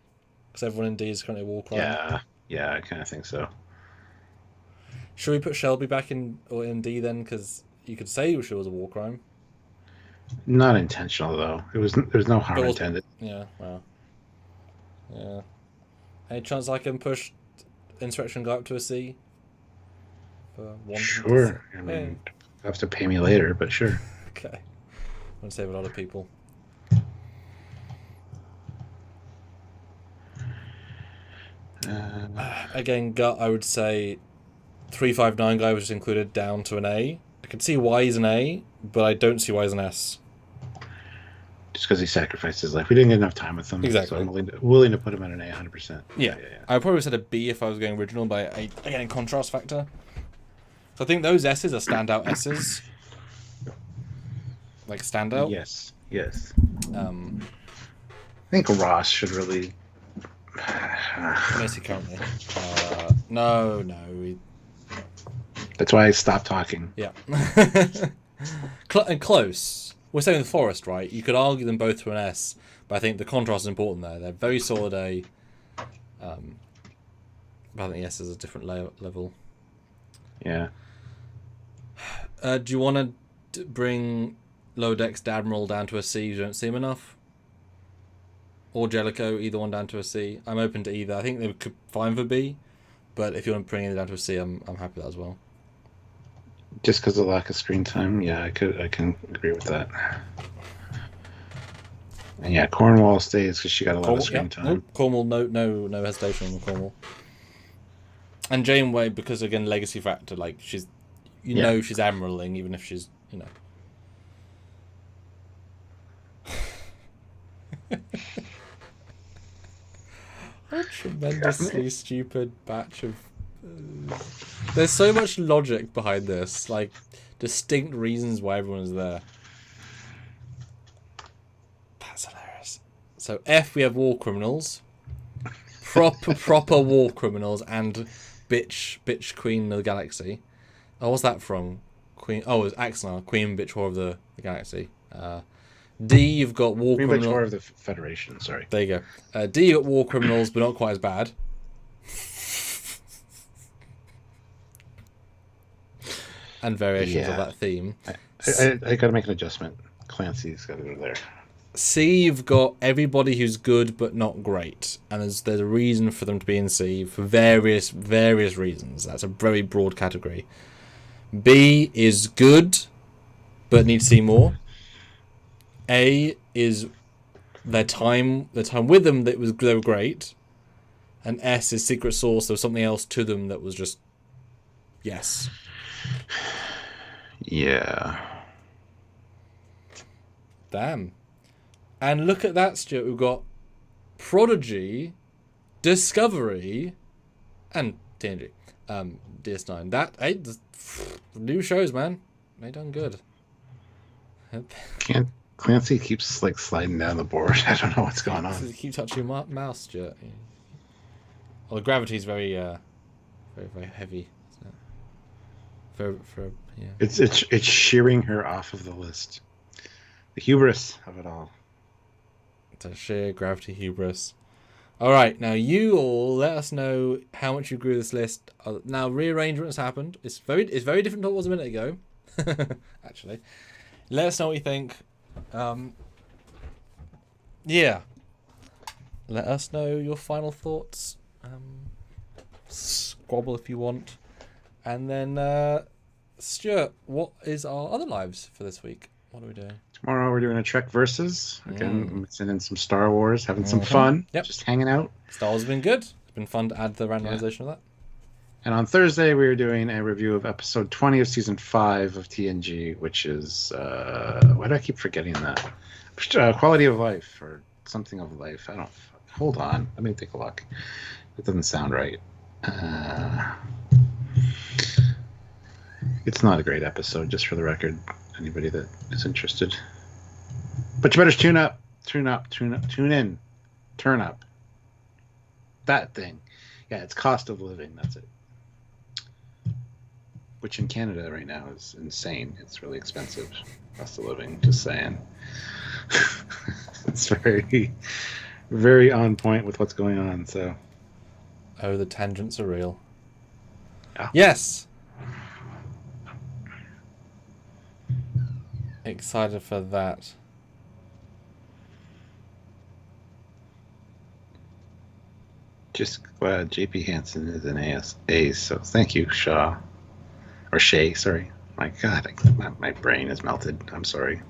Because everyone in D is currently a war crime. Yeah, I kind of think so. Should we put Shelby back in D then? Because you could say she was a war crime. Not intentional though. There was no harm intended. Yeah, well. Yeah. Any chance I can push Insurrection Guy up to a C? Sure. I mean, you have to pay me later, but sure. Okay. I'm going to save a lot of people. Again, Gut, I would say 359 Guy was just included down to an A. I can see why he's an A, but I don't see why he's an S. Just because he sacrificed his life. We didn't get enough time with him. Exactly. So I'm willing to put him at an A 100%. Yeah. I probably said a B if I was going original, but again, contrast factor. So I think those S's are standout S's. Like standout? Yes. I think Ross should really... What is he currently? No. That's why I stopped talking. Yeah. And close. We're saying the Forest, right? You could argue them both to an S, but I think the contrast is important there. They're very solid A. But I think the S is a different level. Yeah. Do you want to bring Lower Decks Admiral down to a C? You don't see him enough? Or Jellicoe, either one down to a C. I'm open to either. I think they could fine for B, but if you want to bring it down to a C, I'm happy with that as well. Just because of lack of screen time, yeah, I can agree with that. And yeah, Cornwall stays because she got a lot of screen time. Nope. Cornwall, no hesitation on Cornwall. And Janeway, because again, legacy factor, like she's she's admiraling, even if she's A tremendously stupid batch of... There's so much logic behind this, like distinct reasons why everyone is there. That's hilarious. So F, we have war criminals, proper war criminals, and bitch queen of the galaxy. Oh, what's that from? Queen. Oh, it was Axnar, queen bitch whore of the galaxy. D, you've got war criminals. War of the Federation, sorry. There you go. D, you've got war criminals, but not quite as bad. And variations of that theme. I got to make an adjustment. Clancy's got to go there. C, you've got everybody who's good but not great, and there's a reason for them to be in C for various reasons. That's a very broad category. B is good, but need to see more. A is their time with them they were great, and S is secret source. There was something else to them that was just yes. Yeah. Damn. And look at that, Stuart. We've got Prodigy, Discovery, and TNG. DS9. That new shows, man. They done good. Clancy keeps sliding down the board. I don't know what's going on. Keep touching your mouse, Stuart. Well, the gravity's very heavy. Isn't it? Yeah. It's shearing her off of the list. The hubris of it all. It's a sheer gravity hubris. All right, now you all let us know how much you agree with this list. Now rearrangement has happened. It's very different to what it was a minute ago. Actually, let us know what you think. Yeah. Let us know your final thoughts. Squabble if you want. And then, Stuart, what is our other lives for this week? What are we doing? Tomorrow we're doing a Trek Versus. Again, mixing in some Star Wars, having some fun. Yep. Just hanging out. Star Wars has been good. It's been fun to add the randomization of that. And on Thursday, we're doing a review of episode 20 of season 5 of TNG, which is, why do I keep forgetting that? Quality of Life, or something of life. I don't, hold on. Let me take a look. It doesn't sound right. It's not a great episode, just for the record, anybody that is interested. But you better tune up. Tune in. Turn up. That thing. Yeah, it's cost of living. That's it. Which in Canada right now is insane. It's really expensive. Cost of living, just saying. It's very, very on point with what's going on, so. Oh, the tangents are real. Yeah. Yes! Excited for that. Just glad JP Hansen is an ace, so thank you, Shaw. Or Shay, sorry. My God, my brain is melted. I'm sorry.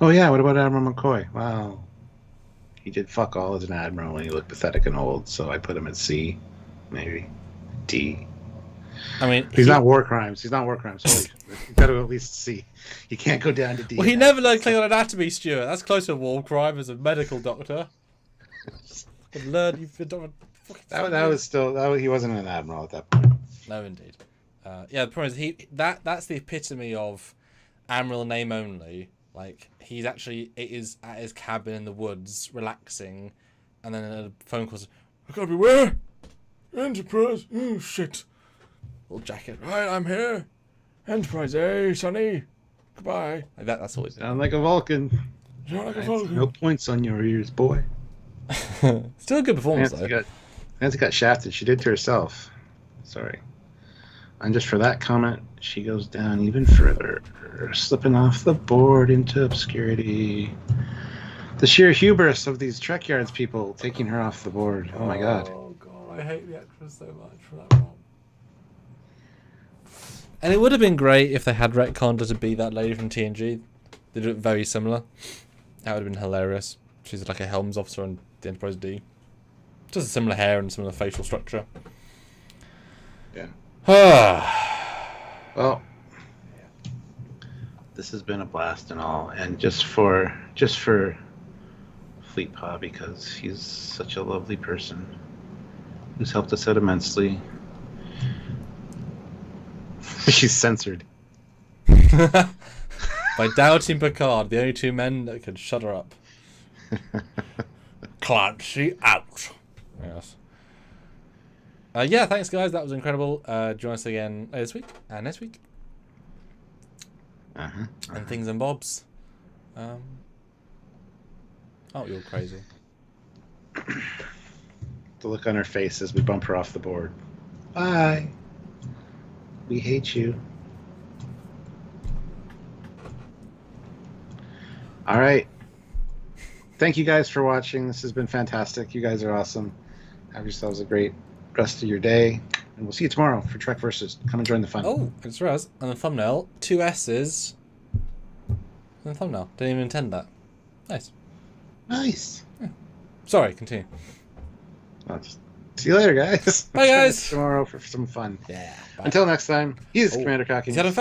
Oh yeah, what about Admiral McCoy? Wow. He did fuck all as an admiral and he looked pathetic and old, so I put him at C, maybe. D. I mean, he's not war crimes. He's not war crimes. Holy, you've got to at least C. He can't go down to D. Well, he never learned Klingon anatomy, Stuart. That's close to a war crime as a medical doctor. Learn. You've been that was still he wasn't an admiral at that point. No, indeed. Yeah, the problem is that's the epitome of admiral name only. Like it is at his cabin in the woods, relaxing, and then a phone call says, "I gotta be where? Enterprise. Oh shit. Little jacket. Right, I'm here. Enterprise. Hey, Sonny. Goodbye." Like that's always. Sound like a Vulcan. Sound like a Vulcan. No points on your ears, boy. Still a good performance though. Nancy got shafted. She did to herself. Sorry. And just for that comment, she goes down even further, slipping off the board into obscurity. The sheer hubris of these Trekyards people taking her off the board. Oh my God. Oh God, I hate the actress so much for that role. And it would have been great if they had retconned her to be that lady from TNG. They did it very similar. That would have been hilarious. She's like a Helms officer on the Enterprise D. Just a similar hair and similar facial structure. Yeah. Well, this has been a blast and all, and just for Fleetpaw, because he's such a lovely person who's helped us out immensely. She's censored. By doubting Picard, the only two men that could shut her up. Clancy out. Yes. Yeah, thanks guys. That was incredible. Join us again this week and next week. And things and bobs. Oh, you're crazy. The look on her face as we bump her off the board. Bye. We hate you. All right. Thank you guys for watching. This has been fantastic. You guys are awesome. Have yourselves a great rest of your day. And we'll see you tomorrow for Trek Versus. Come and join the fun. Oh, I just realized on the thumbnail, 2 S's in the thumbnail. Didn't even intend that. Nice. Nice. Yeah. Sorry, continue. I'll just see you later, guys. Bye, guys. Tomorrow for some fun. Yeah. Bye. Until next time, he's Commander Cocky.